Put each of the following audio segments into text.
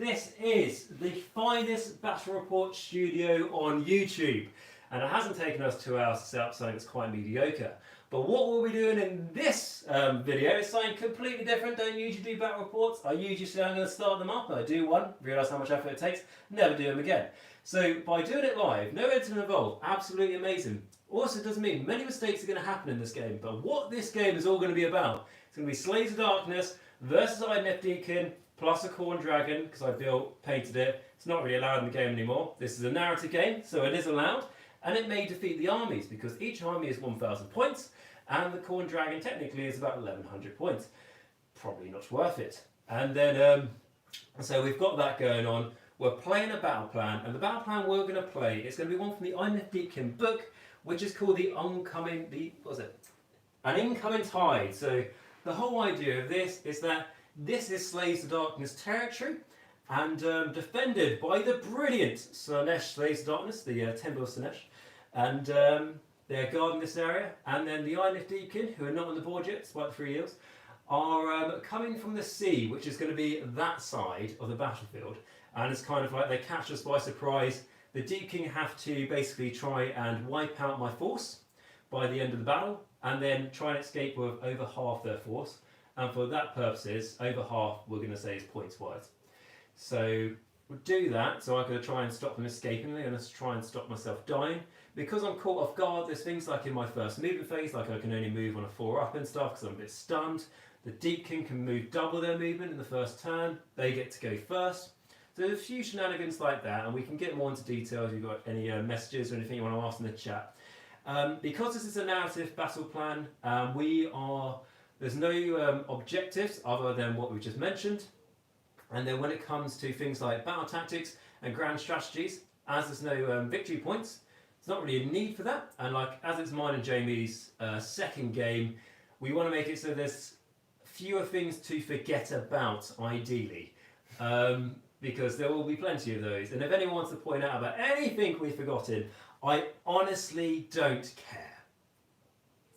this is the finest battle report studio on YouTube. And it hasn't taken us 2 hours to set up something that's quite mediocre. But what we'll be doing in this video is something completely different. Don't usually do battle reports. I usually say I'm going to start them up. I do one, realise how much effort it takes, never do them again. So by doing it live, no editing involved, absolutely amazing. Also doesn't mean many mistakes are going to happen in this game. But what this game is all going to be about, it's going to be Slaves of Darkness versus Idoneth Deepkin plus a Khorne dragon, because I painted it. It's not really allowed in the game anymore. This is a narrative game, so it is allowed. And it may defeat the armies, because each army is 1,000 points, and the Khorne dragon technically is about 1,100 points. Probably not worth it. And then, so we've got that going on. We're playing a battle plan, and the battle plan we're going to play is going to be one from the Idoneth Deepkin book, which is called An Incoming Tide. So the whole idea of this is that this is Slaves of Darkness territory, and defended by the brilliant Slaanesh Slaves of Darkness, the Temple of Slaanesh, and they're guarding this area. And then the Idoneth Deepkin, who are not on the board yet, despite the 3 years, are coming from the sea, which is going to be that side of the battlefield. And it's kind of like they catch us by surprise. The Deepkin have to basically try and wipe out my force by the end of the battle, and then try and escape with over half their force. And for that purposes, over half we're going to say is points wise. So we'll do that. So I'm going to try and stop them escaping. I'm going to try and stop myself dying. Because I'm caught off guard, there's things like in my first movement phase, like I can only move on a 4-up and stuff because I'm a bit stunned. The Deepkin can move double their movement in the first turn. They get to go first. So there's a few shenanigans like that, and we can get more into detail if you've got any messages or anything you want to ask in the chat. Because this is a narrative battle plan, there's no objectives other than what we just mentioned. And then when it comes to things like battle tactics and grand strategies, as there's no victory points, there's not really a need for that. And like as it's mine and Jamie's second game, we want to make it so there's fewer things to forget about, ideally. Because there will be plenty of those. And if anyone wants to point out about anything we've forgotten, I honestly don't care.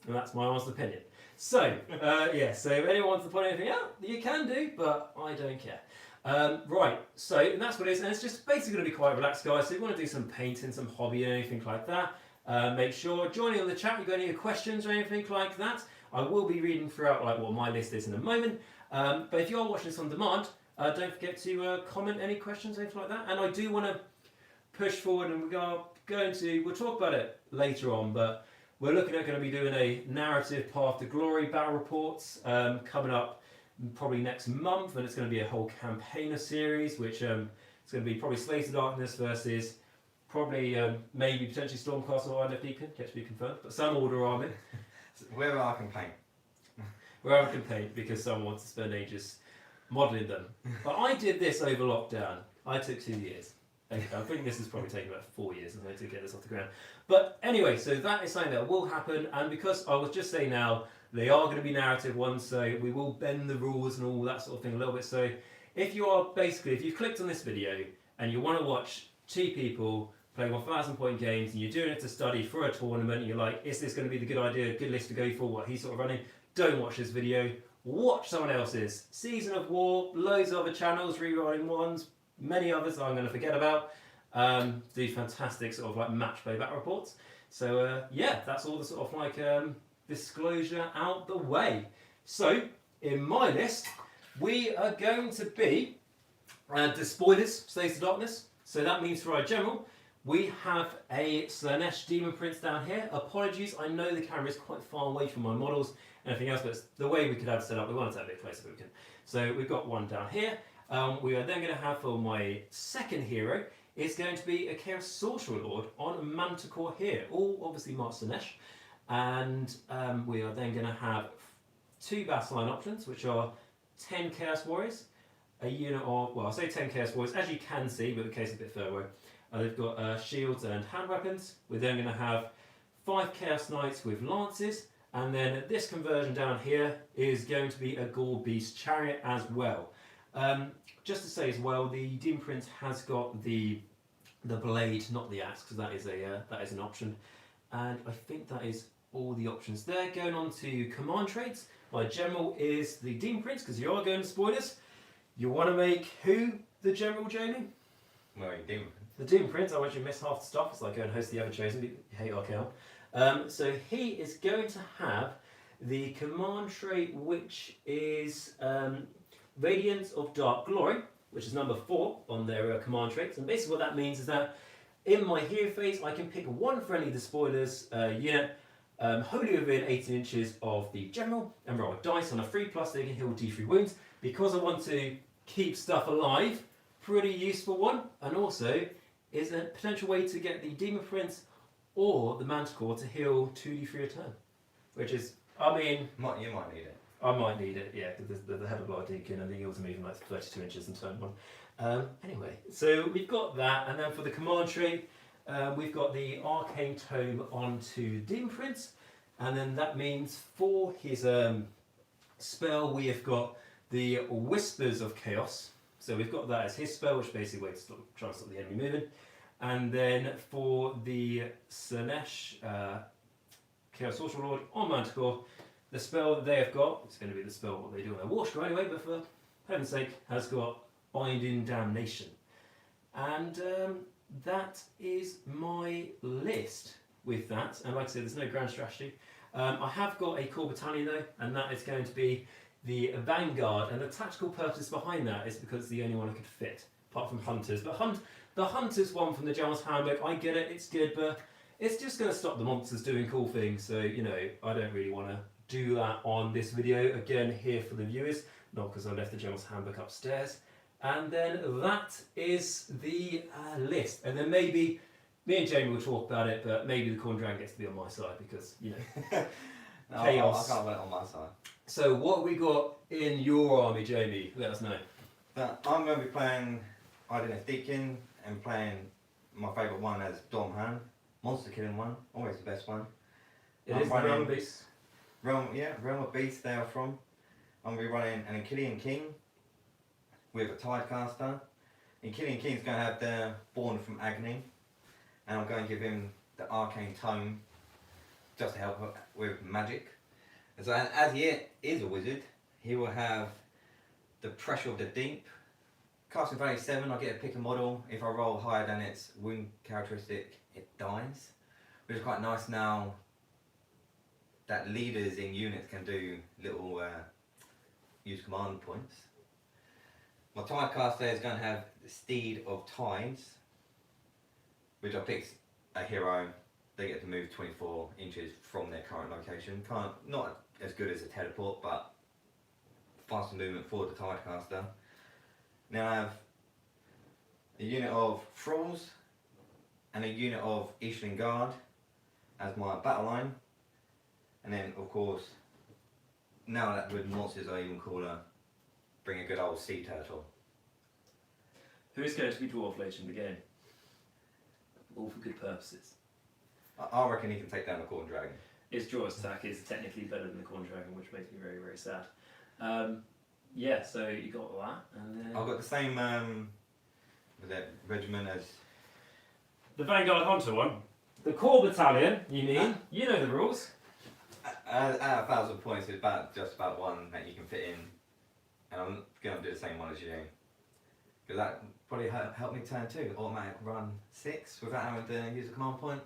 And that's my honest opinion. So, so if anyone wants to point anything out, you can do, but I don't care. Right, so and that's what it is. And it's just basically going to be quite relaxed, guys. So if you want to do some painting, some hobby, anything like that, make sure, joining on the chat, you've got any questions or anything like that. I will be reading throughout like what my list is in a moment. But if you are watching this on demand, don't forget to comment any questions, anything like that. And I do want to push forward, and we'll talk about it later on, but we're looking at going to be doing a narrative Path to Glory battle reports coming up probably next month, and it's going to be a whole campaigner series, which it's going to be probably Slaves of Darkness versus probably maybe potentially Stormcastle or Idoneth Deepkin, yet to be confirmed, but some Order army. Wherever I can paint. Wherever I can paint, because someone wants to spend ages modelling them. But I did this over lockdown. I took 2 years. I think this has probably taken about 4 years to get this off the ground. But anyway, so that is something that will happen, and because I was just saying now, they are going to be narrative ones, so we will bend the rules and all that sort of thing a little bit. So if you've clicked on this video and you want to watch 2 people playing 1,000 point games, and you're doing it to study for a tournament, and you're like, is this going to be the good idea, good list to go for, what he's sort of running, don't watch this video. Watch someone else's. Season of War, loads of other channels, rerolling ones, many others I'm going to forget about. Do fantastic sort of like match play battle reports. So yeah, that's all the sort of like disclosure out the way. So in my list, we are going to be Despoilers, Slaves of Darkness. So that means for our general, we have a Slaanesh Demon Prince down here. Apologies, I know the camera is quite far away from my models and everything else, but it's the way we could have it set up, we wanted to have it a bit closer, but we can. So we've got one down here. We are then going to have for my second hero, it's going to be a Chaos Sorcerer Lord on Manticore here, all obviously marked Slaanesh. And we are then going to have 2 battle line options, which are 10 Chaos Warriors, a unit of, well, I say 10 Chaos Warriors, as you can see, but the case is a bit further away. They've got shields and hand weapons. We're then going to have 5 Chaos Knights with lances, and then this conversion down here is going to be a Gore Beast Chariot as well. Just to say as well, the Demon Prince has got the blade, not the axe, because that is an option. And I think that is all the options there. Going on to command traits, my general is the Demon Prince, because you are going to spoilers. You want to make who? the General Jamie. Well, you do. The Doom Prince, I want you to miss half the stuff, so I go and host the Ever Chosen. You hate Jacq.l. So he is going to have the command trait, which is Radiance of Dark Glory, which is number 4 on their command traits. And basically, what that means is that in my hero phase, I can pick one friendly despoilers unit wholly within 18 inches of the general and roll a dice on a 3+, they can heal D3 wounds. Because I want to keep stuff alive, pretty useful one, and also is a potential way to get the Demon Prince or the Manticore to heal 2d3 a turn. Which is, I mean... You might need it. I might need it, yeah, because the head of Lord Deacon, I think he was moving like 32 inches in turn 1. Anyway, so we've got that, and then for the command trait, we've got the Arcane Tome onto Demon Prince, and then that means for his spell, we have got the Whispers of Chaos. So we've got that as his spell, which basically waits to try to stop the enemy moving. And then for the Slaanesh Chaos Sorcerer Lord on Manticore, the spell that they have got, it's going to be the spell what they do on their War Scroll anyway, but for heaven's sake, has got Binding Damnation. And that is my list with that. And like I said, there's no grand strategy. I have got a core battalion though, and that is going to be the Vanguard, and the tactical purpose behind that is because it's the only one I could fit, apart from Hunters. But the Hunters one from the General's Handbook, I get it, it's good, but it's just going to stop the monsters doing cool things, so, you know, I don't really want to do that on this video, again, here for the viewers, not because I left the General's Handbook upstairs. And then that is the list, and then maybe me and Jamie will talk about it, but maybe the Khorne Dragon gets to be on my side, because, you know, No, chaos. I can't wait on my side. So what have we got in your army, Jamie? Let us know. But I'm going to be playing Idoneth Deepkin and playing my favourite one as Dom Han. Monster killing one, always the best one. It is the Realm of Beasts. Realm of Beasts they are from. I'm going to be running an Achillean King with a Tidecaster. Achillean King's going to have the Born from Agony, and I'm going to give him the Arcane Tome just to help with magic. And so as he is a wizard, he will have the Pressure of the Deep. Casting value 7, I get to pick a model. If I roll higher than its wound characteristic, it dies. Which is quite nice now that leaders in units can do little use command points. My Tidecaster is going to have the Steed of Tides, which I picked a hero. They get to move 24 inches from their current location. Not as good as a teleport, but faster movement for the Tidecaster. Now I have a unit of Thralls and a unit of Eastern Guard as my battle line. And then, of course, now that with monsters are even cooler, bring a good old sea turtle. Who is going to be Dwarf later in the game? All for good purposes. I reckon he can take down the Khorne Dragon. His draw attack is technically better than the Khorne Dragon, which makes me very, very sad. Yeah, so you got that, and then... I've got the same regiment as... The Vanguard Hunter one. The Core Battalion, you mean? You know the rules. At 1,000 points, it's just about one that you can fit in. And I'm going to do the same one as you. Because that probably helped me turn 2. Automatic run 6 without having to use a command point.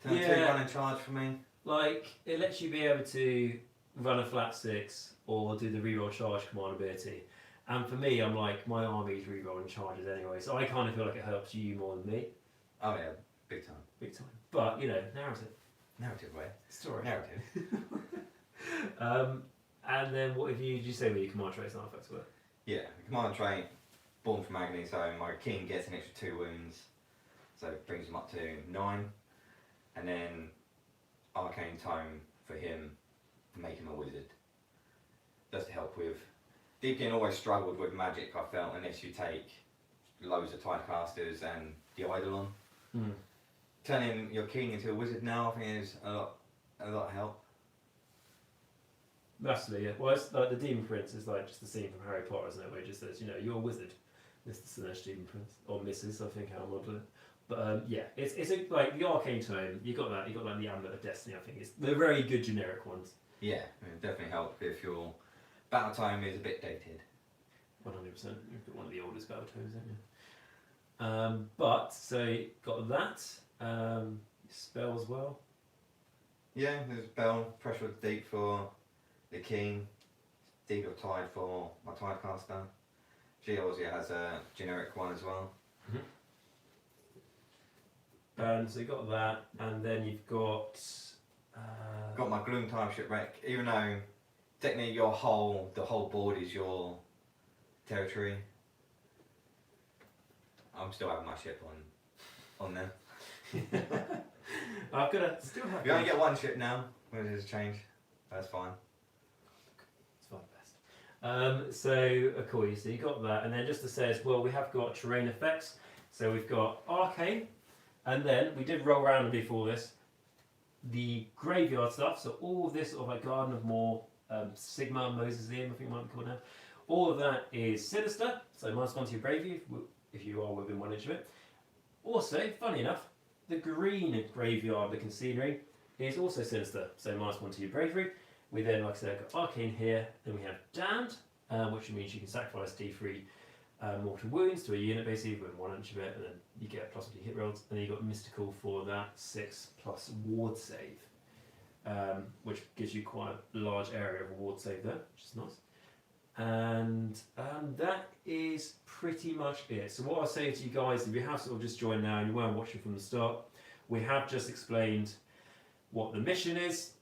Turn 2 run and charge for me. Like, it lets you be able to run a flat 6 or do the reroll charge command ability. And for me, I'm like, my army's rerolling charges anyway, so I kind of feel like it helps you more than me. Oh yeah, big time. Big time. But, you know, narrative. Narrative way. Story. Narrative. And then what did you say with your command traits and artifacts were? Yeah, the command trait, Born from Agony, so my king gets an extra 2 wounds, so it brings him up to 9. And then Arcane Tome for him to make him a wizard. Just to help with... Deepkin always struggled with magic, I felt, unless you take loads of Tidecasters and the Eidolon. Turning your king into a wizard now, I think is a lot of help. Massively, yeah. Well, it's like the Demon Prince is like just the scene from Harry Potter, isn't it? Where it just says, you know, you're a wizard, Mr. Slaanesh Demon Prince, or Mrs. I think how I model it. But yeah, it's like the Arcane Tome. You got that. You got like the Amulet of Destiny. I think they're very good generic ones. Yeah, it definitely help if your battle time is a bit dated. 100%. You've got one of the oldest battle tomes, haven't you? But so got that. Spell as well. Yeah, there's Bell, Pressure of Deep for the King, Deep of Tide for my Tidecaster. She also has a generic one as well. So you got that, and then you've got. Got my Gloom Time Shipwreck, even though technically the whole board is your territory. I'm still having my ship on there. I've got to still have. You only get one ship now, which is a change. That's fine. It's fine best. So cool. So you got that, and then just to say as well, we have got terrain effects. So we've got Arcane, and then we did roll around before this. The graveyard stuff. So all of this sort of like Garden of Moor, Sigmar, Mausoleum, I think it might be called now. All of that is sinister. So -1 to your bravery if you are within 1 inch of it. Also, funny enough, the green graveyard, the scenery, is also sinister, so -1 to your bravery. We then, like I said, got Arcane here, then we have Damned, which means you can sacrifice D3 mortal wounds to a unit basically within 1 inch of it, and then you get a +1 to hit rolls, and then you got Mystical for that 6+ ward save, which gives you quite a large area of a ward save there, which is nice. And that is pretty much it. So what I'll say to you guys, if you have sort of just joined now and you weren't watching from the start, we have just explained what the mission is,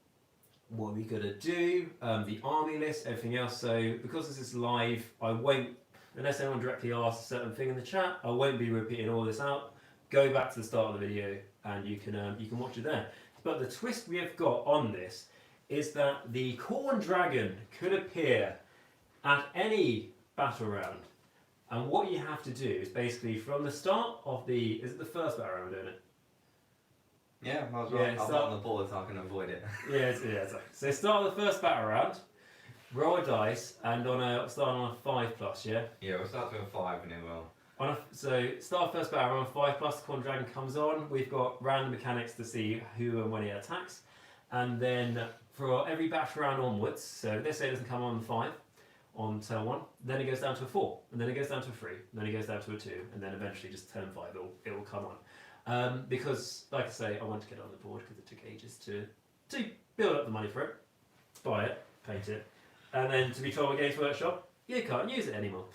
what we're going to do, the army list, everything else. So because this is live, I won't, unless anyone directly asks a certain thing in the chat, I won't be repeating all this out. Go back to the start of the video and you can watch it there. But the twist we have got on this is that the Khorne dragon could appear at any battle round, and what you have to do is basically from the start of is it the first battle round, isn't it? Yeah, might as well. Yeah, I'm on the board so I can avoid it. Exactly. So start of the first battle round, roll a dice, and start on a 5+, yeah? Yeah, we'll start with a 5 and then we'll... So start first battle round, 5+, the Khorne dragon comes on, we've got random mechanics to see who and when he attacks, and then for every battle round onwards, so let's say it doesn't come on 5, on turn 1, then it goes down to a 4, and then it goes down to a 3, and then it goes down to a 2, and then eventually just turn 5 it will come on. Because, like I say, I want to get it on the board because it took ages to build up the money for it, buy it, paint it, and then to be told by Games Workshop, you can't use it anymore,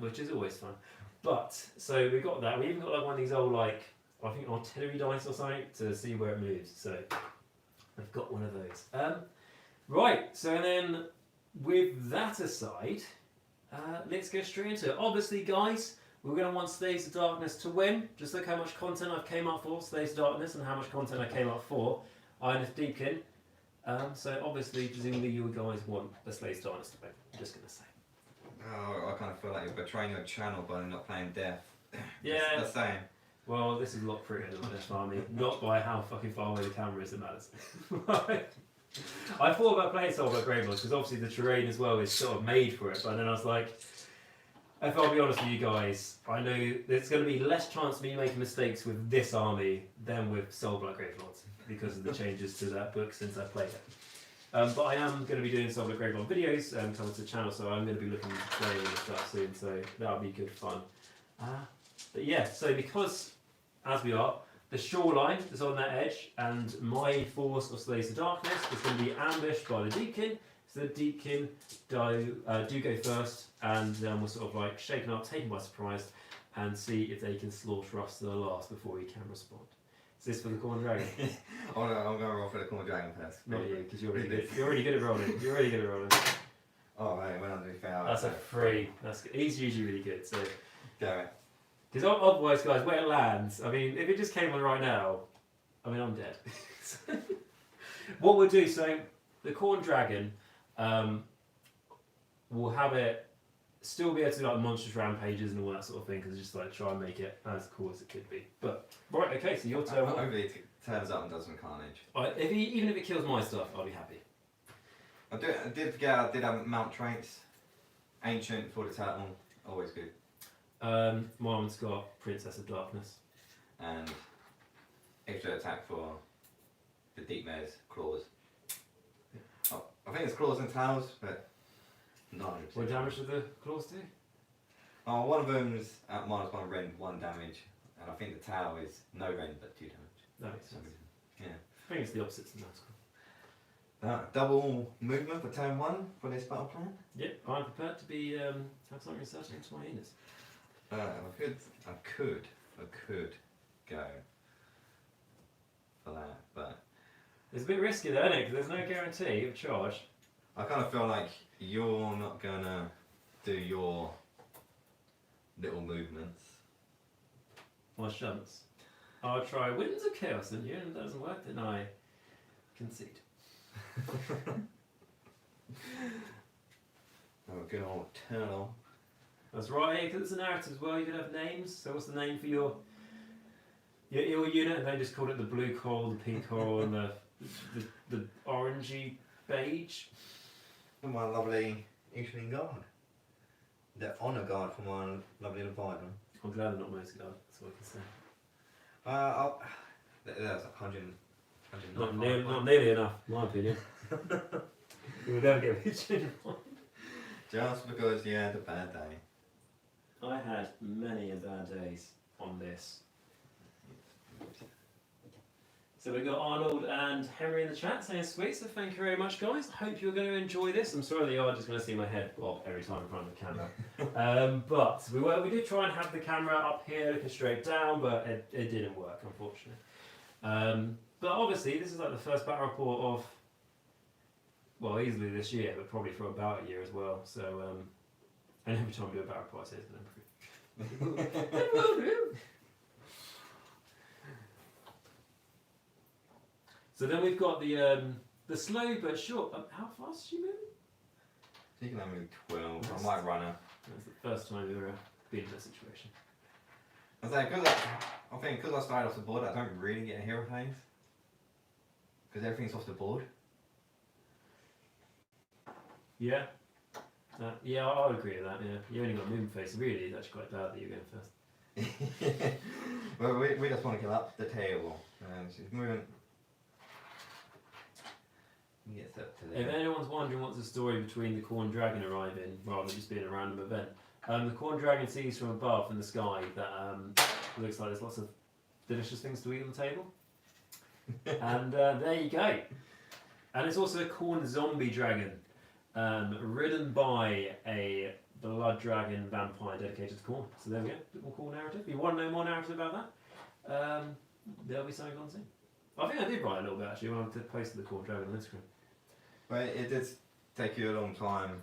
which is always fun. But, so we got that, we even got like one of these old like, I think artillery dice or something to see where it moves, so I've got one of those. Right, so then, with that aside, let's go straight into it. Obviously, guys, we're going to want Slaves of Darkness to win. Just look how much content I've came up for Slaves of Darkness and how much content I came up for Idoneth Deepkin. So obviously, presumably you guys want the Slaves of Darkness to win. I'm just going to say. Oh, I kind of feel like you're betraying your channel by not playing Death. Yeah. That's the same. Well, this is a lot prettier than this army. Not by how fucking far away the camera is that matters. Right. I thought about playing Soulblight Graveyard because obviously the terrain as well is sort of made for it, but then I was like, if I'll be honest with you guys, I know there's going to be less chance of me making mistakes with this army than with Soulblight Graveyards because of the changes to that book since I played it. But I am going to be doing Soulblight Graveyard videos coming to the channel, so I'm going to be looking to play this stuff soon, so that'll be good fun. But yeah, so because, as we are, the shoreline is on that edge, and my force of Slaves of Darkness is going to be ambushed by the Deepkin. So the Deepkin do go first, and we're sort of like shaken up, taken by surprise, and see if they can slaughter us to the last before we can respond. Is this for the Khorne dragon? Oh no, I'm going to roll for the Khorne dragon first. Not you, because you're really good. You're already good at rolling. You're really good at rolling. Oh right, when I'm doing fair. That's a 3. That's good. He's usually really good. So. Go. Because otherwise, guys, where it lands, I mean, if it just came on right now, I mean, I'm dead. What we'll do, so the Khorne dragon will have it still be able to do like monstrous rampages and all that sort of thing, because just like try and make it as cool as it could be. But right, okay, so your turn. Hopefully it turns up and does some carnage. Even if it kills my stuff, I'll be happy. I did forget I did have mount traits. Ancient for the turtle, always good. My one's got Princess of Darkness. And extra attack for the Deep Mare's claws. Oh, I think it's claws and tails, but not 100%. What damage do the claws do? Oh, one of them's at -1 rend, 1 damage, and I think the tower is no rend but 2 damage. That makes sense. Yeah. I think it's the opposite to that. Double movement for turn 1 for this battle plan. Yep, I'm prepared to be have something inserted into my anus. I could go for that, but It's a bit risky though, isn't it? Because there's no guarantee of charge. I kind of feel like you're not gonna do your little movements. My shunts. I'll try Winds of Chaos in you, and if that doesn't work, then I concede. Oh, good old turtle. That's right, because it's a narrative as well, you could have names. So what's the name for your ill unit? And they just called it the blue coral, the pink coral, and the orangey beige. And my lovely Eastern Guard. The honour guard for my lovely Leviathan. I'm glad they're not most guard, that's all I can say. That's 100. Not nearly enough, in my opinion. You would never get me one. Just because you had a bad day. I had many a bad days on this. So we've got Arnold and Henry in the chat saying sweet, so thank you very much guys. I hope you're going to enjoy this. I'm sorry that you are just going to see my head bob every time in front of the camera. But we did try and have the camera up here looking straight down, but it didn't work unfortunately. But obviously this is like the first battle report of, well, easily this year, but probably for about a year as well. So, and every time we do a battle report I say it's going to improve. So then we've got the slow but short. How fast is she moving? You can only 12. I might run her. That's the first time we've ever been in that situation. I think because I started off the board, I don't really get a hero phase. Because everything's off the board. Yeah. Yeah, I would agree with that. Yeah, you only got movement phase. Really, it's actually quite bad that you're going first. Well, we just want to get up the table. She's moving. Gets up to there. If anyone's wondering what's the story between the Khorne dragon arriving rather than just being a random event, the Khorne dragon sees from above in the sky that looks like there's lots of delicious things to eat on the table. And there you go. And it's also a Khorne zombie dragon, ridden by a blood dragon vampire dedicated to Khorne. So there we go, a bit more Khorne narrative. If you want to know more narrative about that, there'll be something on soon. I think I did write a little bit actually when I posted the Khorne dragon on Instagram. But it did take you a long time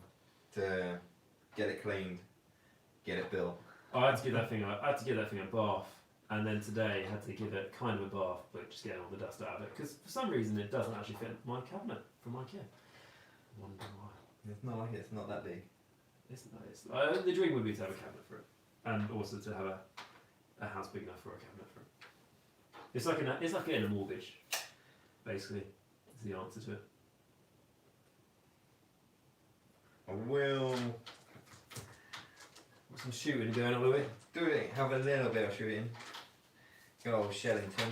to get it cleaned, get it built. I had to give that thing a bath, and then today I had to give it kind of a bath, but just get all the dust out of it because for some reason it doesn't actually fit my cabinet from IKEA. I wonder why. It's not like it's not that big. It's nice. The dream would be to have a cabinet for it, and also to have a house big enough for a cabinet for it. It's like getting a mortgage, basically. Is the answer to it. I will Got some shooting going on with it. do it. Have a little bit of shooting. Good old Shellington.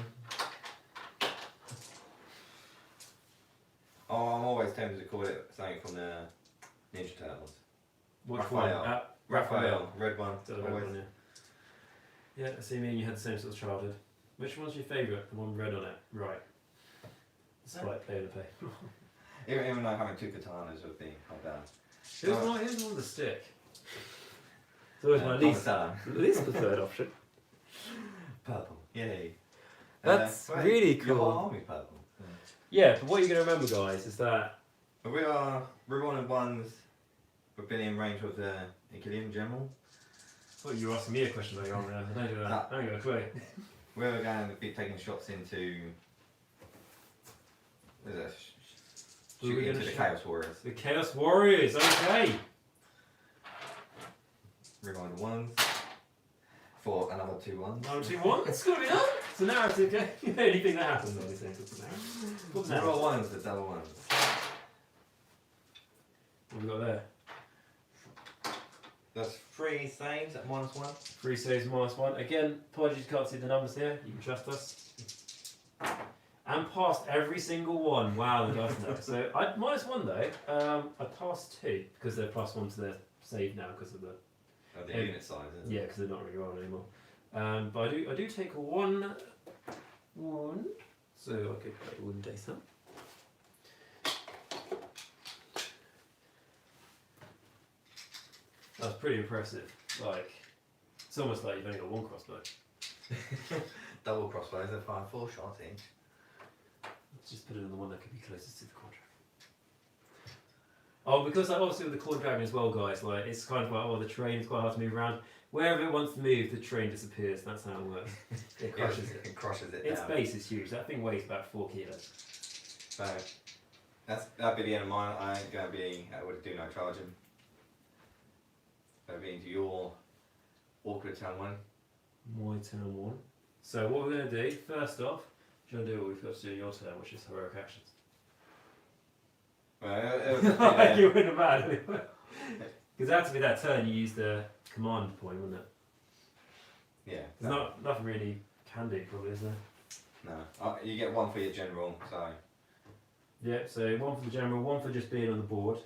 Oh, I'm always tempted to call it something from the Ninja Turtles. Which Raphael. one? Raphael, red one. Is that the red Always. one, yeah. Yeah, I see me and you had the same sort of childhood. Which one's your favourite? The one with red on it. Right. Despite playing the pay. Even though having 2 katanas would be hot down. Who's the one with the stick? It's always my least preferred option. Purple. Yay. That's really cool. Your whole army's purple. Yeah, but what you're going to remember, guys, is that We're one of ones. We've been in range with the Achillean General. I thought you were asking me a question later on. I don't do that. I don't got a clue. We're going to be taking shots into. Shooting into the Chaos Warriors. The Chaos Warriors, okay. Rewind 1s. For another 2 1s. Another 2 1. It's going to be done. It's a narrative, okay? The only thing that happens on these things is a narrative. What's Double 1s, the double 1s. What have we got there? That's 3 saves at -1. 3 saves, -1. Again, apologies, can't see the numbers here. You can trust us. And passed every single one. Wow, the dice know. So, -1 though. I passed 2 because they're +1 to their save now because of the. Oh, the unit size, isn't Yeah, it? because they're not really on anymore. But I do take one. So I could play one day some. That's pretty impressive. Like, it's almost like you've only got one crossbow. Double crossbows, they're 4 shots each. Let's just put it on the one that could be closest to the Khorne dragon. Oh, because like, obviously with the Khorne dragon as well, guys, like it's kind of like, oh, the terrain is quite hard to move around. Wherever it wants to move, the terrain disappears. That's how it works. It crushes it. It crushes it Its down. base is huge. That thing weighs about 4 kilos. So, that'd be the end of mine. I ain't going to be able to do no charging. That'd be into your awkward turn 1. My turn 1. So what we're going to do, first off, do you want to do what we've got to do in your turn, which is heroic actions? Well, You wouldn't have had it. Because that to be that turn, you use the command point, wouldn't it? yeah. There's nothing really can do, probably, is there? No. You get 1 for your general, so. Yeah, so 1 for the general, 1 for just being on the board.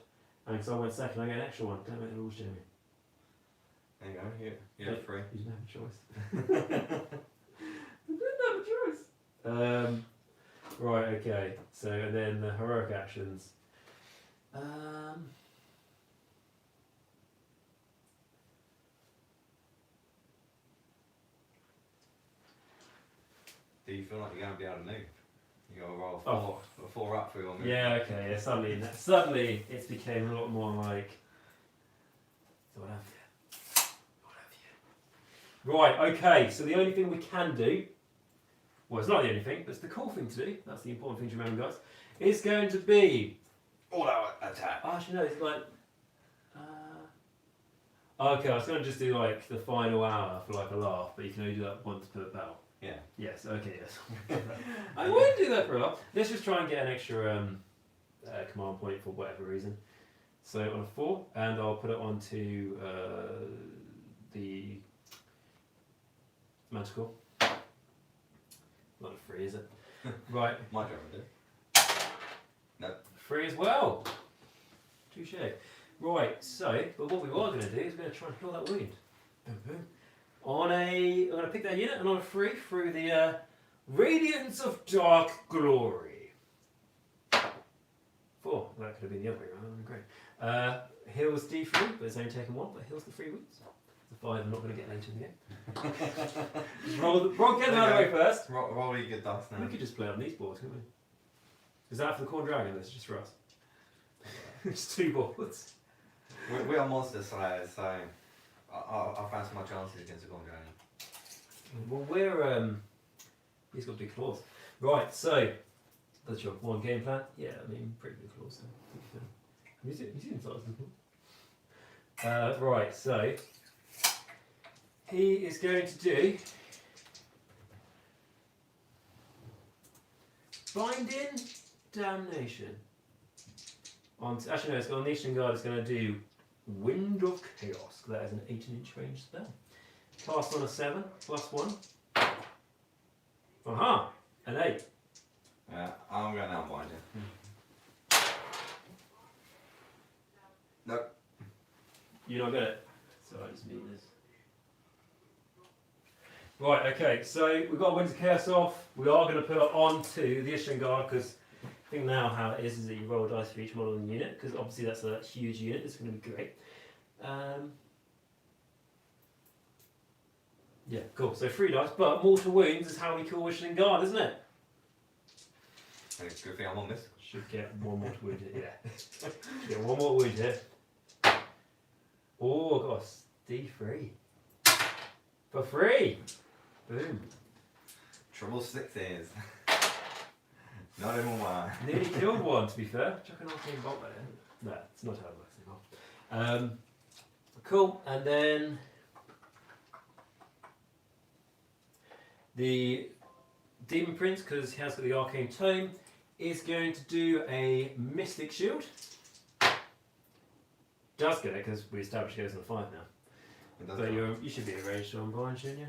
And because I went second, I get an extra 1. Don't make the rules, Jamie. There you go. You have 3. You didn't have a choice. You didn't have a choice. Right, okay. So, and then the heroic actions. Do you feel like you're going to be able to move? You got to roll Oh. 4 up for your move. Yeah, okay. Yeah, suddenly it's became a lot more like. So what have you? What have you? Right, okay. So the only thing we can do, well, it's not the only thing, but it's the cool thing to do. That's the important thing to remember, guys. Is going to be. All out attack. Actually, no, it's like. Okay, I was going to just do like the final hour for like a laugh, but you can only do that once per battle. Yeah. Yes, okay, yes. I won't do that for a lot. Let's just try and get an extra command point for whatever reason. So on a 4, and I'll put it onto the magical. Not a 3, is it? Right. My job to do. No. 3 as well. Touche. Right, so, but what we are going to do is we're going to try and heal that wound. Boom, boom. I'm going to pick that unit, and on a 3 through the Radiance of Dark Glory. 4. That could have been the other way around. Great. Heals D3, but it's only taken 1, but heals the 3 wounds. The 5 I'm not going to get later in the game. Just get them out of the way first. Roll your good dice now. We could just play on these boards, couldn't we? Is that for the Khorne dragon? This is just for us. It's 2 boards. We are monster slayers, so I fancy my chances against the Khorne dragon. Well, we're he's got big claws. Right, so that's your 1 game plan. Yeah, I mean pretty big claws. So he's in size as well. Right, so he is going to do Binding Damnation. Actually, no, it's got Unleashing Guard. It's going to do Wind of Chaos. That is an 18-inch range spell. Cast on a 7, +1. Aha! An 8. I'm going to unbind you. Nope. You're not good. So I just need this. Right, okay, so we've got Winds of Chaos off. We are going to put it on to the Ishin Guard because I think now how it is that you roll dice for each model in the unit because obviously that's a huge unit. It's going to be great. Yeah, cool. So 3 dice, but mortal wounds is how we call Ishin Guard, isn't it? It's a good thing I'm on this. Should get 1 mortal wound here. Yeah. Should get 1 more wound here. Oh, gosh, D3 for free. Boom. Trouble 6s. Not even 1. Nearly killed 1, to be fair. Chuck an arcane bolt there. No, it's not how it works anymore. Cool, and then the Demon Prince, because he has got the Arcane Tome, is going to do a Mystic Shield. Does get it, because we established it goes on 5 now. So you should be arranged to unbind, shouldn't you?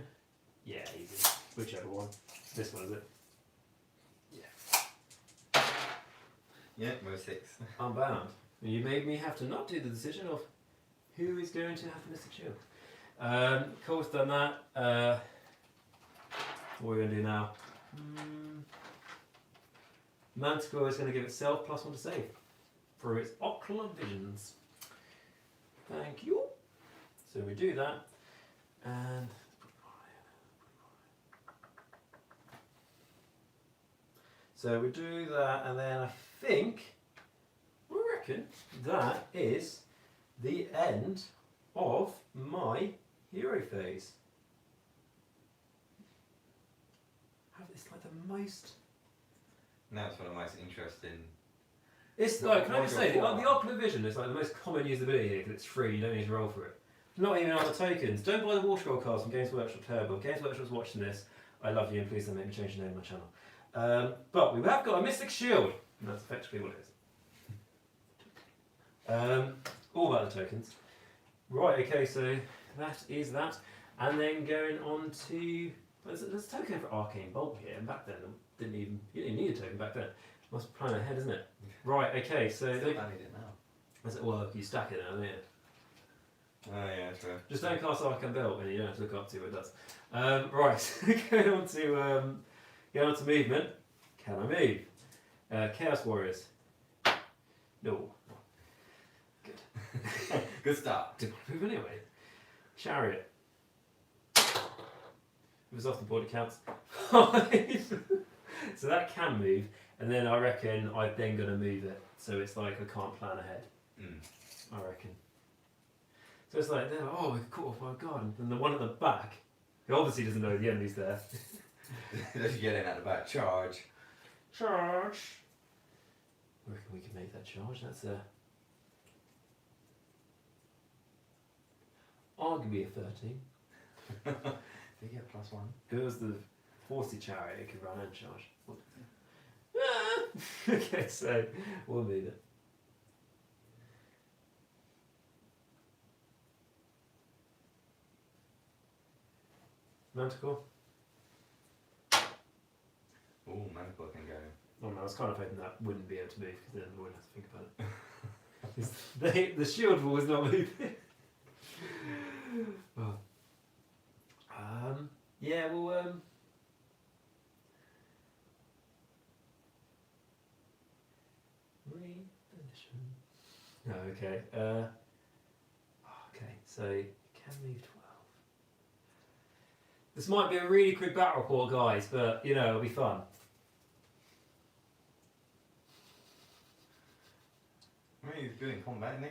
Yeah, easy. Whichever one. This one, is it? Yeah. Yeah, we're 6. Unbound. You made me have to not do the decision of who is going to have the Mystic Shield. Cool, it's done that. What are we going to do now? Manticore is going to give itself +1 to save for its ocular visions. Thank you. So we do that, and so we do that, and then I reckon that is the end of my hero phase. It's like the most. Now it's one of the most interesting. It's like, can I just say, the ocular vision is like the most common usability here because it's free, you don't need to roll for it. Not even on the tokens. Don't buy the War Scroll cards from Games Workshop Turbo. Games Workshop's watching this. I love you and please don't make me change the name of my channel. But we have got a Mystic Shield. And that's effectively what it is. All about the tokens. Right, okay, so that is that. And then going on to... There's a token for Arcane Bolt here, and back then you didn't need a token back then. Must plan ahead, isn't it? Right, okay, so... Still don't need it now. Well, you stack it now, don't you? Oh yeah, true. Just don't cast Arcane Belt and you don't have to look up to what it does. Right, going on to movement. Can I move? Chaos Warriors. No. Good. Good start. Didn't want to move anyway. Chariot. If it's off the board, it counts. So that can move, and then I reckon I'm then going to move it. So it's like I can't plan ahead. I reckon. So it's like, oh, we're caught off by a guard. And the one at the back, who obviously doesn't know the enemy's there. Just get in at the back. Charge. Charge. I reckon we can make that charge. That's arguably a 13. They get +1. If it was the 40 chariot, it could run and charge. Okay, so we'll move it. Manticore? Ooh, Manticore can go. Oh no, I was kind of hoping that wouldn't be able to move because then we wouldn't have to think about it. The shield wall is not moving. Oh. Yeah, well, refinition. No, okay. Okay, so can move 12. This might be a really quick battle report, guys, but you know it'll be fun. I mean, he's good in combat, isn't he?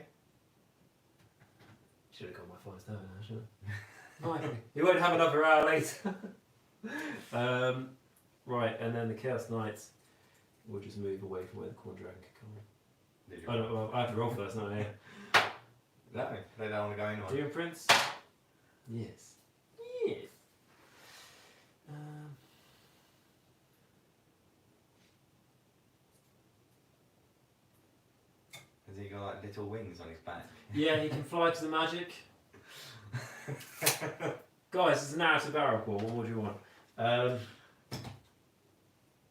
Should have got my 5 star now, shouldn't I? He won't have another hour later. Right, and then the Chaos Knights will just move away from where the Khorne Dragon can come in. I have to roll first, don't I? No, they don't want to go in on. Doom Prince? Yes. Yes. Has he got like little wings on his back? Yeah, he can fly to the magic. Guys, it's a narrative battle report. What more do you want?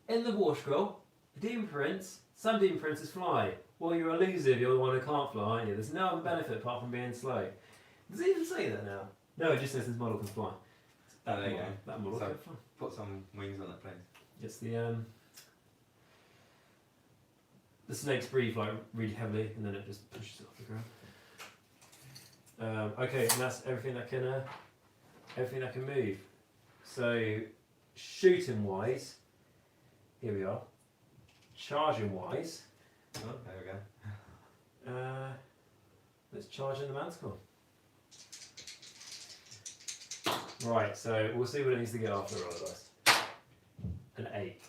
In the War Scroll, Demon Prince, some Demon Princes fly. Well, you're elusive, you're the one who can't fly, aren't you? There's no other benefit apart from being slow. Does it even say that now? No, it just says this model can fly. Oh, there you go. That model So, can fly. Put some wings on that place. It's the snakes breathe like really heavily, and then it just pushes it off the ground. Okay, and that's everything that can move. So, shooting wise, here we are. Charging wise, Oh, there we go. let's charge in the Manticore. Right, so we'll see what it needs to get after roll dice. An 8.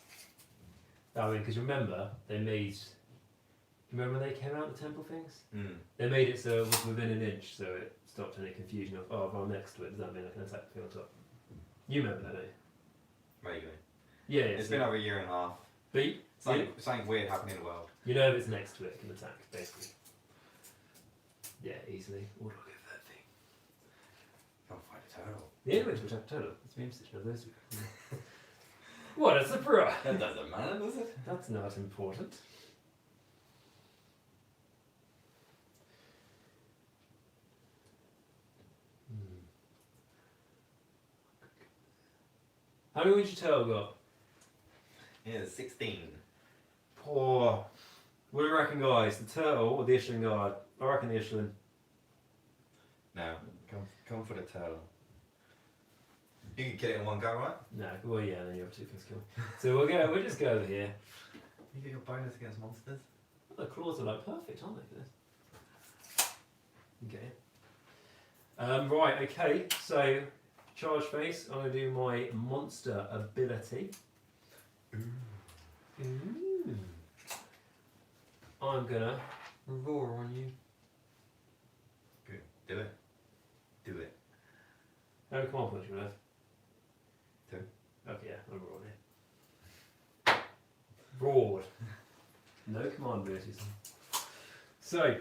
I mean, because remember, they made. Remember when they came out, the temple things? They made it so it was within an inch, so it stopped any confusion of, oh, if I'm next to it, does that mean I can attack the thing on top? You remember that, don't you? Vaguely. Yeah, It's been over a year and a half. But Something weird happening in the world. you know if it's next to it, it can attack, basically. Yeah, easily. What do I go for that thing? Don't fight a turtle. The enemy to attack turtle. It's the imposition of those two. What a surprise! That doesn't matter, does it? That's not important. How many wounds your turtle got? Yeah, 16. Poor. What do you reckon, guys? The turtle or the Ishling guard? I reckon the Ishling. No, come for the turtle. You can kill it in one go, right? No, well, yeah, then you have 2 first kill. So we'll just go over here. You get your bonus against monsters. The claws are like perfect, aren't they, for this? Okay. Right, okay, so charge phase, I'm going to do my monster ability. Ooh. I'm going to roar on you. Good. Do it. Do it. How many command points do you have? 2. Okay, yeah, I'm roaring here. Roared. No command abilities. So,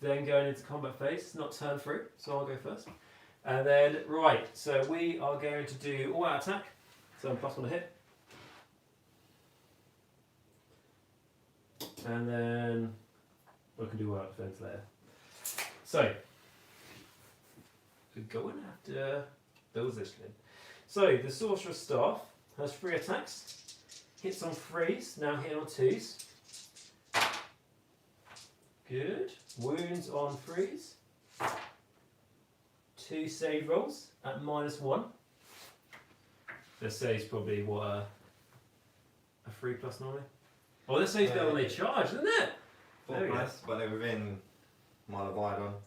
then going into combat phase, not turn through, so I'll go first. And then, right, so we are going to do all out attack. So I'm +1 to hit. And then we can do all out defense later. So, we're going after those Ishling. So, the Sorcerer's Staff has 3 attacks. Hits on 3s, now hitting on 2s. Good. Wounds on 3s. 2 save rolls at -1. The save's probably what a 3+ normally. Oh, the save's better when they charge, isn't it? 4+, but they're within mile of Idon.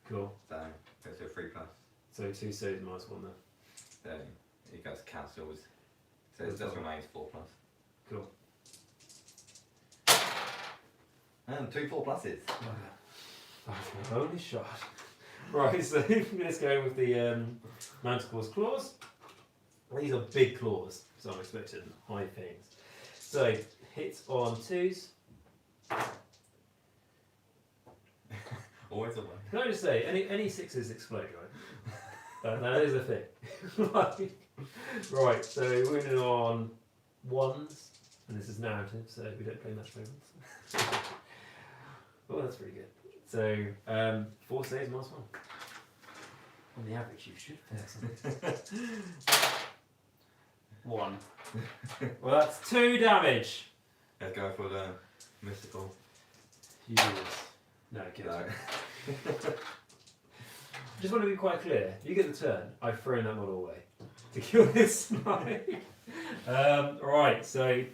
Cool. So it's a 3+. So 2 saves -1 then. So it goes cancels. So it just remains 4+. Cool. And 2 4+s. That's my only shot. Right, so let's go with the Manticore's claws. These are big claws, so I'm expecting high things. So hits on 2s. Always a 1. Can I just say, any 6s explode, right? That is a thing. Right, so wounded on 1s, and this is narrative, so we don't play much favorites. Oh, that's pretty good. So 4 saves -1. On the average, you should fail something. 1. Well, that's 2 damage. Let's go for the mystical. You do this. No, get No. it. Just want to be quite clear. If you get the turn, I've thrown that model away to kill this snake. Right, so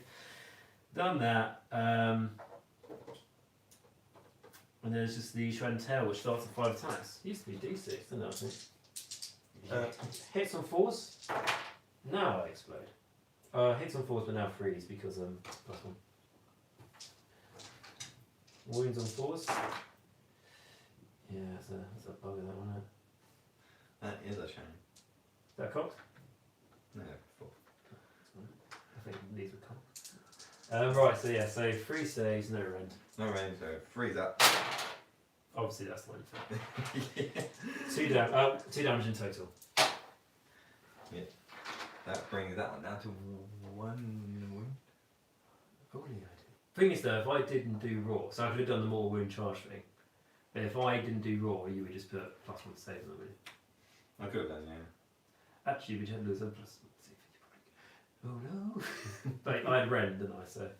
done that. And there's just the Swampy, which starts at 5 attacks. Used to be D6, didn't it, I think? Hits on 4s. Now I explode. Hits on 4s, but now 3s because +1. Wounds on 4s. Yeah, that's a bugger, that one, isn't it? That is a shame. Is that cocked? No, 4. I think these were cocked. Right, so yeah, so 3 saves, no rend. No range, so 3's up. Obviously, that's the one. Yeah. 2 damage in total. That brings that one down to 1 wound. Only I do. Thing is though, if I didn't do raw, so I could have done the more wound charge thing. But if I didn't do raw, you would just put +1 save on it. I could have done, yeah. Actually, we don't lose a +1 save. Oh no! But I had rend, didn't I? So,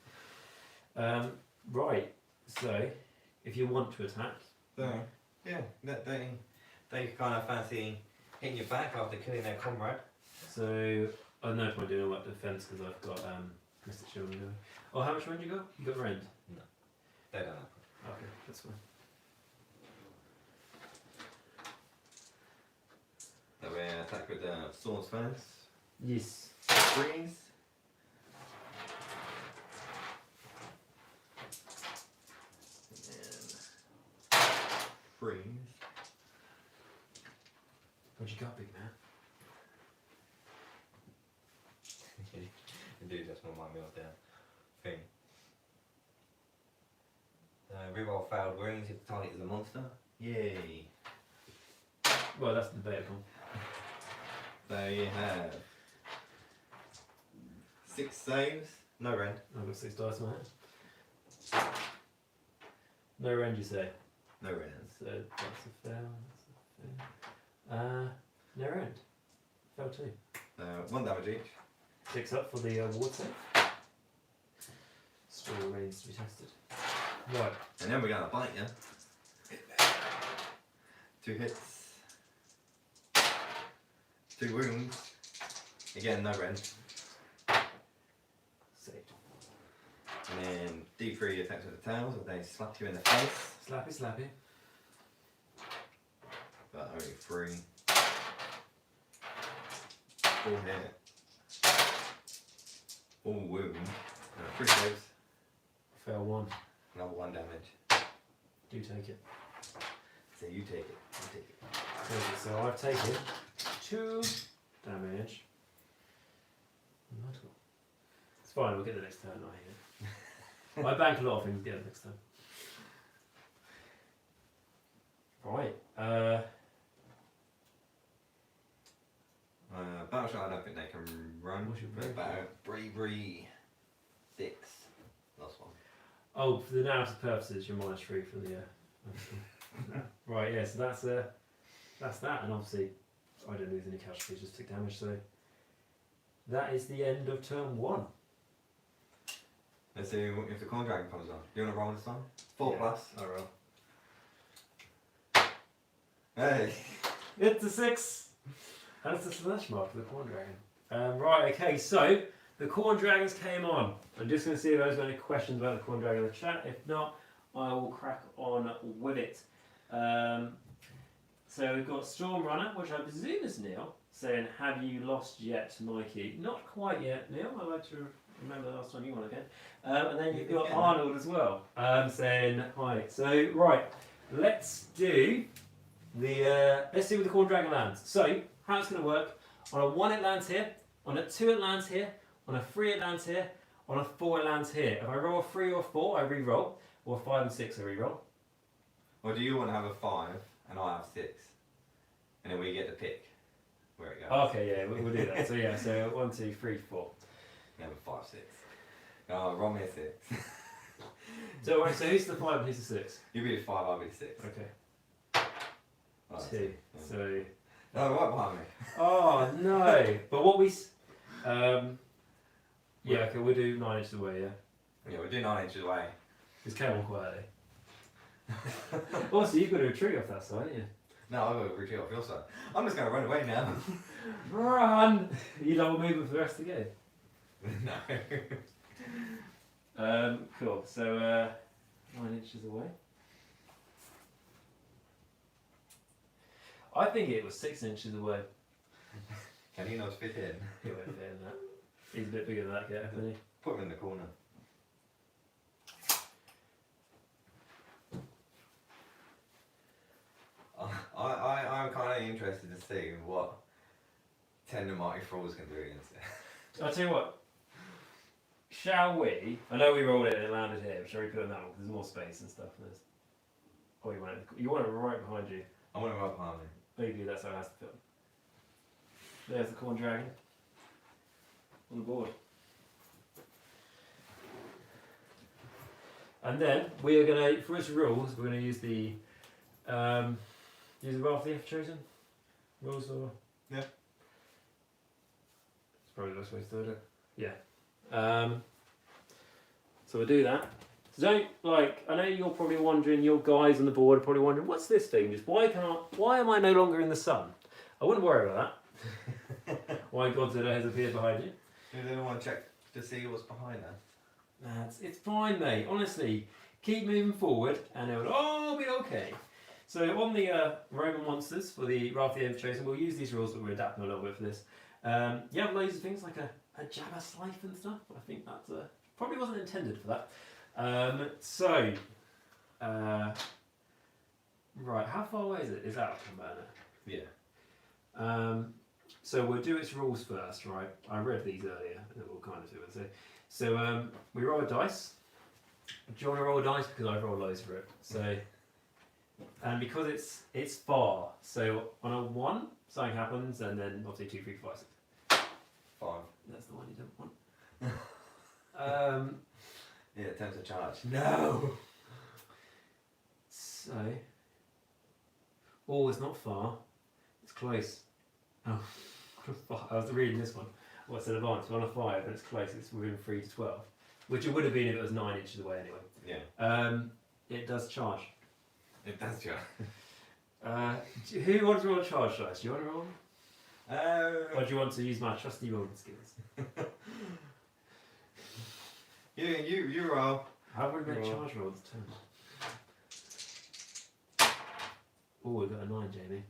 right. So, if you want to attack, So, yeah, they kind of fancy hitting your back after killing their comrade. so I don't know if I'm doing all that defense because I've got Mystic Shield. Oh, how much rend you got? You got rend. They don't have. Okay, that's fine. So we attack with the swords first. Yes. Freeze. And freeze. What you got, big man? Indeed, just remind me of the thing. Reroll failed wounds if the target is a monster. Yay. Well, that's debatable. So you have 6 saves, no rend. I've got 6 dice in my hand. No rend, you say? No rend. So that's a fail. That's a fail. No rend. Fail 2. 1 damage each. 6 up for the ward save. Still remains to be tested. Right. And then we're going to bite you. 2 hits. 2 wounds. Again, no rend. Saved. And then D3 attacks with the tails, or they slap you in the face. Slappy, slappy. But only 3. 4 hit. 4 wound. 3 saves. Fail 1. Another 1 damage. Do take it. So you take it. You take it. Okay, so I've taken 2 damage. It's fine, we'll get the next turn, I hear. I bank a lot of things, get it next turn. Right. Battleshot, I don't think they can run. What's your But bravery 6. Last one. Oh, for the narrative purposes, you're -3 for the. Right, yeah, so that's that, and obviously I didn't lose any casualties, just took damage, so that is the end of turn 1. Let's see if the Khorne Dragon comes on. Do you want to roll this time? 4 Yeah. plus. I roll. Hey! It's a 6! And it's a slash mark for the Khorne Dragon. Right, okay, so the Khorne Dragons came on. I'm just going to see if there's any questions about the Khorne Dragon in the chat. If not, I will crack on with it. So we've got Storm Runner, which I presume is Neil, saying, "Have you lost yet, Mikey?" Not quite yet, Neil. I'd like to remember the last time you won again. And then you've got Arnold as well, saying hi. So right, let's do the let's see where the Khorne Dragon lands. So how it's going to work: on a 1 it lands here, on a 2 it lands here, on a 3 it lands here, on a 4 it lands here. If I roll a 3 or a 4, I re-roll, or 5 and 6 I re-roll. Or do you want to have a 5 and I have 6? And then we get to pick where it goes. Okay, yeah, we'll do that. So yeah, so 1, 2, 3, 4. We have a 5, 6. Oh, roll me a 6. So right, so who's the 5 and who's the 6? You be the 5, I'll be the 6. Okay. Oh, 2. yeah. So. No, right behind me. Oh no! But what we. Yeah, okay, we'll do 9 inches away, yeah. Yeah, we'll do 9 inches away. Just came on quietly. Also, you've got to retreat off that side, yeah. No, I'll go retreat off your side. I'm just going to run away now. Run! You double movement for the rest of the game. No. Cool. So 9 inches away. I think it was 6 inches away. Can he not fit in? He won't fit in that. He's a bit bigger than that guy, isn't he? Put him in the corner. I'm kind of interested to see what Tender Mighty Thralls can do against it. I'll tell you what. Shall we? I know we rolled it and it landed here, but shall we put it on that one? Because there's more space and stuff. There's... Oh, you want it right behind you. I want him right behind me. Maybe that's how it has to fit. There's the Khorne Dragon on the board. And then we are going to, for its rules, we're going to use the Wrath the Chosen rules, or yeah, it's probably the best way to do it. Yeah. So we'll do that. So don't I know you're probably wondering, your guys on the board are probably wondering, what's this thing? Just why am I no longer in the sun? I wouldn't worry about that. Why Godzilla has appeared behind you? Does anyone want to check to see what's behind that? It's fine, mate. Honestly, keep moving forward, and it will all be okay. So on the Roman monsters for the Wrath the Chosen, we'll use these rules, but we're adapting a little bit for this. You have loads of things like a Jabba Slife and stuff. I think that probably wasn't intended for that. Right, how far away is it? Is that from Burner? Yeah. So we'll do its rules first, right? I read these earlier, and we'll kind of do it. So we roll a dice. Do you want to roll a dice? Because I've rolled loads for it. So, and because it's far, so on a 1, something happens, and then obviously 2, 3, 4, 5, 6. 5. That's the one you don't want. Yeah, attempt to charge. No! So... Oh, it's not far. It's close. Oh, I was reading this one. What's an advance? 1 of 5, and it's close. It's within 3 to 12, which it would have been if it was 9 inches away anyway. Yeah. It does charge. It does charge. Who wants to roll a charge dice? Do you want to roll? Or do you want to use my trusty rolling skills? You roll. How would we make Roll. charge rolls turn? Oh, we got a 9, Jamie.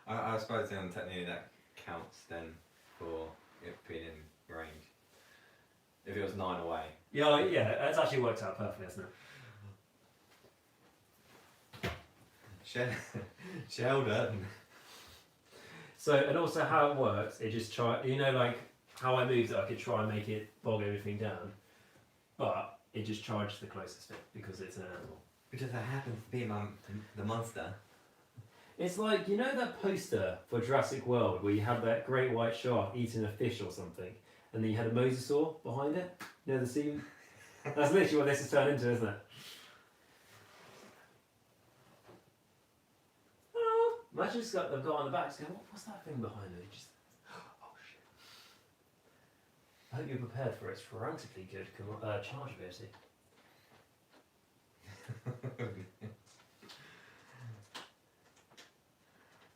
I suppose then technically that counts then for it being in range. If it was 9 away. Yeah, yeah, that's actually worked out perfectly, hasn't it? Sheldon. So, and also how it works, it just try, you know, like how I moved it, I could try and make it bog everything down, but it just charges the closest bit because it's an animal. Because that happens to be the monster. It's like, you know that poster for Jurassic World where you had that great white shark eating a fish or something, and then you had a mosasaur behind it? You know the scene? That's literally what this has turned into, isn't it? Oh, imagine they've got on the back, going, what's that thing behind me? Just, oh shit. I hope you're prepared for its frantically good charge ability.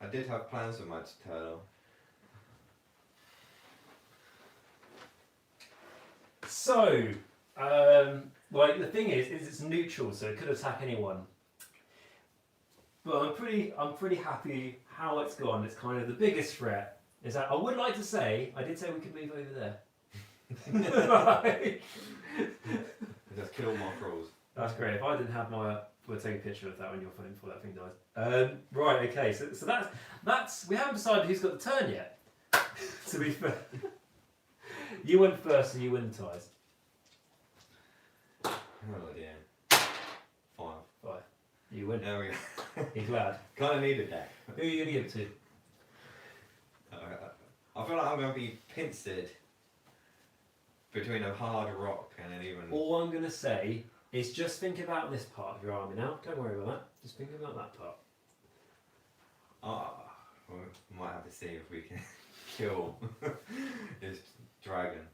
I did have plans for my turtle. So, like the thing is it's neutral, so it could attack anyone. But I'm pretty happy how it's gone. It's kind of the biggest threat. Is that I would like to say I did say we could move over there. Like, Just kill more trolls. that's great. If I didn't have my, we'll take a picture of that on your phone before that thing dies. Right. Okay. So that's we haven't decided who's got the turn yet. To be fair, you went first and you win the ties. Oh dear. 5. 5. You win. There we go. You're glad. Kind of needed that. Who are you gonna give it to? I feel like I'm going to be pincered between a hard rock and an even. All I'm gonna say is just think about this part of your army now. Don't worry about that. Just think about that part. We might have to see if we can kill this dragon.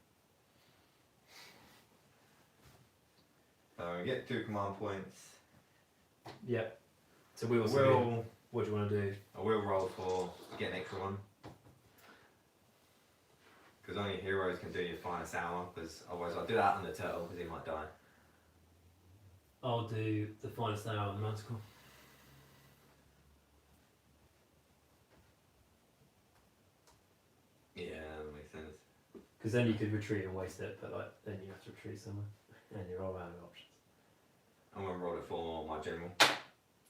So we get 2 command points. Yep. So we also do, what do you want to do? I will roll for get an extra one. Because only heroes can do your finest hour, because otherwise I'll do that on the turtle, because he might die. I'll do the finest hour on the manticle. Yeah, that makes sense. Because then you could retreat and waste it, but like then you have to retreat somewhere, and you're all out of options. I'm going to roll it for my general.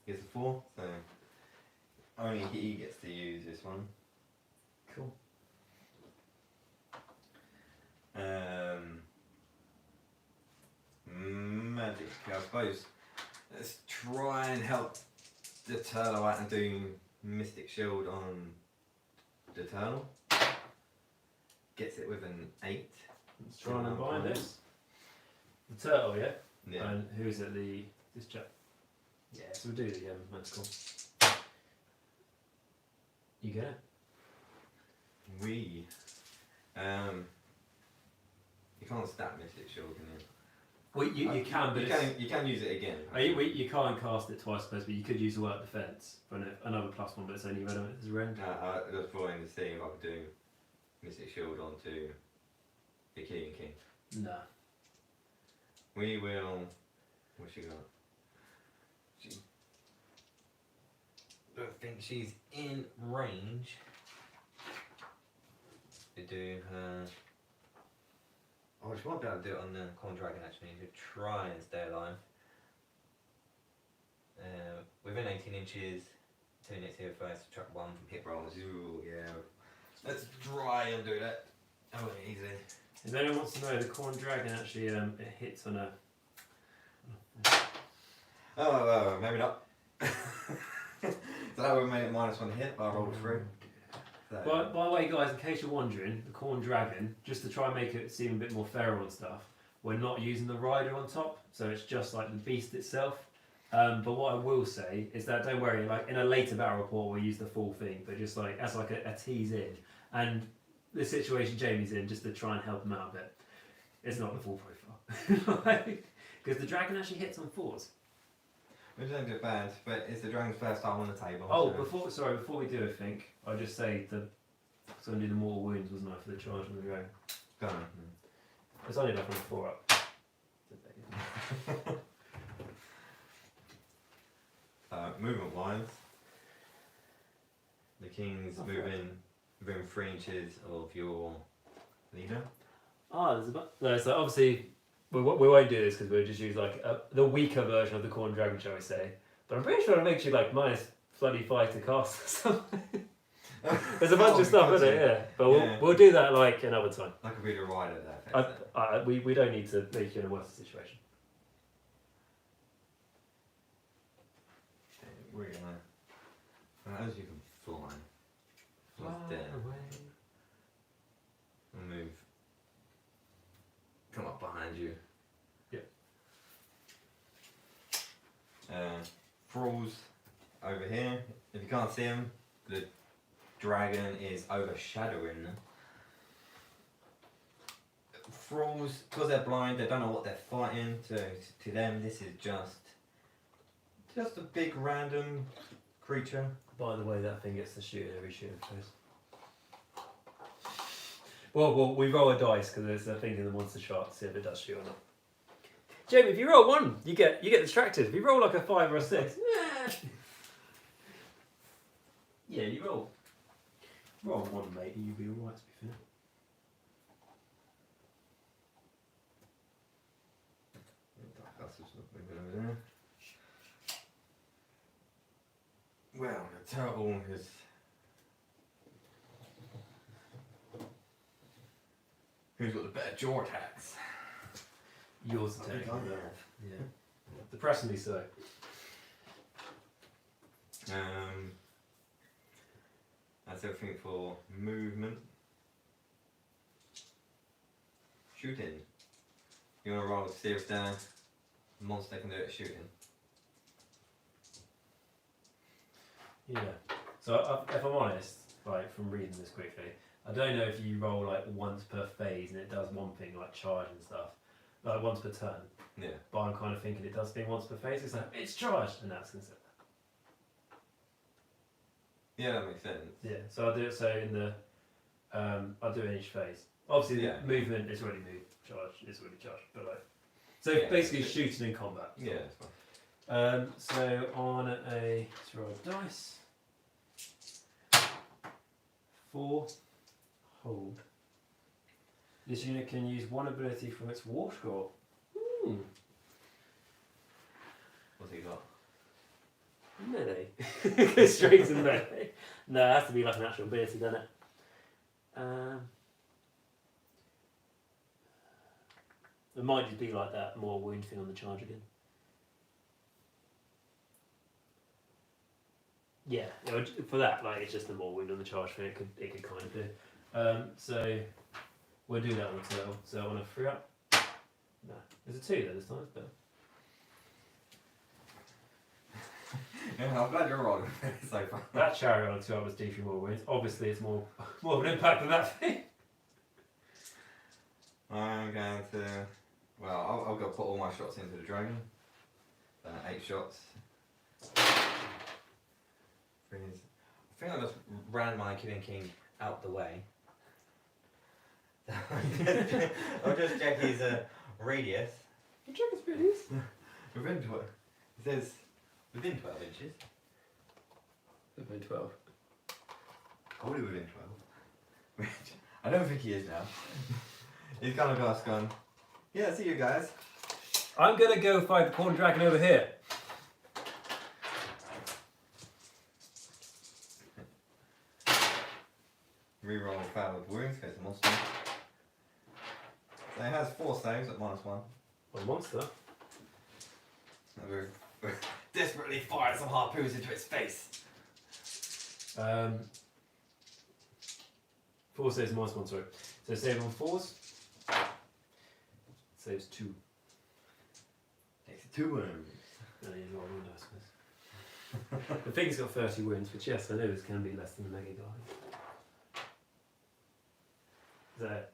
Gets a 4, so only he gets to use this one. Cool. Magic, I suppose. Let's try and help the turtle out and do Mystic Shield on the turtle. Gets it with an 8. Let's try and combine this. The turtle, yeah? Yeah. And who is it? This chap? Yeah, so we'll do the manticle. You get it? We. You can't stat Mystic Shield, can you? Well, you can, but you can use it again. you can't cast it twice, I suppose, but you could use the word defense for another +1, but it's only relevant as a rend. I was trying to see if I could do Mystic Shield onto the King. Nah. We will. What's she got? I think she's in range to do her. Oh, she might be able to do it on the Khorne Dragon actually, to try and stay alive. Within 18 inches, 2 units here first, subtract 1 from hit rolls. Ooh, yeah. Let's try and do that. Oh, easy. If anyone wants to know, the Khorne Dragon actually it hits on a. Oh, maybe not. So that would have made it -1 hit, but I rolled 3. So. By the way, guys, in case you're wondering, the Khorne Dragon, just to try and make it seem a bit more feral and stuff, we're not using the rider on top, so it's just like the beast itself. But what I will say is that don't worry, like in a later battle report we'll use the full thing, but just like as like a tease in. And the situation Jamie's in just to try and help him out a bit. It's not the full profile. Because the dragon actually hits on 4s. Which don't do bad, but it's the dragon's first time on the table. Oh, so. before we do it, think I'll just say so I'm doing the mortal wounds, wasn't I, for the charge on the dragon? Go on. It's only like on a 4 up. Movement wise, the king's moving within 3 inches of your leader. There's no, so obviously we won't do this because we'll just use like the weaker version of the Khorne dragon, shall we say? But I'm pretty sure it makes you like minus bloody 5 to cast or something. There's a bunch of stuff in it, yeah. But we'll do that like another time. I could be the rider there. We don't need to make you in a worse situation. We're gonna, as you can fly, there. And move. Come up behind you. Yep. Thralls over here. If you can't see them, the dragon is overshadowing them. Thralls, because they're blind, they don't know what they're fighting. To them, this is just a big random creature. By the way, that thing gets to shoot every shooting phase. Well, we roll a dice because there's a thing in the monster chart to see if it does shoot or not. Jamie, if you roll 1, you get distracted. If you roll like a 5 or a 6, yeah, you roll 1, mate, and you'll be alright. To be fair. Well, the turtle is. Who's got the better jaw attacks? Yours I think attack. I have. Yeah. Depressingly so. That's everything for movement. Shooting. You want to roll to see if the monster can do it shooting? Yeah. So if I'm honest, like from reading this quickly, I don't know if you roll like once per phase and it does one thing like charge and stuff, like once per turn. Yeah. But I'm kind of thinking it does thing once per phase. It's like it's charged, and that's considered. Yeah, that makes sense. Yeah. So I'll do it. So in the, I'll do it in each phase. Obviously, the movement is already moved. Charge is already charged, but like, so basically shooting in combat. Yeah, that's fine. So on a let's roll a dice. 4. Hold. This unit can use 1 ability from its war score. What's he got? Melee. Go straight to melee. No, it has to be like an actual ability, doesn't it? It might just be like that more wound thing on the charge again. Yeah, for that, like it's just a more wound on the charge thing. It could kind of do. So we'll do that on the turtle. So on a 3 up. No, there's a 2 there this time. It's better. Yeah, I'm glad you're rolling so far. That chariot on a 2 up was D3 more wounds. Obviously, it's more of an impact than that thing. I'm going to. Well, I'll go put all my shots into the dragon. 8 shots. I think I just ran my Killing King out the way. I'll just check his radius. You check his radius? Within 12. It says within 12 inches. Within 12. Probably within 12. I don't think he is now. He's kind of just gone, yeah, see you guys. I'm going to go fight the Khorne dragon over here. Reroll fail with wounds, goes to monster. So it has 4 saves at -1. A monster? We're desperately firing some harpoons into its face. 4 saves -1, sorry. So save on 4s. Saves 2. Takes 2 wounds. No, you roll one dice, I suppose. The thing's got 30 wounds, which yes, I know this can be less than the mega guy. Is that it?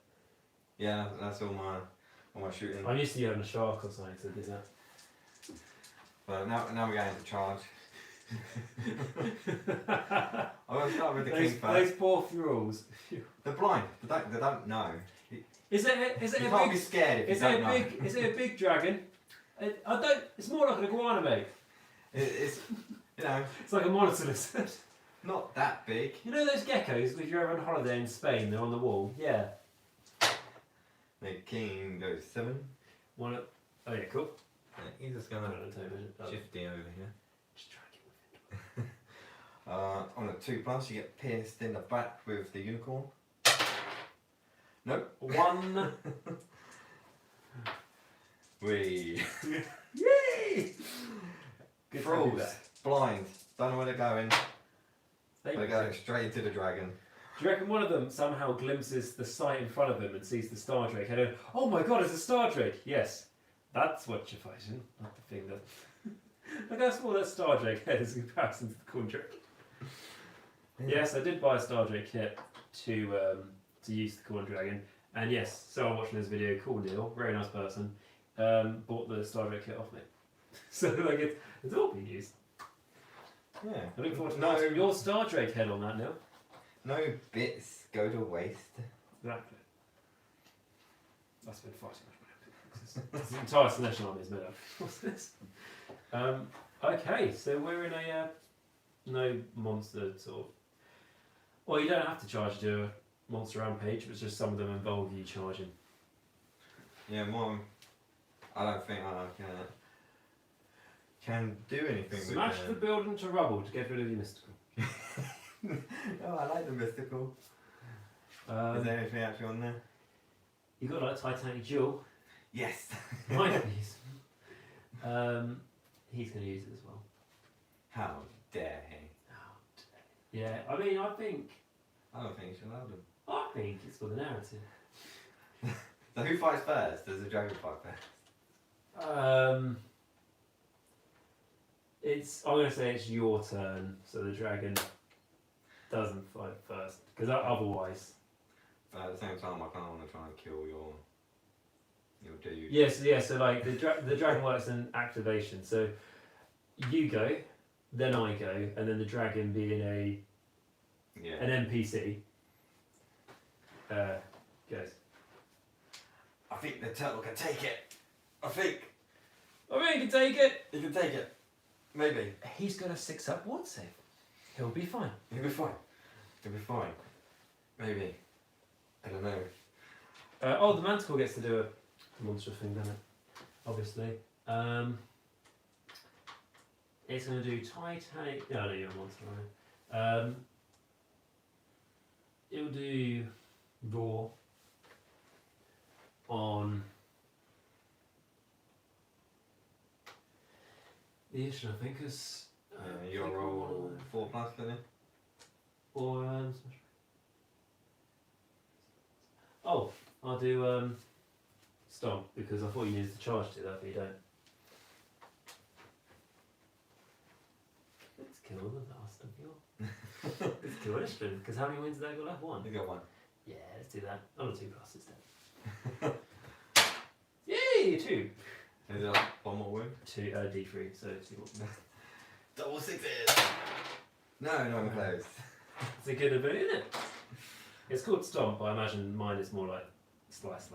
Yeah, that's all my shooting. I'm used to you having a shark or something to do that. But now we're going to charge. I'm going to start with the king Those first. poor thralls. They're blind. They don't know. Is it You a can't be big? scared if you don't know. Is it a big dragon? I don't. It's more like an iguana, mate. It's you know It's like a monitor lizard. not that big. You know those geckos? If you're ever on holiday in Spain, they're on the wall. Yeah. The king goes 7. One. Oh yeah, cool. Yeah, he's just gonna shift over here. Just try and get with it. On a 2+, you get pierced in the back with the unicorn. Nope. 1. Yay! Good Thralls, that. blind, don't know where they're going. They They're going straight into the dragon. Do you reckon one of them somehow glimpses the sight in front of him and sees the Star Drake and then, oh my god, it's a Star Drake! Yes, that's what you're fighting, not the thing that... Look how small that Star Drake head is in comparison to the Khorne Drake. Yes, I did buy a Star Drake kit to use the Khorne Dragon, and yes, so I'm watching this video, cool Neil, very nice person, bought the Star Drake kit off me. So like it's all been used. Yeah. I look forward to mounting your Star Drake head on that, Neil. No bits go to waste. Exactly. That's been far too much. This entire Celestial Army is made up. What's this? Okay, so we're in a no monster sort of. Well, you don't have to charge to do a monster rampage, but just some of them involve you charging. Yeah, mine. I don't think I can do anything Smash with the building to rubble to get rid of your mystical. Oh, I like the mystical. Is there anything actually on there? You got like Titanic Jewel. Yes. Mine please. He's going to use it as well. How dare he? Yeah, I mean, I think you should allow them. it's for the narrative. So who fights first? Does the dragon fight first? I'm going to say it's your turn, so the dragon doesn't fight first, because otherwise. But at the same time, I kind of want to try and kill your dude. Yes. So like the dragon works in activation. So you go, then I go, and then the dragon being an NPC goes. I think the turtle can take it. I think He can take it. he can take it. Maybe. He's got a 6-up ward save. He'll be fine. He'll be fine. He'll be fine. Maybe. I don't know. The manticore gets to do a monster thing, doesn't it? Obviously. It's going to do Titanic. No, you're a monster, right? It'll do Raw on the issue, I think, because. You'll roll 4+, didn't you? Or. I'll do Stomp, because I thought you needed to charge to that, but you don't. Let's kill the last of your. Let's kill Ishton, because how many wins have they got left? 1? You got 1. Yeah, let's do that. On a 2+ instead. Yay! 2. Is it like 1 more wound? 2 D3, so 2 more. Double 6s! No, I'm close. It's a good ability, isn't it? It's called Stomp, but I imagine mine is more like Slice.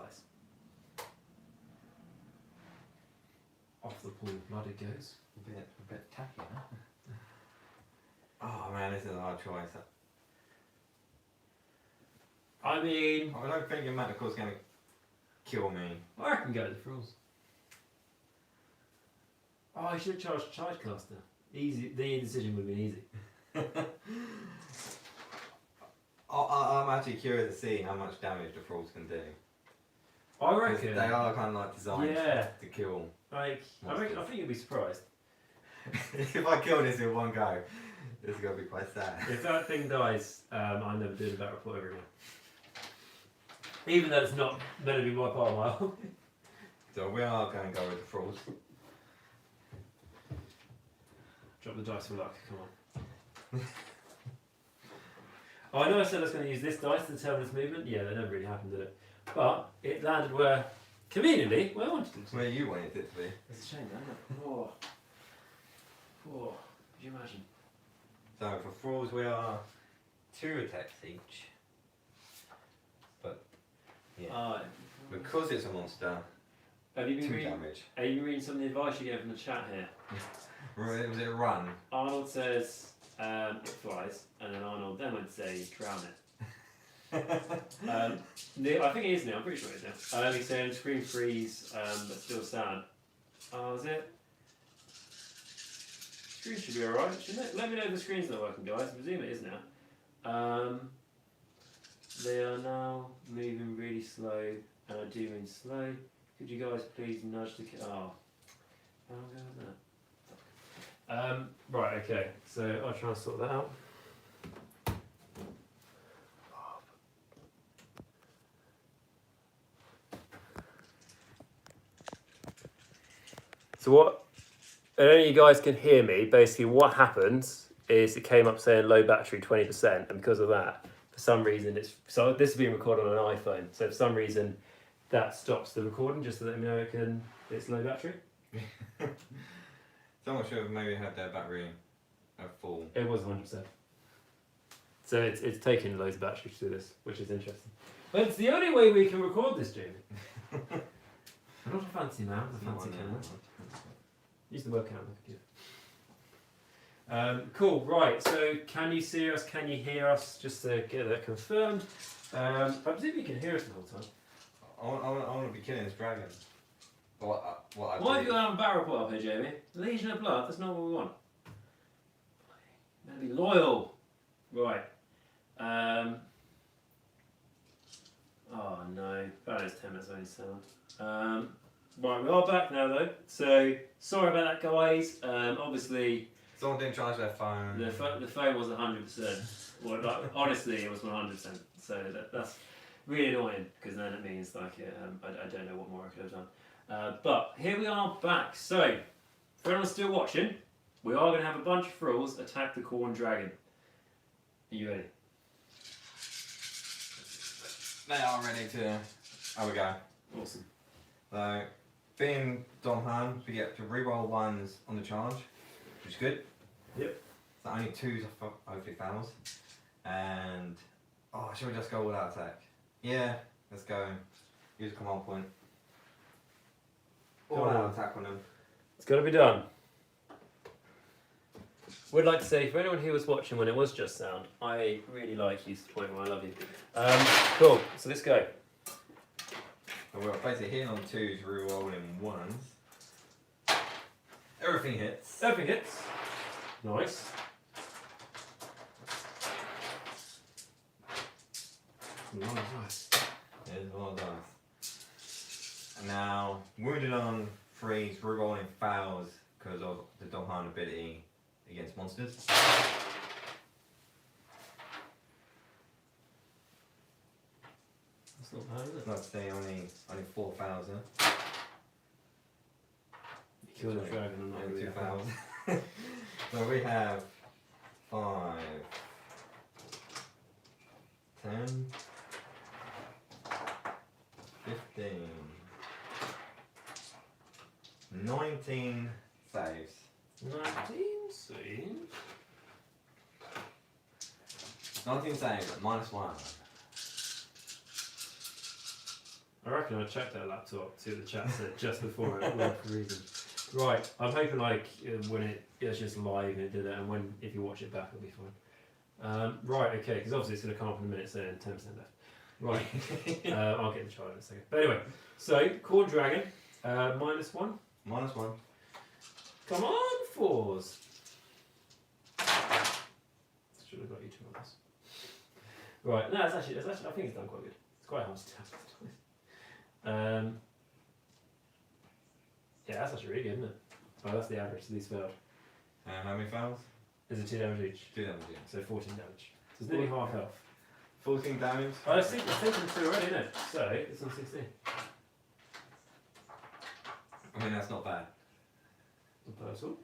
Off the pool, blood it goes. A bit tacky, huh? Oh man, this is a hard choice. I mean, I don't think your Manticore's going to kill me. I reckon go to the frills. Oh, I should have charged Chargecaster. Easy, the decision would have been easy. I'm actually curious to see how much damage the Thralls can do. I reckon. They are kind of like designed to kill. Like, I think you'll be surprised. If I kill this in one go, this is going to be quite sad. If that thing dies, I'm never doing that report ever again. Even though it's not meant to be my part of my army. So we are going to go with the Thralls. Drop the dice for luck, come on. Oh, I know I said I was going to use this dice to determine its movement. Yeah, that never really happened, did it? But it landed where, conveniently, where I wanted it to. Where you wanted it to be. It's a shame, isn't it? Oh. Oh. Could you imagine? So for thralls we are 2 attacks each. But yeah. Because it's a monster, Have you been 2 reading? damage. Are you reading some of the advice you gave in the chat here? Was it run? Arnold says it flies, and then Arnold then would say drown it. Neil, I think it is Neil. I'm pretty sure it is Neil. He's saying screen freeze, but still sound. Oh, is it? Screen should be alright, shouldn't it? Let me know if the screen's not working, guys. I presume it is now. They are now moving really slow, and I do mean slow. Could you guys please nudge the oh, how long ago was that? Right, okay. So I'll try and sort that out. So what? I don't know if you guys can hear me. Basically, what happens is it came up saying low battery 20%, and because of that, for some reason, so this is being recorded on an iPhone. So for some reason, that stops the recording just to let me know it's low battery. So I'm not sure if maybe had their battery at full. It was 100%. So it's taking loads of battery to do this, which is interesting. But it's the only way we can record this, Jamie. I'm not a fancy man, I'm a fancy camera. Use the webcam on the computer. Cool, right, so can you see us, can you hear us, just to get that confirmed. I presume you can hear us the whole time. I want to be killing this dragon. Why Why have you got a barrel put up here, Jamie? Legion of Blood, that's not what we want. You're going to be loyal. Right. Oh no, that is 10 minutes only sound. Right, we are back now though, so sorry about that, guys. Obviously, someone didn't charge their phone. The phone was 100%. Well, like, honestly, it was 100%. So that's really annoying because then it means like I don't know what more I could have done. But here we are back. So, for anyone still watching, we are going to have a bunch of thralls attack the Khorne dragon. Are you ready? They are ready to have a go. Awesome. So, being Domhan, we get to reroll 1s on the charge, which is good. Yep. So only 2s hopefully fails. And, should we just go all out attack? Yeah, let's go. Use a command point. All out attack on them. It's got to be done. Would like to say, for anyone who was watching when it was just sound, I really like you to the point where I love you. Cool, so let's go. So we're basically hitting on 2s, rerolling 1s. Everything hits. Everything hits. Nice. Nice. There's a lot of dice. And now, wounded on 3s, rerolling fails because of the Domhan ability against monsters. That's not bad, is it? Let's say only 4,000. Kill the dragon and not Only really 2,000. So we have 5, 10, 15, 19 saves. 19 saves. 19 saves at -1. I reckon I checked that laptop, see what the chat said just before it worked for reason. Right, I'm hoping like when it's just live and it did it, and when if you watch it back it'll be fine. Right, okay, because obviously it's going to come up in a minute saying 10% left. Right, I'll get the charge in a second. But anyway, so Khorne dragon, -1. -1. Come on, 4s. Should have got you 2 on this. Right, no, it's actually, I think it's done quite good. It's quite hard to tap. Yeah, that's actually really good, isn't it? Oh, that's the average, so these failed. How many fails? Is it 2 damage each? 2 damage, yeah. So 14 damage. So it's nearly half health. 14 damage. Oh, it's taken 2 already, isn't it? So it's on 16. I mean, that's not bad. Not bad at all.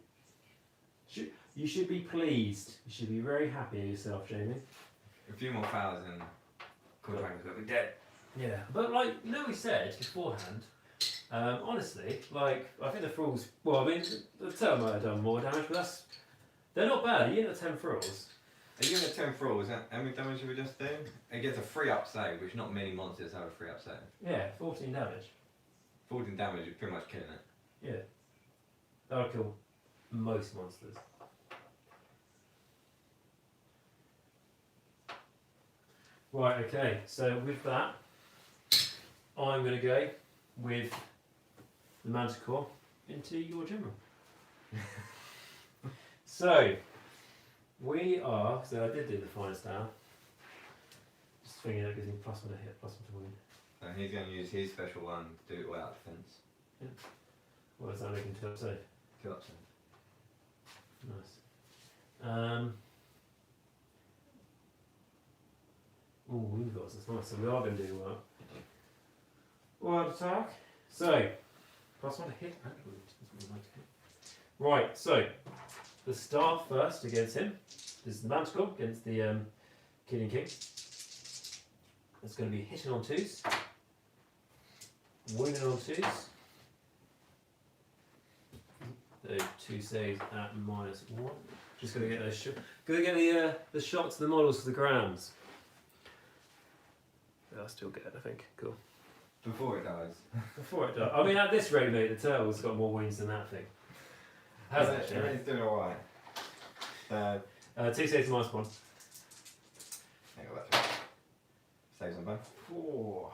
You should be pleased. You should be very happy with yourself, Jamie. A few more fouls and Dragon's gonna be dead. Yeah, but like we said beforehand, honestly, like I think the thralls. Well, I mean, the turtle might have done more damage, but they're not bad. You get 10 thralls. A unit of 10 thralls, how many damage did we just do? It gets a 3-up save, which not many monsters have a 3-up save. Yeah, 14 damage. 14 damage is pretty much killing it. Yeah. That'll kill most monsters. Right, okay, so with that, I'm going to go with the Manticore into your general. So, we are, so I did do the finest down. Just thinking that gives him +1 to hit, +1 to win. So he's going to use his special one to do it without defense. Yeah. What does that make him 2-up save? 2-up save. Nice. Oh, we've got this nice, so we are going to do wild attack. So, +1 to hit and wound. That's what we like to hit. Right, so the staff first against him. This is the Manticore against the Killing King. It's going to be hitting on 2s, wounding on 2s. So 2 saves at -1. Just going to get those. Going to get the shots to the models for the grounds. I'll still get it, I think. Cool. Before it dies. Before it does. I mean, at this rate, mate, the turtle's got more wounds than that thing. Has it? Yeah, he's doing alright. 2 saves -1. Hang on, that's right. Saves on both. 4.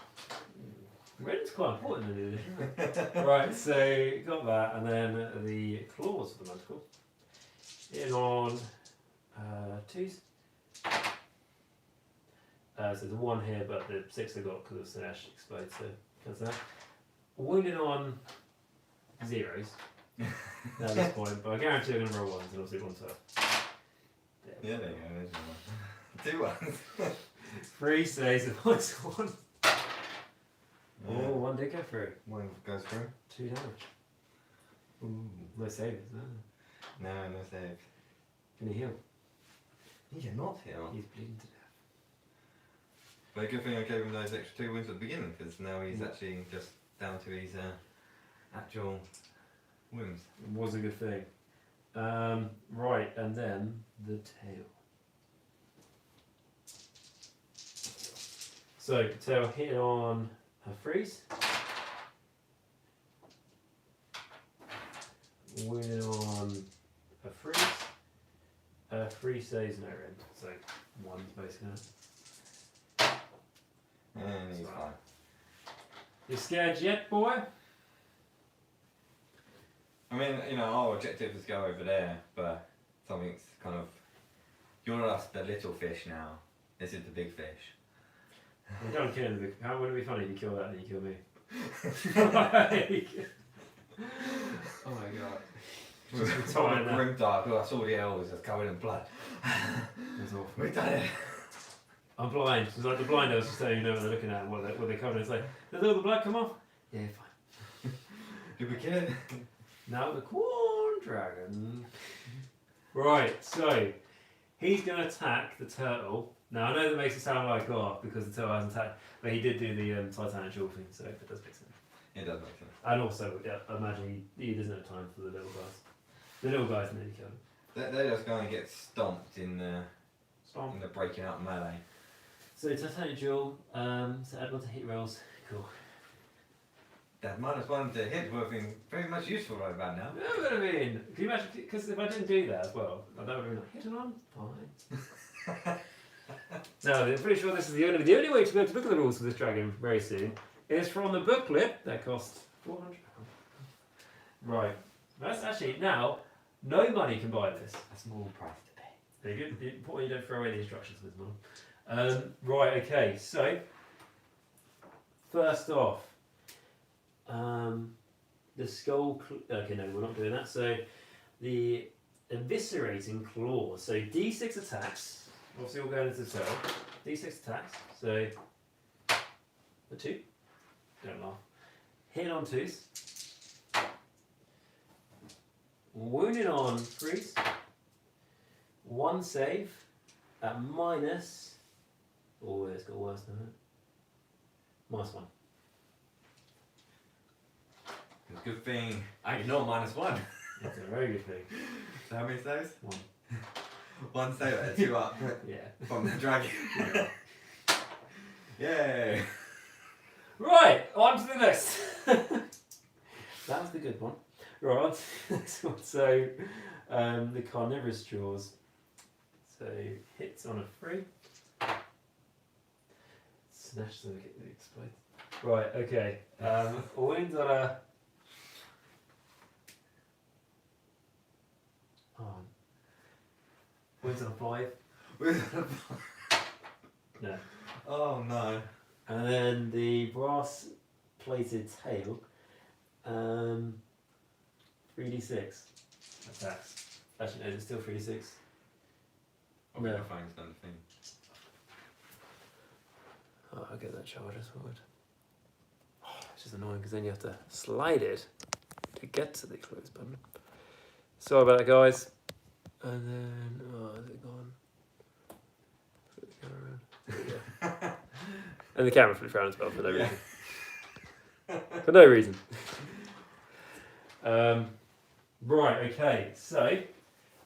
Red's quite important, isn't it? Right, so got that, and then the claws of the Manticore. In on 2s. So the 1 here, but the 6 I got because of Slash explodes, so that's that. Wounded on 0s at this point, but I guarantee I'm going to roll 1s and obviously 1 top. Yeah, there you go, there's one. 2 ones. 3 saves at -1. Oh, 1 did go through. 1 goes through. 2 damage. Ooh, no saves, no. No save. Can he heal? He cannot heal. He's bleeding to death. But a good thing I gave him those extra 2 wounds at the beginning, because now he's actually just down to his actual wounds. It was a good thing. Right, and then the tail. So, tail hit on a freeze. Wounded on a freeze. 3 saves, no rend. So, 1's basically. And he's fine. You scared yet, boy? I mean, you know, our objective is to go over there, but something's kind of... You're us, the little fish now. This is the big fish. You don't kill him. How would it be funny if you kill that and you kill me? Oh my god. Just on a grim dark, I saw the elves just covered in blood. That's awful. We've done it. I'm blind. It's like the blind elves just saying, you know what they're looking at and what they're covering. It's like, did all the blood come off? Yeah, fine. Did we kill it? Now the Corn Dragon. Right, so he's going to attack the turtle. Now I know that makes it sound like because the turtle hasn't attacked, but he did do the Titanic jewel thing, so it does make sense. It does make sense. And also, yeah, I imagine he doesn't have time for the little guys. The little guys nearly killed him. They're just going to get stomped in the Stomp. breaking out melee. So Titanic jewel, so add 1 to hit rolls. Cool. That -1 to hit would have been very much useful right about now. That would have been. Can you imagine? Because if I didn't do that as well, that would have been like, hitting on? Fine. No, I'm pretty sure this is the only way to be able to look at the rules for this dragon very soon is from the booklet that costs £400. Right. That's actually, now, no money can buy this. A small price to pay. Very good. Important you don't throw away the instructions for this one. Right, okay, so, first off, the skull. Okay, no, we're not doing that. So, the eviscerating claw. So, D6 attacks. Obviously, all going into the cell. D6 attacks. So, the 2. Don't laugh. Hit on 2s. Wounded on 3s. 1 save at -1. Oh, it's got worse than it. -1. It's a good thing I ignore -1. It's a very good thing. So how many saves? 1. 1 save and 2 up Yeah. from the dragon. Yay! Right, on to the next. That was the good one. Right, on to the next one. So, the carnivorous jaws. So, hits on a 3. Smash so it explodes. Right, okay. Wounds on a. Oh. Wounds on a 5. No. Oh no. And then the brass plated tail. 3d6 attacks. Actually, no, it's still 3d6. I'll No. be finding something. Oh, I'll get that charge as forward. Oh, it's just annoying because then you have to slide it to get to the close button. Sorry about that, guys. And then, oh, is it gone? Flip the camera around. There we go. And the camera flipped around as well for no reason. For no reason. Right, okay, so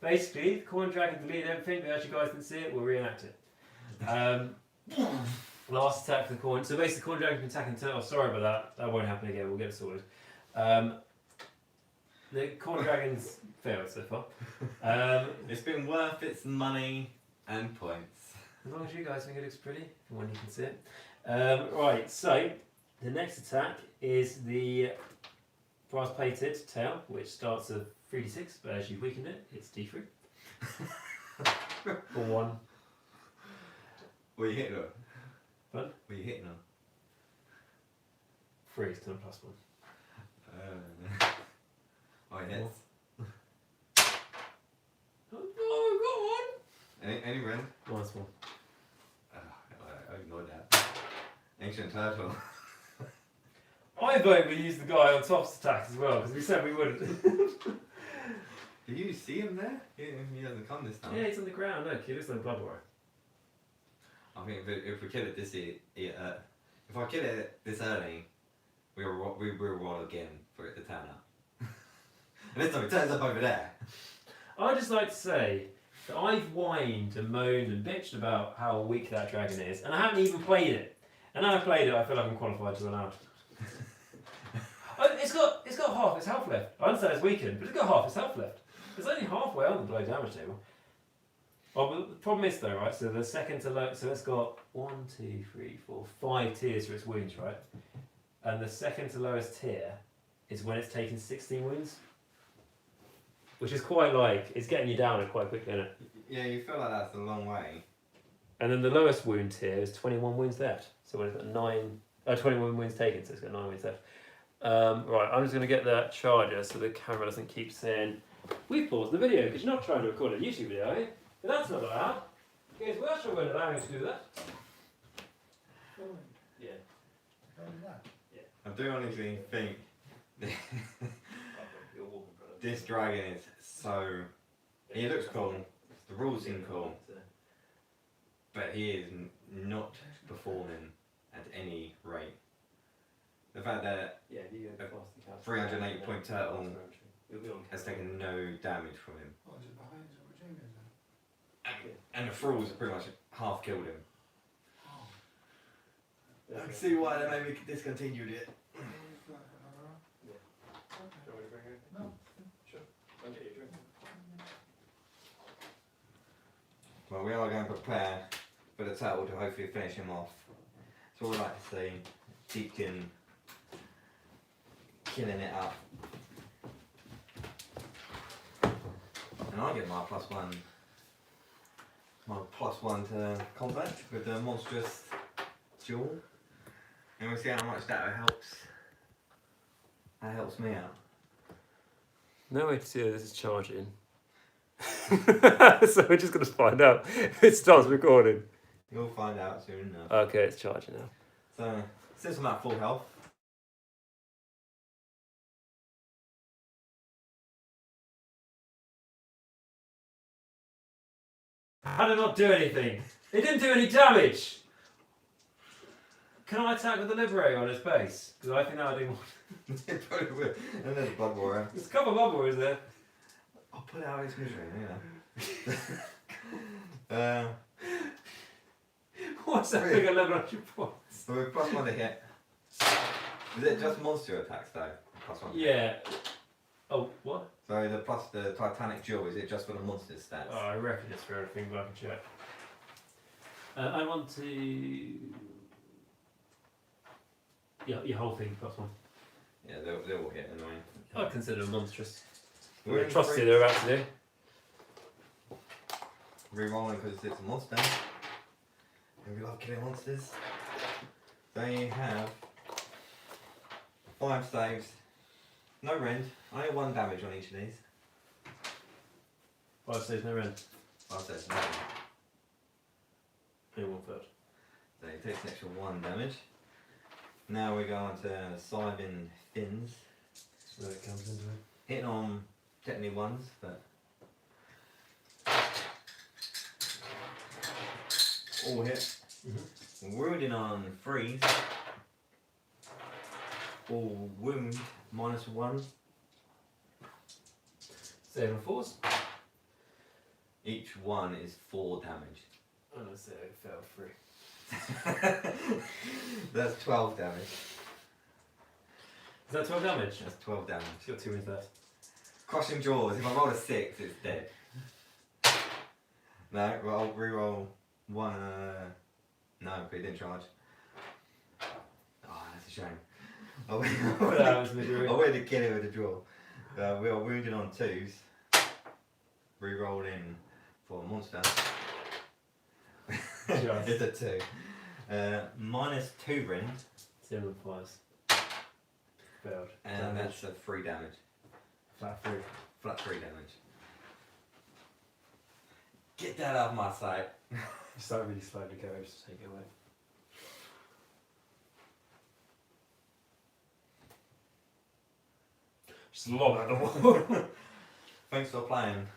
basically, the Khorne Dragon deleted everything, but as you guys can see it, we'll reenact it. Last attack for the Khorne. So basically, the Khorne Dragon can attack and turn. Oh, sorry about that. That won't happen again. We'll get it sorted. The Khorne Dragon's failed so far. It's been worth its money and points. As long as you guys think it looks pretty, from when you can see it. Right, so the next attack is the brass plated tail, which starts at 3d6, but as you've weakened it, it's d3. For 1. What are you hitting on? What? What are you hitting on? 3 is still +1. Oh, it hits. Oh, I've got Any rend? one! -1. I ignored that. Ancient turtle. I vote we use the guy on top's attack as well, because we said we wouldn't. Did you see him there? He hasn't come this time. Yeah, he's on the ground, look, he looks like a blood warrior. I think if we kill it this if I kill it this early, we will roll again for it to turn up. And this time it turns up over there. I'd just like to say that I've whined and moaned and bitched about how weak that dragon is, and I haven't even played it. And now I've played it, I feel like I'm qualified to run out. It's got half its health left. I understand it's weakened, but it's got half its health left. It's only halfway on the below damage table. Oh, but the problem is though, right? So the second to low, so it's got 1, 2, 3, 4, 5 tiers for its wounds, right? And the second to lowest tier is when it's taken 16 wounds, which is quite like it's getting you down quite quickly, isn't it? Yeah, you feel like that's a long way. And then the lowest wound tier is 21 wounds left. So when it's got 21 wounds taken, so it's got 9 wounds left. Right, I'm just going to get that charger so the camera doesn't keep saying, "We've paused the video because you're not trying to record a YouTube video, are you?" But that's not allowed. Because we're actually going to allow you to do that. Yeah. I do honestly think this dragon is so. He looks cool. The rules seem cool, but he is not performing at any rate. The fact that a 380 point turtle has taken no damage from him. And the thralls have pretty much half killed him. I can see why they maybe discontinued it. Well, we are going to prepare for the turtle to hopefully finish him off. So we'd like to see Deepkin killing it up. And I get my +1 to combat with the monstrous jewel. And we'll see how much that helps. That helps me out. No way to see how this is charging. So we're just going to find out if it starts recording. You'll find out soon enough. Okay, it's charging now. So, since I'm at full health, How did it not do anything? It didn't do any damage! Can I attack with the Liberator on his base? Because I think that would do more. It probably will. And there's Blood Warrior. There's a couple of Blood Warriors there. I'll put it out of his misery, you know. What's that bigger level on your points? So we're +1 to hit. Is it just monster attacks though? +1 to hit? Yeah. Oh, what? So the Titanic Jewel, is it just for the monster stats? Oh, I reckon it's for everything, but I can check. I want to. Yeah, your whole thing +1. Yeah, they'll all hit anyway. I consider them monstrous. We're in Atrocity three. they're about to do. Rerolling because it's a monster. And we love killing monsters. They have 5 saves, no rend, only 1 damage on each of these. 5 saves, no rend. 5 saves, no rend. Only 1/3. So he takes an extra 1 damage. Now we go on to Sivin Fins. That's where it comes into it. Hitting on technically 1s, but all hit. Wounding on 3s. All wound -1. 7 4s. Each one is 4 damage. And I say I failed 3. That's 12 damage. Is that 12 damage? That's 12 damage. You've got 2 wins left. Crushing Jaws. If I roll a 6, it's dead. No, well, I'll reroll 1. No, but he didn't charge. Oh, that's a shame. I went to kill it with a draw. We are wounded on 2s. Rerolling for a monster. Just. It's a 2. -2 rend. 7 and 5s. Failed. And damage. that's a 3 damage. Flat 3. Flat 3 damage. Get that out of my sight. You start really slowly, go just to take it away. Just lob at the wall. Thanks for playing.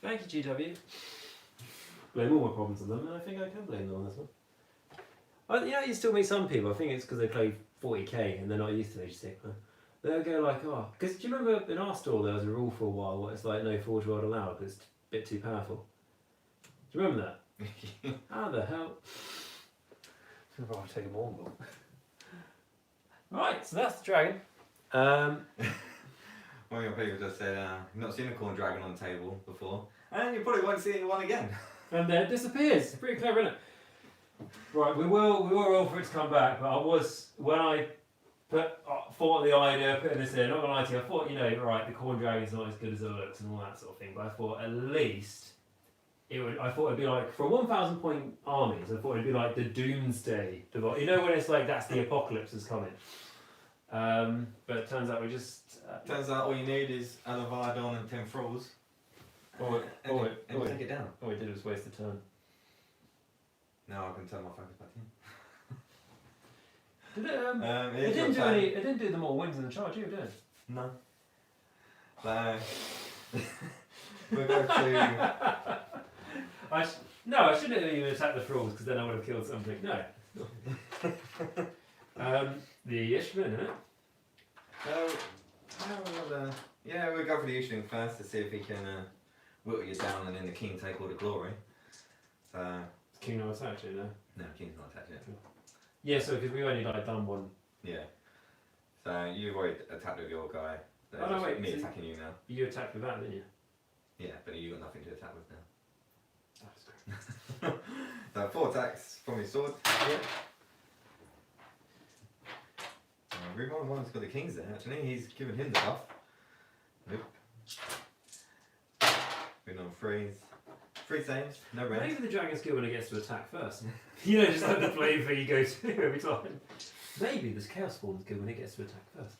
Thank you, GW. Blame all my problems on them, and I think I can blame them on this one. You still meet some people, I think it's because they play 40k and they're not used to Age of Sigmar. They'll go like, oh, because do you remember in our store there was a rule for a while where it's like no Forge World allowed because it's a bit too powerful? Do you remember that? How the hell? I'll take them all. Right, so that's the dragon. One of your people just said, you've not seen a corn dragon on the table before, and you probably won't see one again. And then it disappears. Pretty clever, isn't it? Right, we will roll for it to come back, but when I thought of the idea of putting this in, not gonna lie to you, I thought, right, the corn dragon's not as good as it looks and all that sort of thing, but I thought at least I thought it'd be like, for 1,000 point armies, I thought it'd be like the Doomsday device. You know when it's like, that's the apocalypse is coming. But it turns out we just... Turns out all you need is Alavardon and 10 Thralls. And take it down. All we did was waste a turn. Now I can turn my focus back in. Did it, it didn't do the more wins in the charge, did it? No. So, we'll go to... I shouldn't have even attacked the thralls because then I would have killed something. No. The Ishman, isn't it? We'll go for the Ishman first to see if he can whittle you down and then the king take all the glory. So... King not attacked you, no? No, king's not attacked yet. Yeah, so because we only done one. Yeah. So you've already attacked with your guy. So Oh, no, wait, me so attacking you now. You attacked with that, didn't you? Yeah, but you got nothing to attack with now. That's great. So 4 attacks from your sword. Yeah. Reroll one's got the kings there actually. He's given him the buff. Nope. Been on 3s. 3 saves, no red. Maybe the dragon skill when it gets to attack first. Just like the flavor you go to every time. Maybe this chaos spawn's good when it gets to attack first.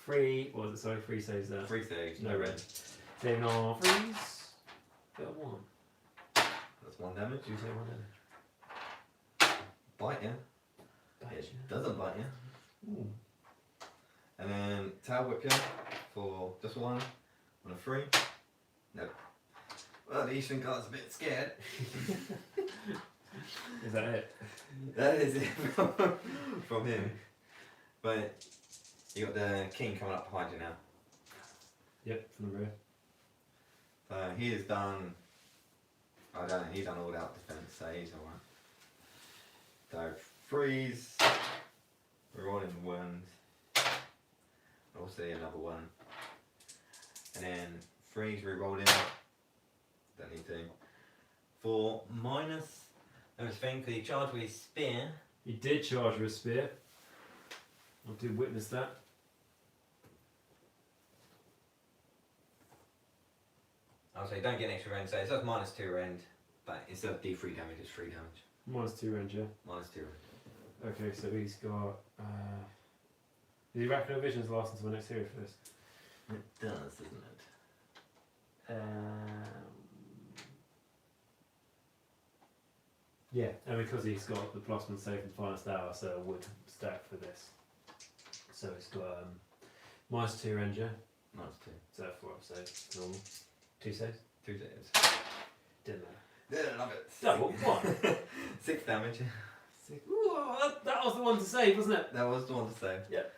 3 saves there. 3 saves, No red. Saving on 3s. Got 1. That's 1 damage. You say 1 damage. Bite you. It doesn't bite you. Ooh. And then tail whip you for just 1 on a 3. Nope. Well, the Eastern guard's a bit scared. Is that it? That is it from him. But you got the king coming up behind you now. Yep, from the rear. So he has done. I don't know. He's done all out defense, so he's alright. So freeze. We're rolling ones. Also another one. And then freeze. Re-rolling. Don't need to. For minus. Everything because he charged with his spear. He did charge with a spear. I did witness that. I'll say don't get an extra rend, so it says minus 2 rend, but instead of D3 damage, it's 3 damage. Minus 2 range, yeah. Minus 2 rend. Okay, so he's got. Is he Rapid Visions last until the next series for this? It does, doesn't it? Yeah, and because he's got the +1 save and finest hour, so I would stack for this. So he's got minus 2 range, yeah? Minus 2. So 4 up saves, normal. 2 saves? 2 saves. Didn't matter. Yeah, love it. Double, what? 6 damage. Ooh, that was the one to save, wasn't it? That was the one to save. Yep.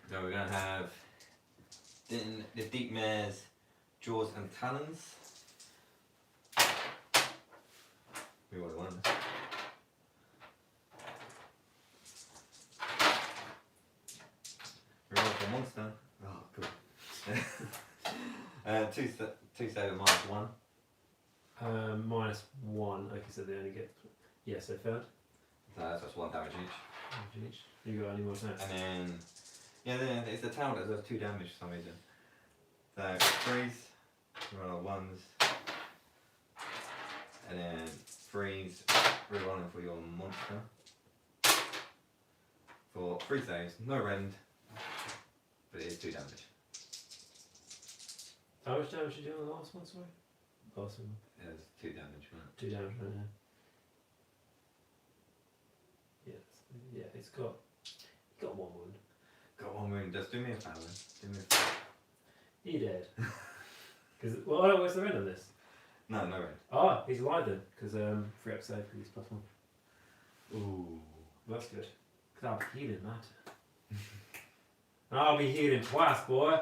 So we're going to have the Deep Mare's Jaws and Talons. We would have won. We roll for monster. Oh, good. 2 save and minus 1. Minus 1, like you said, they only get. Yeah, so third. So that's 1 damage each. Each. You got any more attacks? And then, yeah, then it's the tower that does 2 damage for some reason. So freeze, roll 1s, and then freeze, rerolling for your monster. For 3 saves, no rend, but it is 2 damage. How much damage did you do on the last one, sorry? Last one. It has 2 damage, right? 2 damage, right now. Yeah, it's got 1 wound. Got 1 wound, just do me a favour. Do me a favour. He dead. Well, I don't know what's the red on this. No, no rend. Ah, he's alive then, because 3 up save, because he's +1. Ooh. Well, that's good. Because I'll be healing that. I'll be healing twice, boy.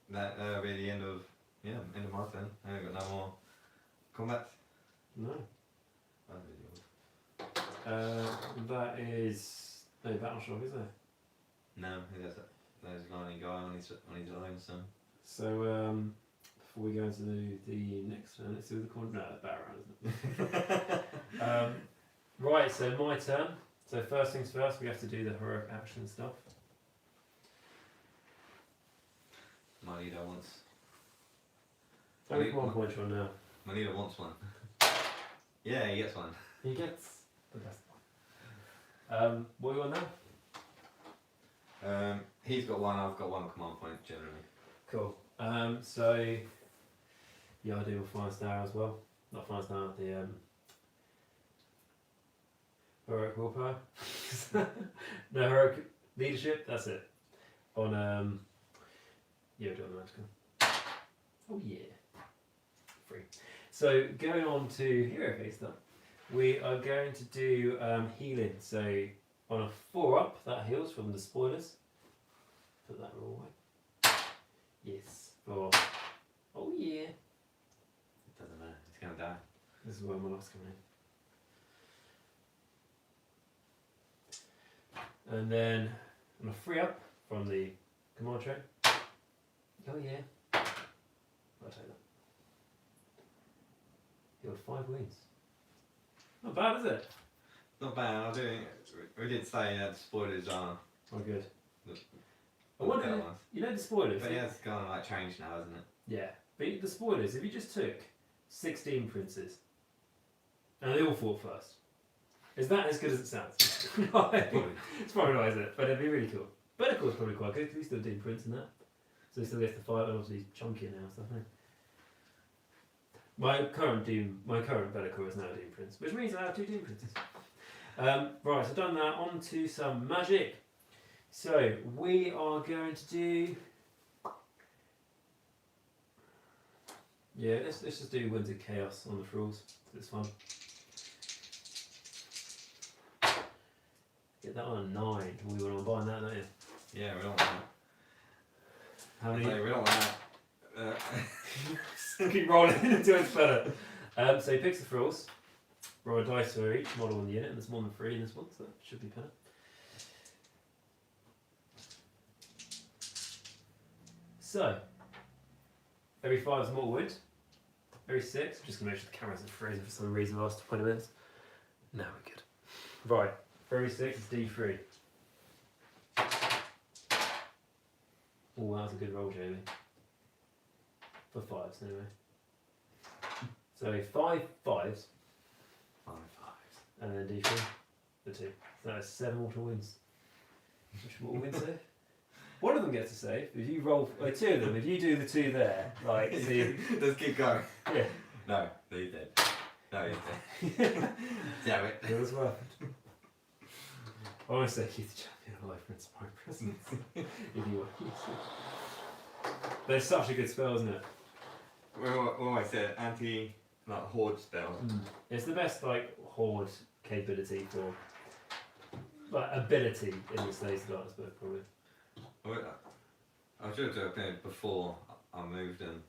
That'll be the end of my turn. I ain't got no more combat. No. That'll be yours. That is no battle shock, is there? No, there's a lying guy on his own, so. So before we go into the next turn, let's do the corner. No, that's battle round, isn't it? Right, so my turn. So first things first, we have to do the heroic action stuff. My leader wants. Only 1 point on now. My leader wants one. Yeah, he gets one. He gets the best one. What do you want now? He's got 1. I've got 1 command point generally. Cool. So yeah, I do with Fire Star as well. Not Fire Star, the heroic willpower. No, heroic leadership. That's it. On yeah, we're doing the magical. Oh yeah, free. So going on to hero phase stuff, we are going to do healing. So on a 4 up, that heals from the spoilers. Put that all away. Yes. For oh yeah. It doesn't matter. He's gonna die. This is where my luck's coming in. And then on a 3 up from the command train. Oh yeah. I'll take that. Healed 5 wounds. Not bad, is it? Not bad. I'll do. We did say the spoilers are. Oh good. I the wonder, better ones. you know the spoilers? But yeah, it's kind of like changed now, isn't it? Yeah. But the spoilers, if you just took 16 princes and they all fought first, is that as good as it sounds? No, it's probably not, is it? But it'd be really cool. Bellicor's probably quite good because he's still doing prints and that. So he still gets to fight, obviously he's chunky now and stuff, isn't he? My current Bellicor is now a Doom Prince, which means I have 2 Doom Princes. Right, so I've done that. On to some magic. So we are going to do Yeah, let's just do Winds of Chaos on the rules. It's fun. Get that on a 9. We want to bind that, don't you? Yeah, we don't want that. How many? We don't want that. Keep rolling until it's better. So he picks the frills. Roll a dice for each model in the unit, and there's more than 3 in this one, so that should be better. So, every 5 is mortal wound. Every 6, I'm just going to make sure the camera's in freezing for some reason the last 20 minutes. Now we're good. Right, for every 6 is D3. Oh, that was a good roll, Jamie. For 5s, anyway. So 5 5s. 5 5s. And then D3, the 2. So that's 7 mortal wounds. Which mortal wounds save? One of them gets a save. If you roll, 2 of them, if you do the 2 there, like, see. Let's keep going. Yeah. No, he's dead. No, he's dead. Damn it. It was worth it. I want to say he's the champion of life for inspired presence. If you want. They're such a good spell, isn't it? What I said, horde spell. It's the best, like, horde capability for, like, ability in the Slaves of Darkness book, probably. I should have done it before I moved them.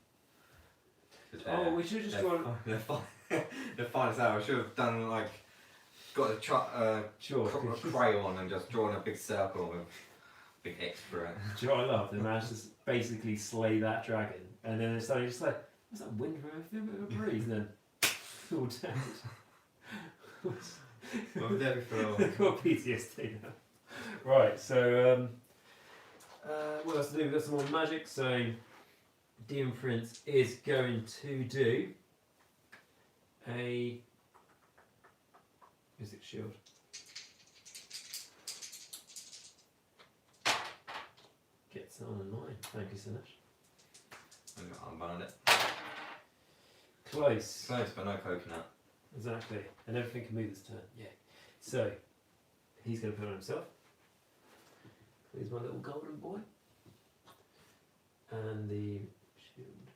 Oh, we should just draw. They're fine as hell. I should have done like got a crayon and just drawn a big circle with big X for it. Do you know what I love? They managed to basically slay that dragon, and then it's suddenly just like, what's that wind from? I feel a bit of a breeze, and then all dead. Well, there we go. I've got PTSD now. Right, so what else to do? We've got some more magic. So Demon Prince is going to do a music shield. Gets it on a 9. Thank you so much. I'm unbound it. Close. Close, but no coconut. Exactly. And everything can move this turn. Yeah. So he's going to put it on himself. He's my little golden boy. And the shield.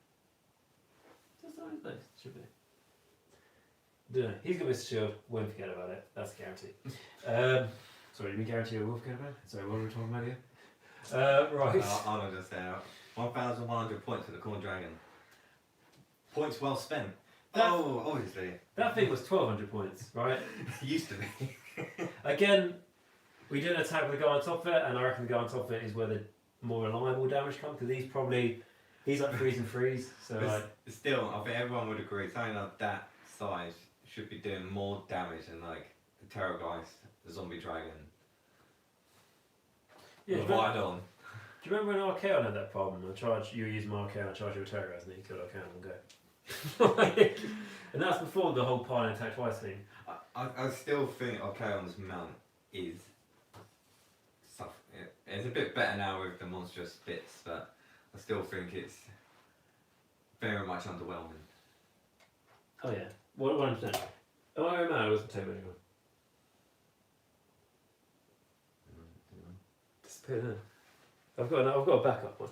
Just on his base, should be. Don't know. He's got his shield. Won't forget about it. That's a guarantee. Sorry, did we guarantee I will forget about it? Sorry, what were we talking about here? Right. I'll just say 1,100 points for the Khorne Dragon. Points well spent. Obviously. That thing was 1,200 points, right? Used to be. Again, we did an attack with the guy on top of it, and I reckon the guy on top of it is where the more reliable damage comes, because he's like freeze and freeze, so like... Still, I think everyone would agree, something like that size should be doing more damage than like the Terrorgeist, the Zombie Dragon. Yeah, the Vidon. Do you remember when Archaon had that problem? You were using my Archaon, I charged you with Terrorgeist, and then you killed Archaon and go. And that's before the whole pile and attack twice thing. I still think Archaon's mount is... It's a bit better now with the monstrous bits, but I still think it's very much underwhelming. Oh yeah, 100%. Oh, I remember, I wasn't telling anyone. Disappeared, huh? I've got a backup one.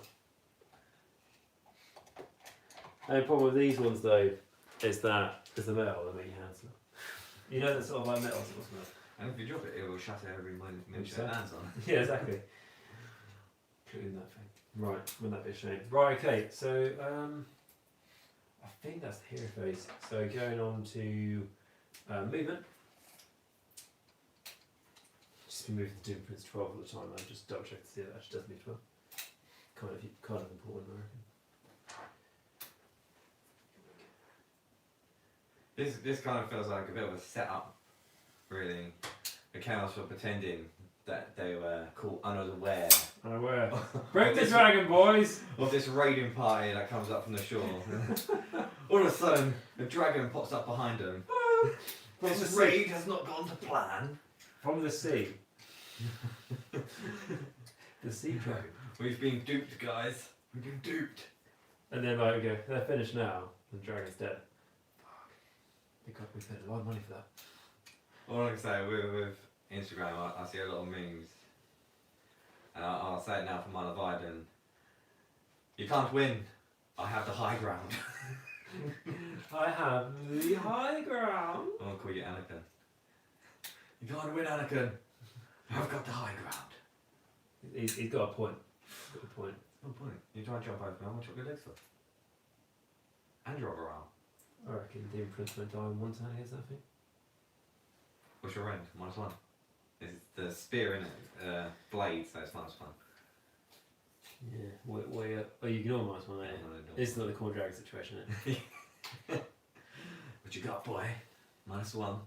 The only problem with these ones though is that there's the metal that make your hands smell. You know, the sort of like metal sort of smell. And if you drop it, it will shatter every moment you your hands on. Yeah, exactly. Including that thing. Right, wouldn't that be a shame? Right, okay, so I think that's the hero phase. So going on to movement. Just been moving the Doom Prince 12 all the time. I just double check to see if it actually does move 12. Kind of important, I reckon. This kind of feels like a bit of a setup, really. The Chaos were pretending that they were caught unaware. Unaware. Bring the dragon, boys! Of this raiding party that comes up from the shore. All of a sudden, the dragon pops up behind them. This raid has not gone to plan. From the sea. The sea dragon. We've been duped, guys. We've been duped. And then like we go, they're finished now. The dragon's dead. Fuck. We paid a lot of money for that. All I can say with Instagram, I see a lot of memes, and I'll say it now for my Leviathan. You can't win. I have the high ground. I have the high ground. I'll call you Anakin. You're going to win, Anakin. I've got the high ground. He's got a point. Got a point. No point. You try to jump over me, I'm going to chop your legs off. And your other arm. I reckon the Imprint went die in one turn against that thing. What's your range? -1. It's the spear in it, blade, so it's -1. Yeah, way up. Oh, you can almost one there. It's not the Khorne Dragon situation, is it? What you got, boy? -1.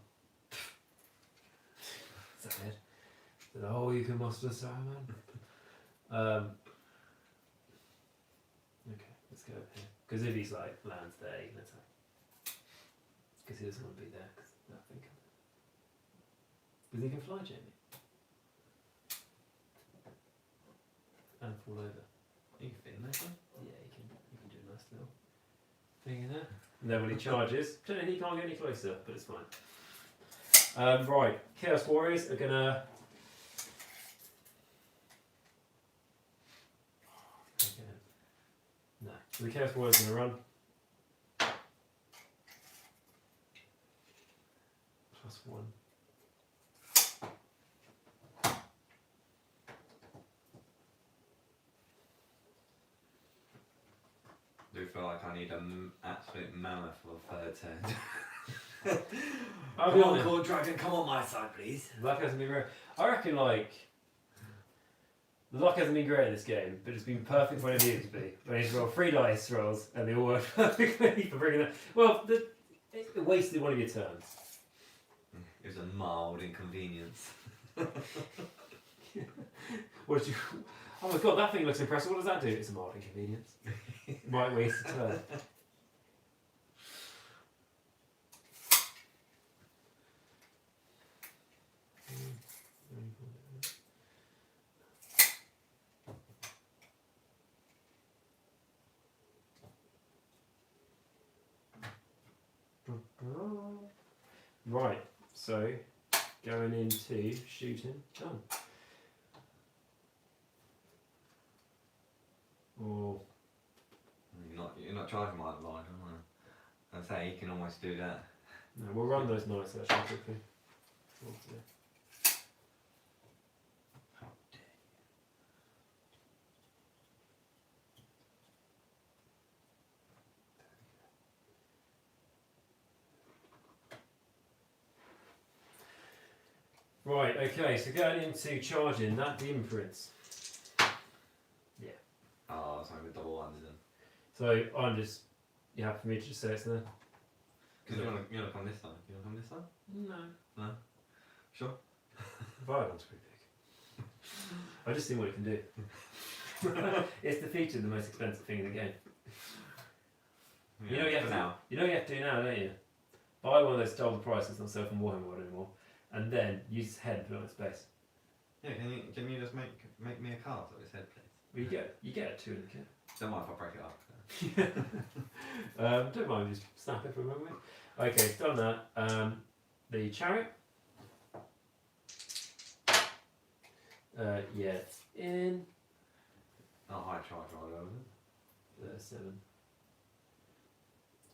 Is that it? Is that all you can muster, Saruman? Okay, let's go up here. Because if he's like lands there, he can attack. Because he doesn't want to be there, because that thing comes. Because he can fly, Jamie. And fall over. You can fit in there, son. Yeah, he can do a nice little thing in there. And then when he charges, he can't get any closer, but it's fine. Right, Chaos Warriors are gonna. Okay. No, so the Chaos Warriors are gonna run. +1. I do feel like I need an absolute mammoth for the third turn. I'll be honest. Khorne Dragon, come on my side, please. Luck hasn't been great. I reckon like the luck hasn't been great in this game, but it's been perfect when it needed to be. When he's rolled 3 dice rolls and they all work perfectly for bringing it. Well, it wasted one of your turns. It was a mild inconvenience. What did you? Oh my god, that thing looks impressive. What does that do? It's a mild inconvenience. Might waste a turn. Right, so going into shooting, done. Oh, You're not charging my line, am I? I'd say you can almost do that. no, we'll run those knights actually quickly. Right, okay, so going into charging, that the imprints. Yeah. Oh, it's only with double ones then. So I'm just, you happy for me to just say it's there? Because you want to come this side. You want to come this side? No. No? Sure? Violence pretty big. I just see what it can do. It's defeated the most expensive thing in the game. Yeah, You know you have for to. now. You know you have to do now, don't you? Buy one of those double prices, not sell from Warhammer World anymore, and then use its head and put it on its base. Yeah, can you just make me a card of his head, please? Well, you get a 2 in the kit. Don't mind if I break it up. Don't mind, just snap it for a moment. Okay, it's done that. The chariot. Yeah, it's in. Oh, high charge right over. 7.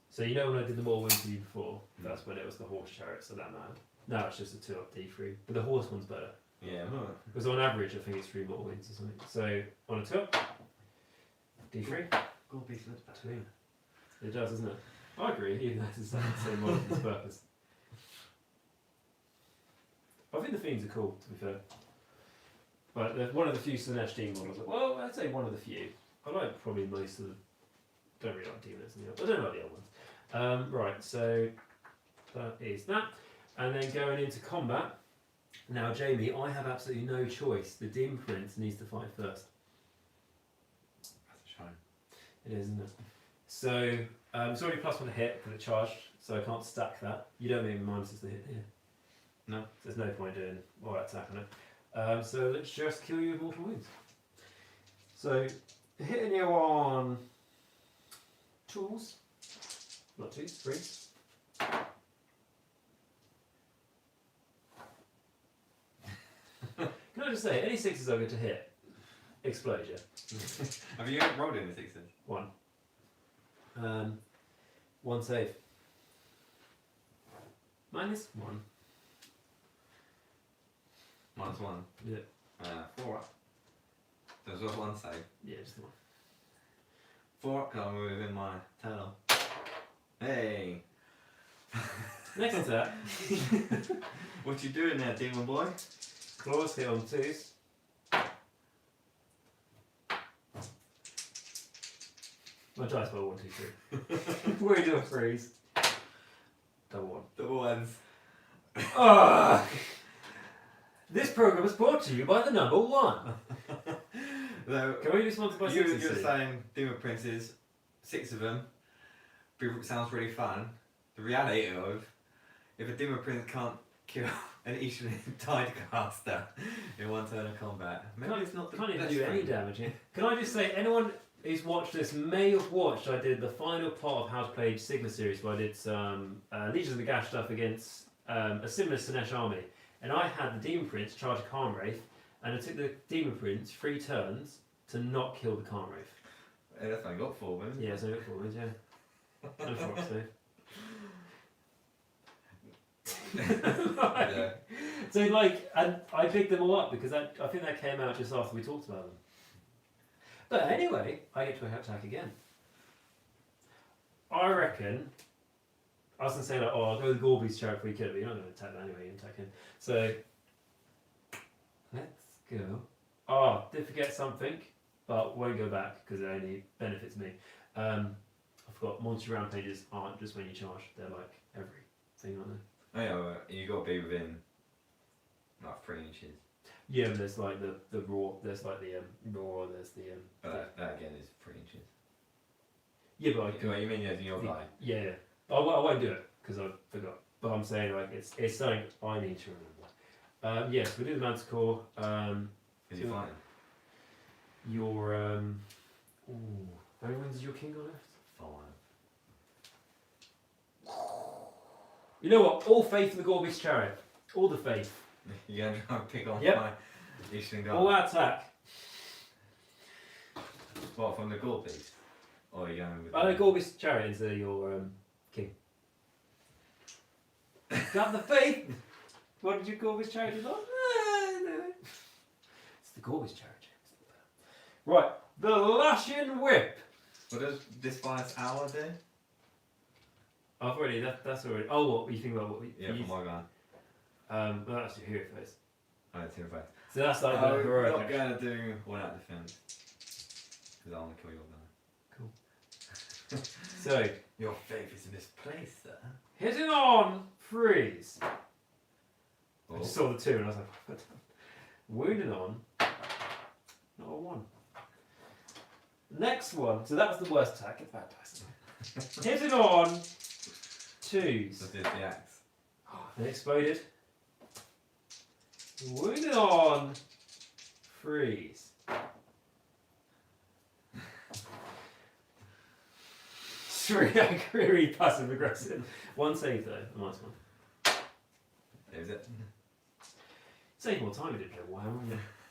So you know when I did the more wins to you before, that's when it was the horse chariot, so that mattered. Now it's just a 2 up D3, but the horse one's better. Yeah, Because on average, I think it's 3 more wins or something. So on a 2 up, D3, Gold piece looks better. 2. It does, doesn't it? I agree, even though it's the same model for this purpose. I think the Fiends are cool, to be fair. But they're one of the few Slanesh team models. Well, I'd say one of the few. I like probably most of the. Don't really like Demons and the other. I don't like the other ones. Right, so that is that. And then going into combat. Now, Jamie, I have absolutely no choice. The Dim Prince needs to fight first. That's a shame. It is, isn't it? So, it's already +1 to hit because it charged, so I can't stack that. You don't make minuses to hit here. No. So there's no point doing more attack on it. So let's just kill you with mortal wounds. So, hitting you on tools, not 2, 3. Can I just say, any 6s are good to hit. Explode you. Have you rolled any 6s? 1. 1 save. -1. -1. Yeah. 4 up. There's just 1 save. Yeah, just the one. 4 up, because I'm within my turtle. Hey! Next attack. What you doing there, demon boy? Claws hit on 2s. My dice roll 1, 2, 3. We do a freeze. Double 1. Double ones. Ah! This program is brought to you by the number 1. So, Can we do sponsored by you're Sception? saying demon princes, 6 of them. Sounds really fun. The reality of, if a demon prince can't kill an Eastern Tidecaster in 1 turn of combat, maybe it's not the Can't even best do any friend. damage here. Can I just say, anyone who's watched this may have watched, I did the final part of How to Play Sigmar series where I did some Legions of Nagash stuff against a similar Slaanesh army. And I had the Demon Prince charge a Khorne Wraith, and it took the Demon Prince 3 turns to not kill the Khorne Wraith. Hey, that's only got 4 wins. Yeah, so it forwards, yeah. No fox save. Yeah. So like, and I picked them all up because I think that came out just after we talked about them. But anyway, I get to attack again. I reckon. I was gonna say like, oh, I'll go with Gorby's chariot free kid, but you're not gonna attack that anyway. You're attacking. So let's go. Oh, did forget something, but won't go back because it only benefits me. I forgot monster rampages aren't just when you charge; they're like everything, aren't they? Oh yeah, well, you got to be within like 3 inches. Yeah, but there's like the raw. There's like the raw. There's the But that again is 3 inches. Yeah, but I What you mean as in your line? Yeah, yeah. I won't do it because I forgot. But I'm saying like it's something I need to remember. Yes, we do the Manticore. Is he fine? Your ooh, how many wins does your king got left? 5. You know what? All faith in the Gorby's chariot. All the faith. You're going to try and pick on Yep. my Eastern All guard. out attack. What, from the gore beast? Or are you going with I know Gorby's chariot is your king. Got the faith. What did you Gorby's chariot do? It's the Gorby's chariot. Right, the Lashing Whip. What does Despise Hour do? I've already, that's already. Oh, what you think about what we Yeah, use? from my guy. Well, that's your hero phase. Oh, it's terrified. So that's like the I'm heroic not action. going to do 1 out defense. Because I want to kill your guy. So, Your faith is misplaced, sir. hitting on freeze. I Oh. just saw the 2 and I was like, what? Wounding on, not a 1. Next one, so that was the worst attack. Get back, Tyson. Hitting on 2s. That is the axe. It exploded. Wounding on freeze. Really passive aggressive. 1 save though, a nice one. Is it? Save more time, we did go wow.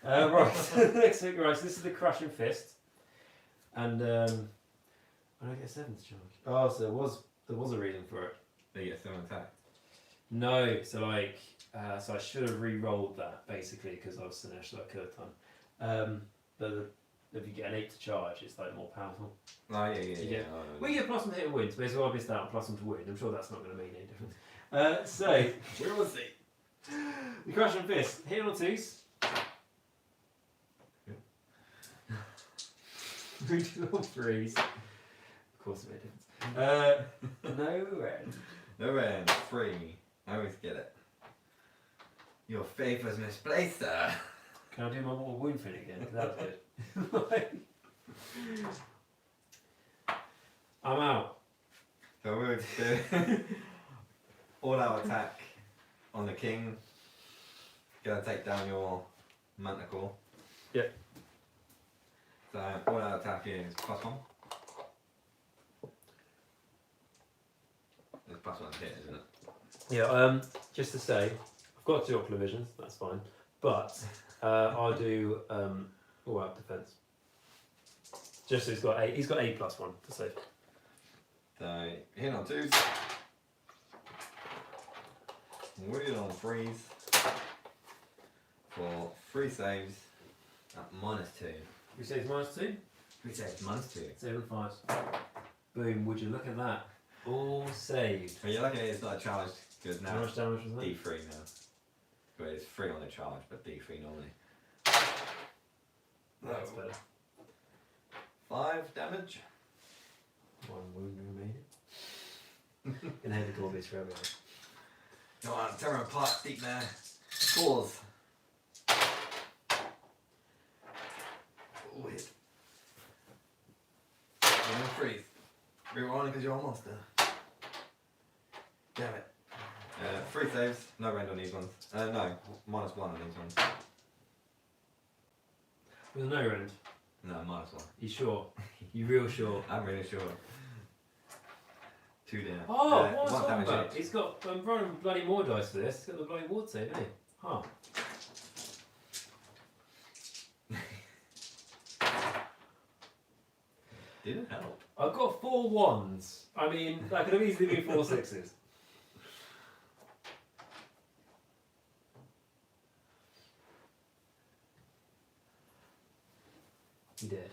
Right, next thing, right, so this is the Crushing Fist. And I don't get a 7th charge. Oh, so there was a reason for it. They get 7 attack. No, so like, so I should have re-rolled that basically because I was Slaanesh, so I could have done. But if you get an 8 to charge, it's like more powerful. Oh, yeah. Yeah. Oh, We get +1 to hit and win, so basically I missed out on +1 to win. I'm sure that's not going to make any difference. So, where was he? the Crushing Fist, hit on 2s. Wounded on 3s. Of course it made a difference. No end. No end. 3. I always get it. Your faith was misplaced, sir. Can I do my mortal wound thing again? 'Cause that was good. I'm out. So we would do all out attack on the king. Gonna take down your manticore. Yep. So all out attack is +1. It's +1 hit, isn't it? Yeah, just to say, I've got 2 ocular visions, that's fine. But I'll do all out defense. Just so he's got 8 +1 to save. So, hit on 2s. Weird on 3s. For 3 saves at -2. We say it's -2? 3 saves, -2. 7 5. Boom, would you look at that? All saved. But you're lucky it's not a charge, because How now much damage was that? D3 now. But it's 3 on the charge, but D3 normally. That's better. 5 damage. 1 wound remaining. Gonna have to go this forever. Come on, tear him apart, deep there. Scores. Weird. You're gonna freeze. Rerolling because you're a monster. Damn it. 3 saves, no rend on these ones. No, -1 on these ones. With no rend. No, -1. You sure? You real sure? I'm really sure. 2 down. Oh, one what's on damage that? each. He's got running bloody more dice for this. He's got the bloody ward save, hasn't he? Huh. Didn't help. I've got 4 1s. I mean, that could have easily been 4 6s. He did.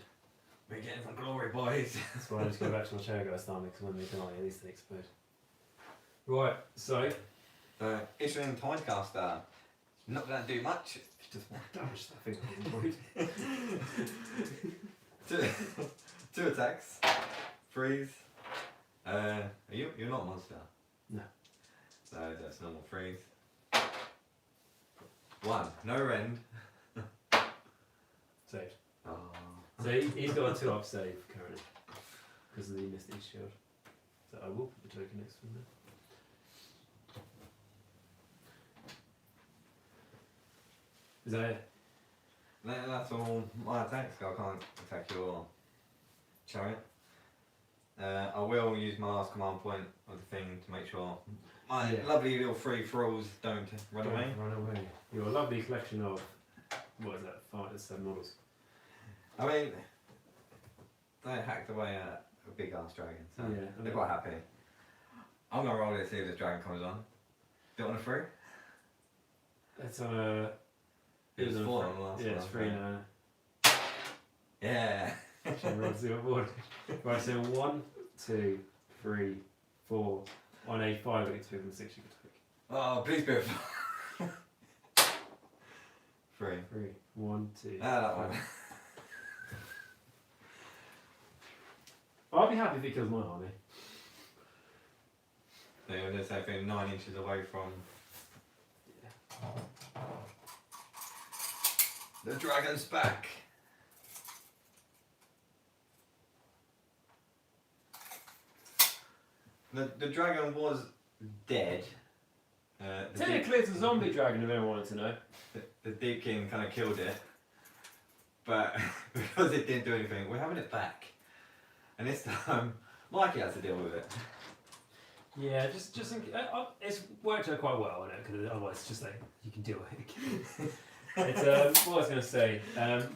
We're getting some glory, boys. That's why I just go back to my chair guys army because when they die, at least they explode. Right, so. Issuing Tidecaster. Not going to do much. It's just one. Damage that thing on the void. 2 attacks. Freeze. You're not a monster. No. So that's normal freeze. 1. No rend. Saved. Oh. So he's got a 2-up save currently because of the Misty Shield. So I will put the token next to him there. Is that it? That's all my attacks. I can't attack your chariot. I will use my last command point of the thing to make sure my lovely little free-for-alls don't run away. Run away. Your lovely collection of, what is that, 5 to 7 models. I mean, they hacked away at a big ass dragon, so Yeah, they're quite happy. I'm gonna roll it to see if this dragon comes on. Do it on a 3? It's on a. It was on a 4 free- on the last Yeah, one. it's 3 now. Yeah. Actually, roll to the board. Right, so 1, 2, 3, 4. On a 5, it's 2 and 6 you could take. Oh, please be a 3. 3, 1, 2. Ah, that one. I'll be happy if he kills my army. Yeah, there's something 9 inches away from the dragon's back. The dragon was dead. Technically, it's a zombie dragon if anyone wanted to know. The Deepkin kind of killed it, but because it didn't do anything, we're having it back. And this time, Mikey has to deal with it. Yeah, just it's worked out quite well, isn't it? Because otherwise, it's just like you can deal with it. It's what I was going to say.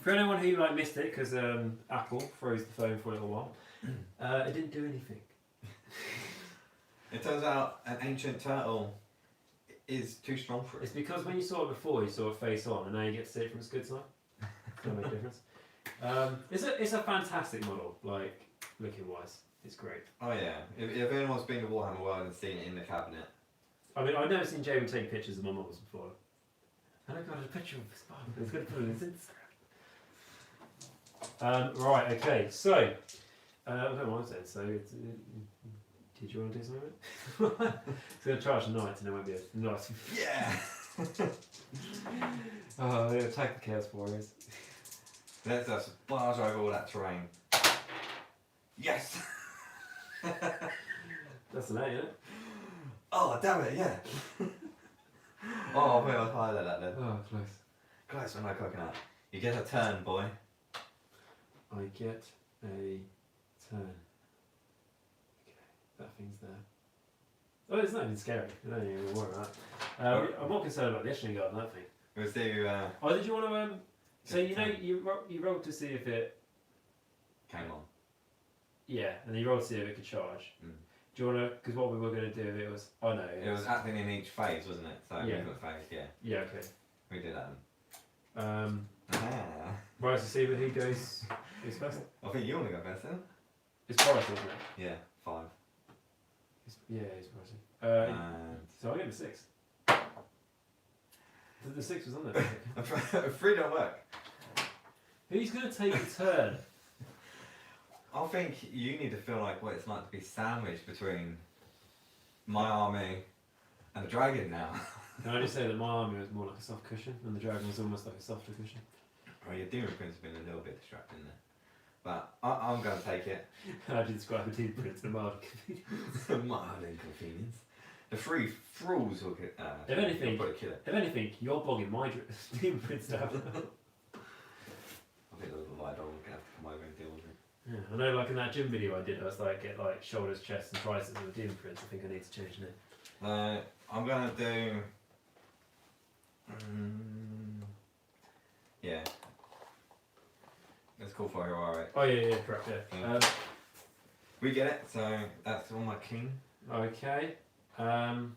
For anyone who missed it, because Apple froze the phone for a little while, it didn't do anything. It turns out an ancient turtle is too strong for It's it. because when you saw it before, you saw it face on, and now you get to see it from its good side. Doesn't make a difference. It's a fantastic model, like looking wise. It's great. Oh yeah, if anyone's been to Warhammer World and seen it in the cabinet. I mean, I've never seen Jamie take pictures of my models before. And I got a picture of this one. It's going to put it on his Instagram. Right, okay, so I don't know what I said. So, did you want to do something? It's going to charge the knight, and there won't be a knight. Yeah! Oh, they attack the Chaos Warriors. Let's just barge over all that terrain. Yes! That's an A, isn't it? Oh, damn it, yeah! Oh, I was higher than that then. Oh, close. Close when I coconut. You get a turn, boy. I get a turn. Okay, that thing's there. Oh, it's not even scary. I don't even worry about that. I'm more concerned about the Etching Guard than that thing. We'll see Oh, did you want to? So you know you rolled to see if it. came on. Yeah, and then you roll to see if it could charge. Mm. Do you want to? Because what we were going to do if it was. Oh no. It was acting in each phase, wasn't it? So Yeah. movement phase, yeah. Yeah. Okay. We did that. Right, to see what he goes first. I think you want to go first, then? It's priority, isn't it? Yeah, 5. Yeah, it's priority. And So I get the 6. The 6 was on there. a 3 don't work. Who's going to take the turn? I think you need to feel like what it's like to be sandwiched between my army and the dragon now. Can I just say that my army was more like a soft cushion and the dragon was almost like a softer cushion? Well, your demon prince has been a little bit distracting there. But I'm going to take it. How do you describe a demon prince in a mild convenience? Mild inconvenience. The 3 thralls will get. If anything, put a killer. If anything, you're bogging my demon prince down. I think the light dog will have to come over and deal with it. Yeah, I know, like in that gym video I did, I was like, get like shoulders, chest, and triceps of a demon prince. I think I need to change it. I'm going to do. Yeah. Let's call for hero, alright. Oh yeah, correct, yeah. We get it, so that's all my king. Okay. Oh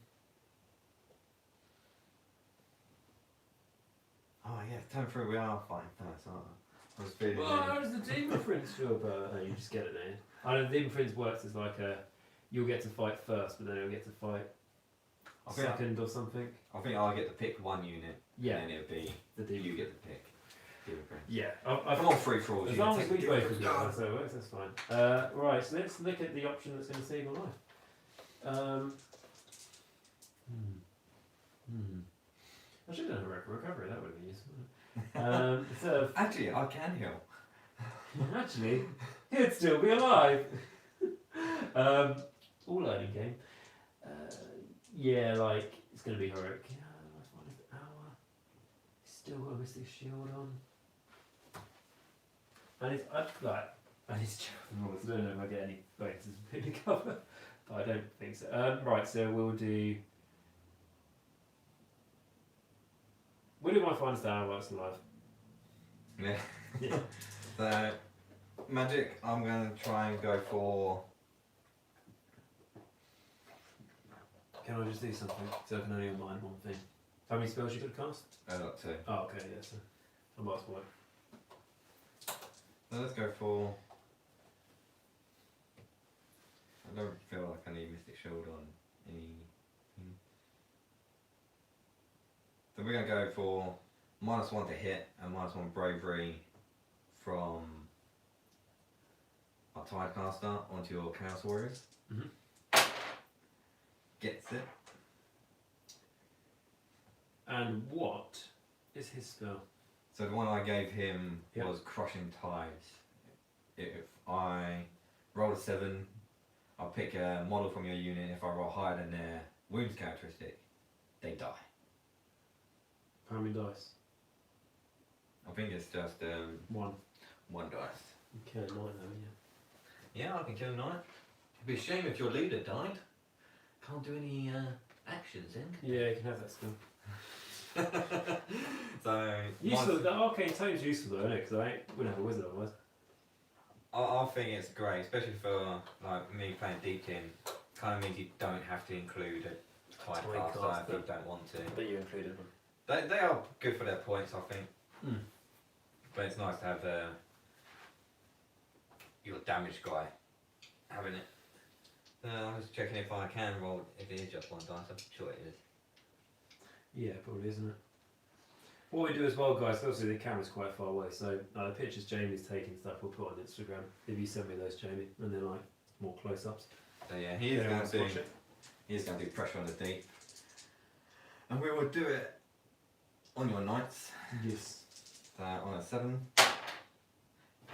yeah, turn 3 we are fighting first, aren't we? I was feeling Well, how does the demon prince feel about it? You just get it now. I know the demon prince works as like you'll get to fight first, but then he'll get to fight second or something. I think I'll get to pick 1 unit, Yeah. and then it'll be The demon. you get to pick demon prince. Yeah. Come on, 3 thralls. As you long can as take we the both demon agree, prince. so it works, that's fine. Right, so let's look at the option that's going to save your life. I should have done a recovery, that would have been useful. Instead of, Actually, I can heal. actually, he'd still be alive. All learning game. Yeah, like, it's going to be heroic. Hour. Still got a Mystic Shield on. And it's, I need to check the rules. I don't know if I get any bonuses for picking cover, but I don't think so. Right, so we'll do my finest hour while it's alive. Yeah. Yeah. So, magic, I'm going to try and go for. Can I just do something? So I can only unbind 1 thing. How many spells you could cast? I got 2. Oh, okay, yeah, so I'm asked for it. So let's go for. I don't feel like I need Mystic Shield on any. So we're going to go for -1 to hit and -1 bravery from our Tidecaster onto your Chaos Warriors. Mhm. Gets it. And what is his spell? So the one I gave him Yep. was Crushing Tides. If I roll a 7, I'll pick a model from your unit. If I roll higher than their wounds characteristic, they die. How many dice? I think it's just 1. 1 dice. Okay, 9 though, Yeah, I can kill 9. It'd be a shame if your leader died. Can't do any actions then. yeah. Yeah, you can have that spell. So Useful, that arcane tome's useful though, isn't it? Because I wouldn't have a wizard otherwise. I think it's great, especially for like me playing Deepkin. Kind of means you don't have to include a Tidecaster if you don't want to. But you included them. They are good for their points, I think. Hmm. But it's nice to have your damage guy having it. I was checking if I can roll if it is just 1 dice. I'm sure it is. Yeah, probably, isn't it? What we do as well, guys, obviously the camera's quite far away, so the pictures Jamie's taking stuff we'll put on Instagram. If you send me those, Jamie, and they're like more close-ups. So yeah, he is going to do pressure on the deep, and we will do it on your knights. Yes. So on a 7.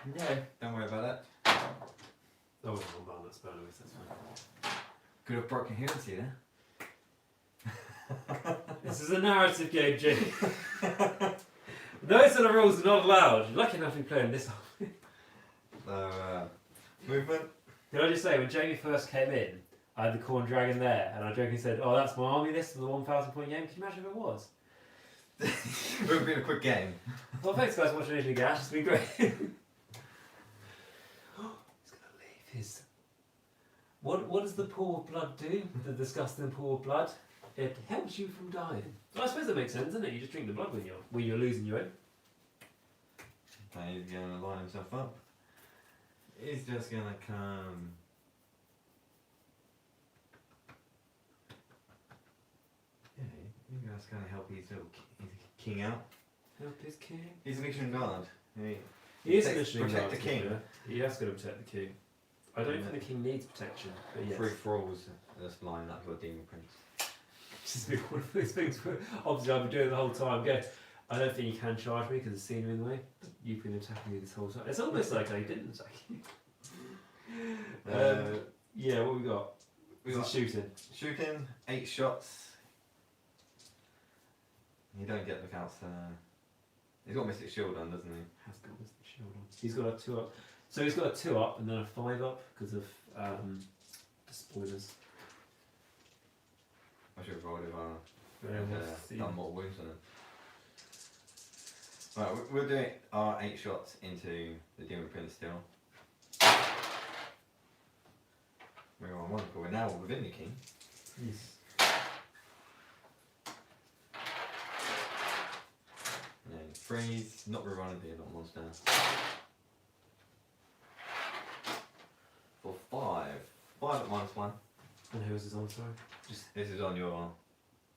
No. Don't worry about that. I wasn't on balance spell, Louis, that's fine. Could have broken heresy there. This is a narrative game, Jamie. Those sort of rules are not allowed. You're lucky enough to be playing this army. So movement. Can I just say, when Jamie first came in, I had the Khorne dragon there, and I jokingly said, "Oh, that's my army. This is the 1,000 point game." Can you imagine if it was? It would have been a quick game. Well, thanks guys for watching Nagash. It's been great. He's gonna leave. is. What does the pool of blood do? The disgusting pool of blood? It helps you from dying. Well, I suppose that makes sense, doesn't it? You just drink the blood when you're losing your own. He's going to line himself up. He's just going to come. Yeah, you guys going to help his little king out. Help his king. He's an Mission Guard. He is an Protect mission the king. He has got to protect the king. I don't think the king needs protection, but yes. 3 thralls just line up your demon prince. This has been one of those things where obviously I've been doing it the whole time. Go, I don't think you can charge me because the scenery in the way. You've been attacking me this whole time. It's almost like I didn't attack you. Yeah, what we got? We got shooting. Shooting, 8 shots. You don't get the counts. He's got Mystic Shield on, doesn't he? Has got Mystic Shield on. He's got a 2 up. So he's got a 2 up and then a 5 up because of the spoilers. I should have rolled if I Yeah, done more wounds on him. Right, we'll do our 8 shots into the Demon Prince still. We're on 1, but we're now within the king. Yes. And then freeze, not rerun, be not monster. For 5. 5 at -1. And who is this on, sorry? This is on your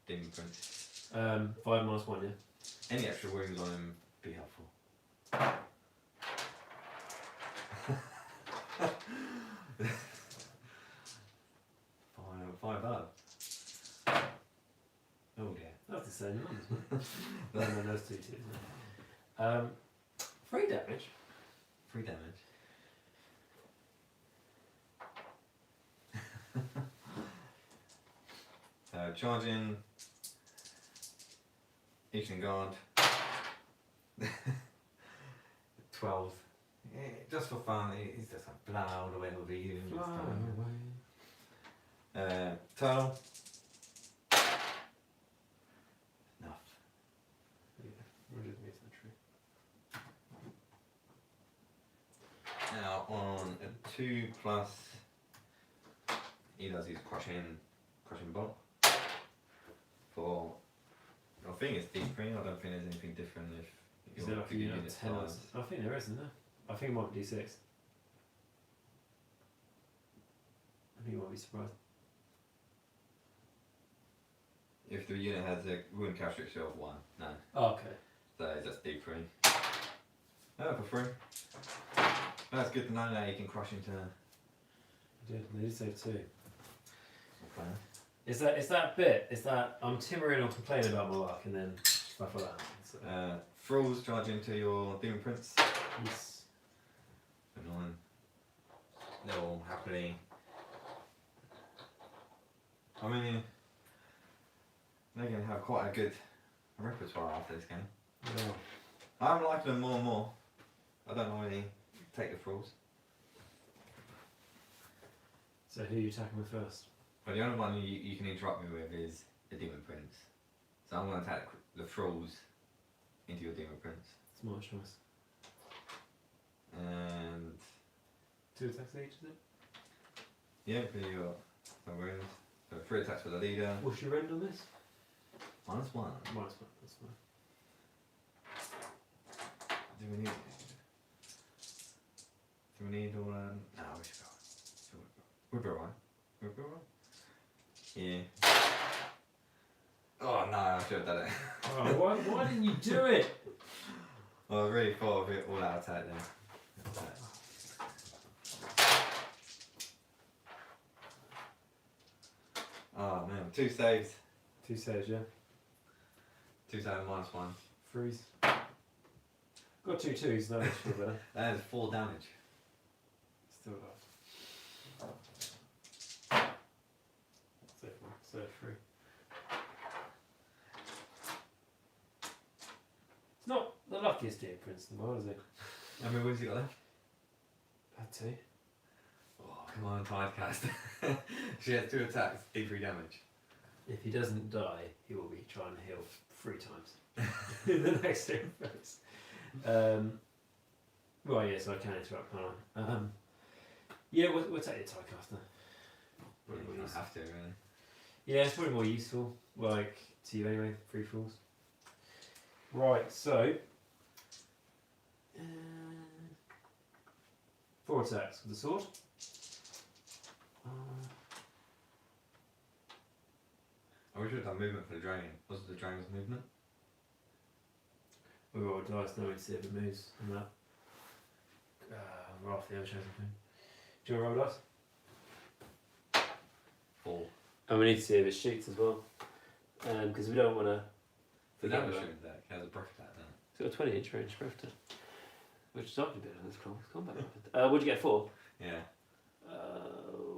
Demon Prince. 5 -1, yeah. Any extra wounds on him be helpful. 5 up. Oh dear. That's the same one, isn't it? No, those 2 isn't it? 3 damage. 3 damage. Charging. Eastern Guard. 12. Yeah, just for fun, he's just like blow all the way over you. Turtle. Enough. Yeah, we're just missing the tree. Now on a 2+, he does his crushing bolt. For I think it's deep green. I don't think there's anything different if is there like a unit 10 or I think there is, isn't there? I think it might be D6. I think you might be surprised. If the unit has a wound characteristic of 1, no. Oh, okay. So it's just deep green. Oh, for free. That's good to know that you can crush into. They did say 2. Okay. Is that bit? Is that I'm timmering or complaining about my luck and then stuff like that? So. Thralls charge into your Demon Prince. Yes. Annoying. They'll happily. I mean, they're going to have quite a good repertoire after this game. Yeah. I'm liking them more and more. I don't normally take the Thralls. So who are you attacking with first? But the only one you can interrupt me with is the Demon Prince. So I'm going to attack the Thralls into your Demon Prince. Smart choice. And 2 attacks each, is it? yeah, for your wounds. So 3 attacks for the leader. What's your end on this? -1. -1, that's fine. Do we need all no, we should go. We'll be alright. We'll be alright. Yeah. Oh no, I should have done it. Oh, why didn't you do it? Well, I really thought of it all out attack then. Oh man, 2 saves. 2 saves, yeah. 2 saves -1. Freeze. Got 2 2s, no, that's still better. That is 4 damage. Still alive. So 3. It's not the luckiest Demon Prince in the world, is it? How many wounds you got left? I'd say. Oh, come on, Tidecast. She has 2 attacks, D3 damage. If he doesn't die, he will be trying to heal 3 times in the next Demon Prince. Well, yes, I can interrupt, can't I? Yeah, we'll take the Tidecaster. We don't have to, really. Yeah, it's probably more useful, like, to you anyway, free falls. Right, so... 4 attacks with the sword. I wish we had done movement for the dragon. Was it the dragon's movement? We roll a dice now to see if it moves on that. Right, the other chosen thing. Do you want to roll dice? 4. And we need to see if it shoots as well. Because we don't want to The forget damage about shooting deck has a breath attack then. It's got a 20-inch range breath attack. Which is arguably better than this combat weapon. What'd you get 4? Yeah.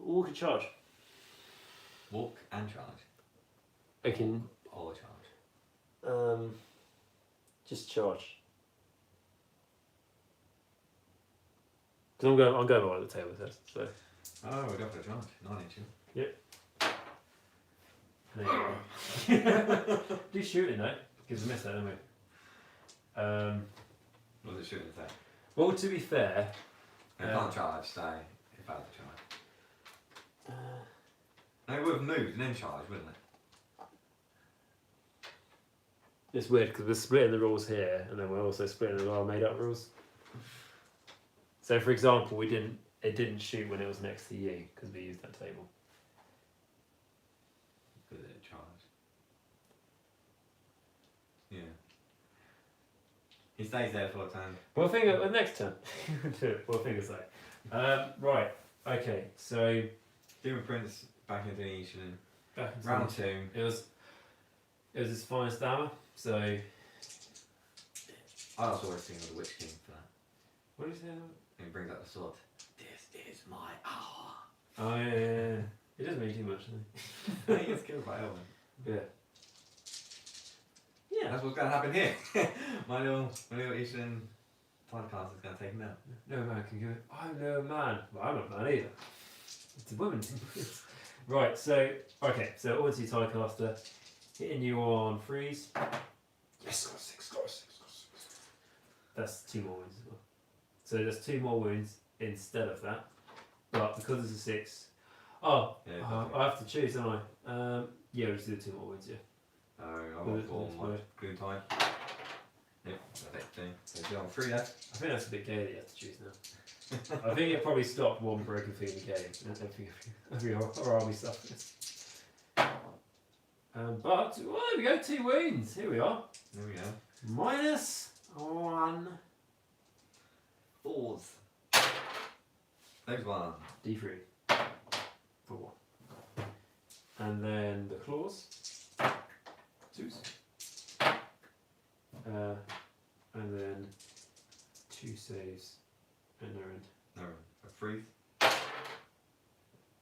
Walk and charge. Walk and charge. I can Or charge. just charge. Because I'm going by the table test, so. Oh, we go for the charge. 9 inches. Do shooting though, because we missed that, didn't we? What was it shooting attack? Well, to be fair, It can't charge, so if I had to charge. No, it would have moved and then charged, wouldn't it? it's weird because we're splitting the rules here, and then we're also splitting our made-up rules. So, for example, it didn't shoot when it was next to you because we used that table. Because it charged. Yeah. He stays there for a turn. Well, next turn. Well, fingers like. Right. Okay. So Demon Prince back into the Ishin. back into Round 2. It was his finest armor. So I was always thinking of the Witch King for that. what did you say? And he brings out the sword. This is my hour. Oh yeah. It doesn't mean too much, does He gets killed by Elven. it? Yeah, that's what's going to happen here. my little Ishin Tidecaster is going to take him down. No man can do it. I'm no man. Well, I'm not a man either. It's a woman. Right. So so onto your Tidecaster, hitting you on freeze. Yes, got 6. That's 2 more wounds as well. So there's 2 more wounds instead of that. But because it's a 6, I have to choose, don't I? Yeah, we'll just do 2 more wounds, yeah. I want 4 more. Goon Tide. Yep, that's 15. So you're on 3 left. I think that's a bit gay that you have to choose now. I think it probably stopped one broken thing in the game. I don't think every army suffers. But, well, there we go, 2 wounds. Here we are. There we go. -1. 4s. Next one. D3. For 1. And then the claws. 2s. And then 2 saves. And no end. No, a freeze.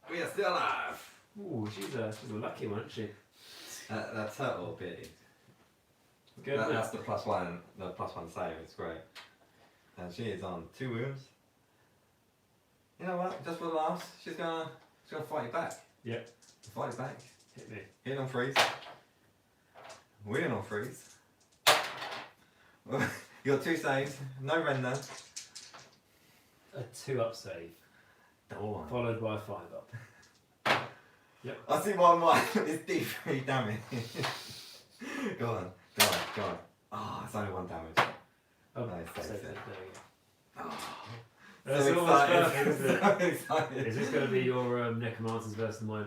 We are still alive! Ooh, she's a lucky one, isn't she? That turtle bit. Good. That's the +1 save, it's great. And she is on 2 wounds. You know what? Just for the laughs, she's gonna fight you back. Yep. Fight you back. Hit me. Hit on freeze. Winning on freeze. You got 2 saves, no render. A 2-up save. Double 1. Followed by a 5-up. Yep. I see why mine is D3 damage. Go on. Ah, it's only 1 damage. Oh, Nice, save that's it. it. There you go. Oh, That's so almost excited. perfect, isn't it? So excited. Is this going to be your Necromancers versus my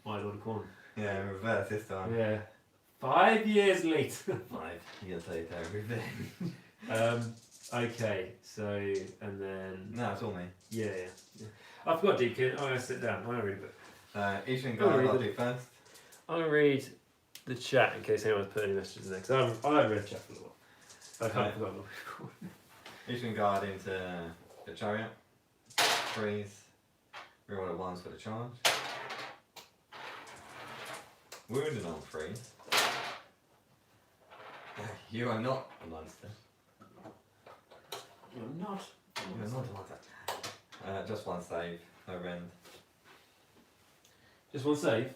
Lord of Khorne? Yeah, reverse this time. Yeah. 5 years later. 5. You gotta take everything. Okay, so, and then... No, it's all me. Yeah. I forgot Deepkin. I'm going to sit down. I'm going to read a book. Ishin Go guy, read I'll the- do first. I'm going to read the chat in case anyone's put any messages in there. Because I haven't read the chat for a while. I can't Right. forgot them. Ishin guard into the chariot. Freeze. Reroll the 1s for the charge. Wounded on freeze. You are not a monster. You're not. You are not a monster. Just 1 save, no rend. Just 1 save.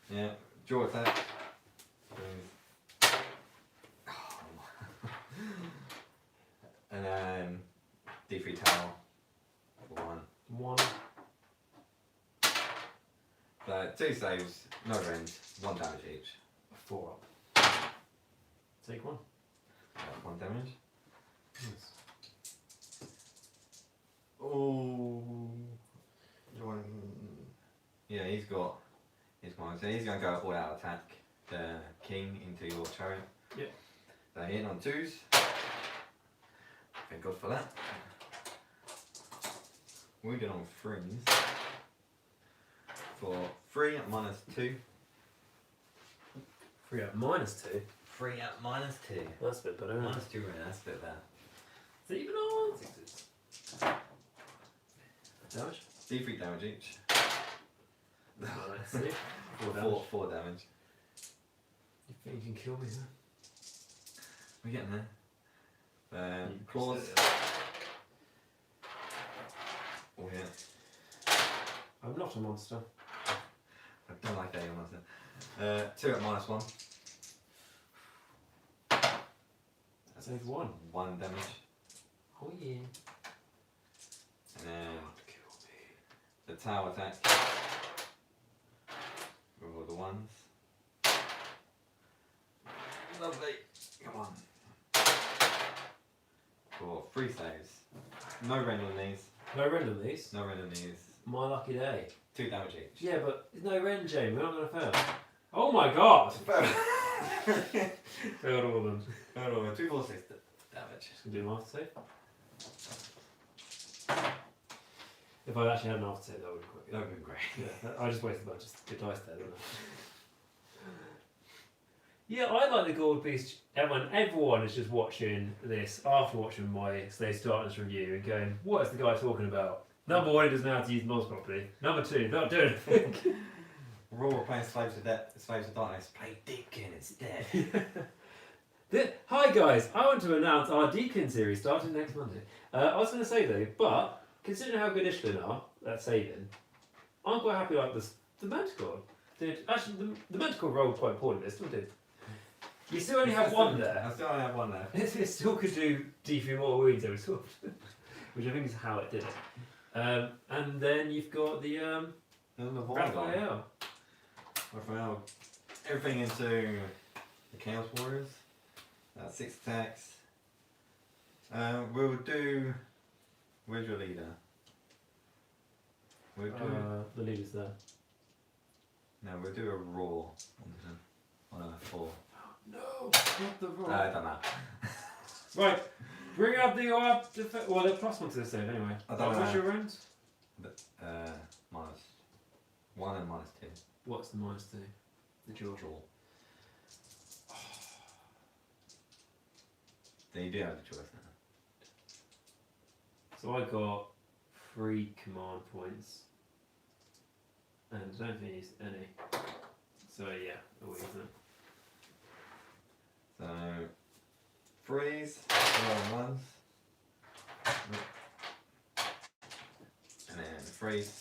Yeah, draw attack. Freeze. And then D3 towel. 1. 1. 2 saves, no rend, 1 damage each. 4 up. Take 1. 1 damage. Nice. Oh. Yeah, he's got his mind. So he's going to go all out attack the king into your chariot. Yep. So hitting on 2s. Thank God for that. Wounded on 3s. For 3 at -2. 3 up -2. 3 at -2. That's a bit better. Isn't it? -2 rend, that's a bit better. Is it even on 6s? Damage? D3 damage each. Let's see. 4 damage. 4 damage. You think you can kill me, huh? We're getting there. Claws. Oh yeah. I'm not a monster. I don't like that monster. 2 at -1. Save 1. 1 damage. Oh yeah. And then Kill me. the tower attack. With all the 1s. Lovely. Come on. For 3 saves. No rend on these. No rend on these. No rend on these. My lucky day. 2 damage each. Yeah, but there's no rend, Jamie. We're not going to fail. Oh my god! Failed all of them. Hold on, 2, 4, 6 damage. Just going to do an after save. If I'd actually had an after save, that would be quite good. That would be great. Yeah, I just wasted a bunch of good dice there, didn't I? Yeah, I like the Gold Beast. Everyone is just watching this after watching my Slaves to Darkness review and going, what is the guy talking about? Number 1, he doesn't know how to use mods properly. Number 2, not doing anything. We're all playing Slaves of Darkness. Play Deepkin instead. Hi guys, I want to announce our Deepkin series starting next Monday. I was going to say though, but considering how good Ishlin are at saving, I'm quite happy like this. The Manticore did actually the Manticore rolled quite poorly, but it still did. You still only have 1 there. I still only have 1 there. It still could do D3 more wounds every sword, which I think is how it did it. And then you've got the Raphael. Raphael. Everything into the Chaos Warriors. 6 attacks. We'll do. Where's your leader? We'll do. The leader's there. No, we'll do a raw on a 4. No, not the roll. I don't know. Right, bring up the well, they're +1 to the save anyway. I don't know. What's your round? -1 and -2. What's the -2? The jaw. Then you do have the choice now. So I got 3 command points, and I don't think he's any. So yeah, a weak, isn't it? So freeze, roll 1s. And then freeze.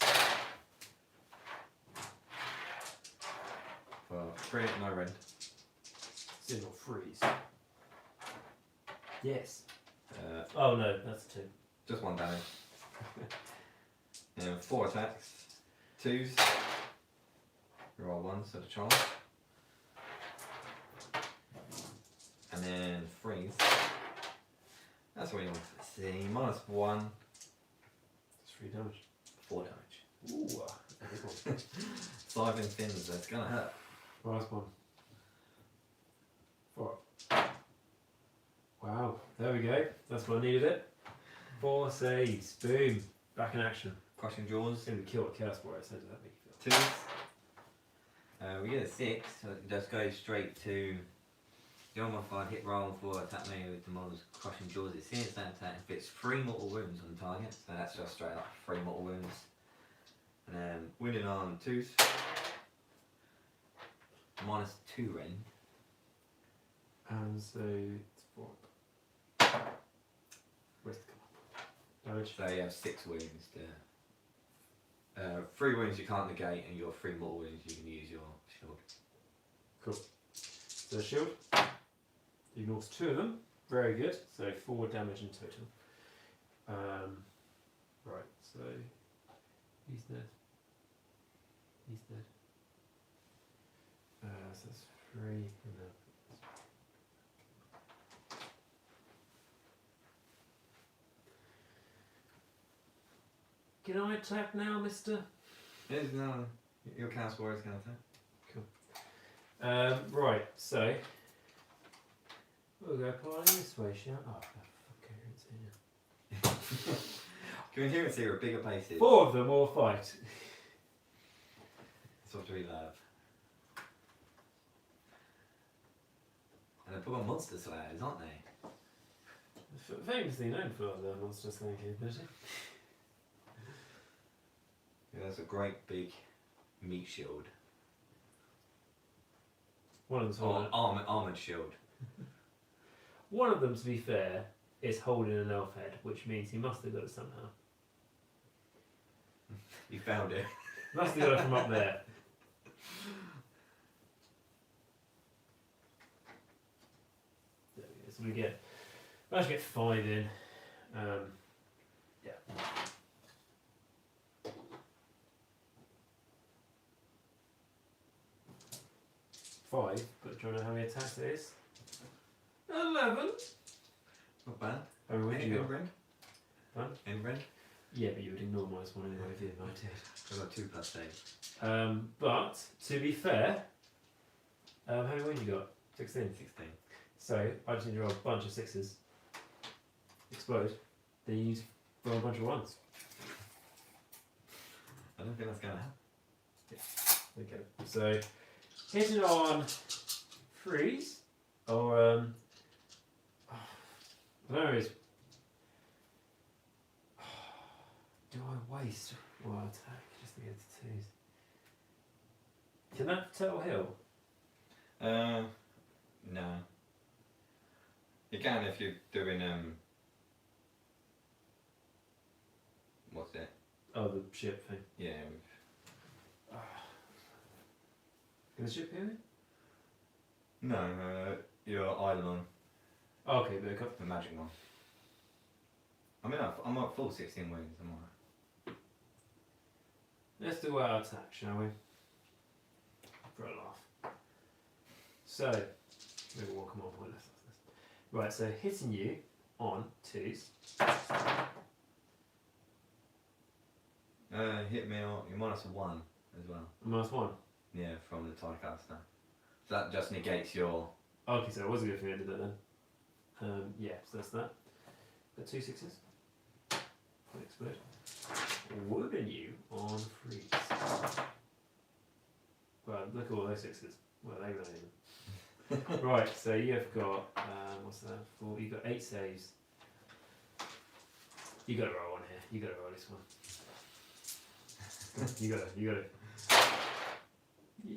For 3, no rend. Signal freeze. Yes. Uh, Oh no, that's 2. just 1 damage. And 4 attacks. 2s. Roll 1, so the charge. And then freeze. That's what you want to see. -1. That's 3 damage. 4 damage. Ooh, a big one. 5 in fins, that's gonna hurt. -1. 4. Wow, there we go. That's what I needed it. 4 saves. Boom. Back in action. Crushing jaws. Going to kill a Chaos Warrior, so does that make you feel? 2s. We get a 6, so it just goes straight to the unmodified hit roll for attack melee with the model's crushing jaws. It's seeing that attack inflicts 3 mortal wounds on the target, so that's just straight up 3 mortal wounds. And then wounded on 2s. -2 rend. And so it's 4. Where's the command? Damage. So you have 6 wounds there. 3 wounds you can't negate, and your 3 mortal wounds you can use your shield. Cool. So shield. Ignores 2 of them. Very good. So 4 damage in total. Right, so he's dead. He's dead. So that's 3. Can I attack now, mister? Yes, no. Your cast warrior's going to attack. Right, so we'll go part this way, shall we? Oh, okay, Coherency are bigger places. 4 of them all fight. That's what we love. And they're proper monster slayers, aren't they? Famously known for their monster slaying capability. Yeah, that's a great big meat shield. One of them's Or holding. armoured shield. One of them, to be fair, is holding an elf head, which means he must have got it somehow. You found it. Must have got it from up there. There we go. So we managed to get 5 in. Yeah. 5, but do you want to know how many attacks it is? 11. Not bad. Oh, when Any you good got? rend? Huh? Any rend? Yeah, but you would ignore -1 anyway if you did. I did. I've got 2 plus 8. But to be fair, how many wins you got? 16. 16. So I just need to roll a bunch of 6s. Explode. Then you roll a bunch of 1s. I don't think that's going to happen. Okay. So hitting on 3s or I don't know. Do I waste one attack just to get to 2s? Can that turtle heal? No. You can if you're doing what's it? Oh, the ship thing. Yeah. Can the ship heal me? No, your Eidolon, Oh, okay, but I got the magic one. I mean, I'm at full 16 wounds. I'm alright. Let's do our attack, shall we? For a laugh. So, maybe we'll come on point left. Right, so hitting you on 2s. Hit me on. You're -1 as well. -1. Yeah, from the Tidecaster. So that just negates your. Okay, so it was a good thing I did that then. Yeah, so that's that. Got 2 6s. Full explode. Whooping you on 3s. Well, look at all those 6s. Well, they were even. Right, so you've got, what's that? 4, you've got 8 saves. You gotta roll one here. You gotta roll this one. You gotta. You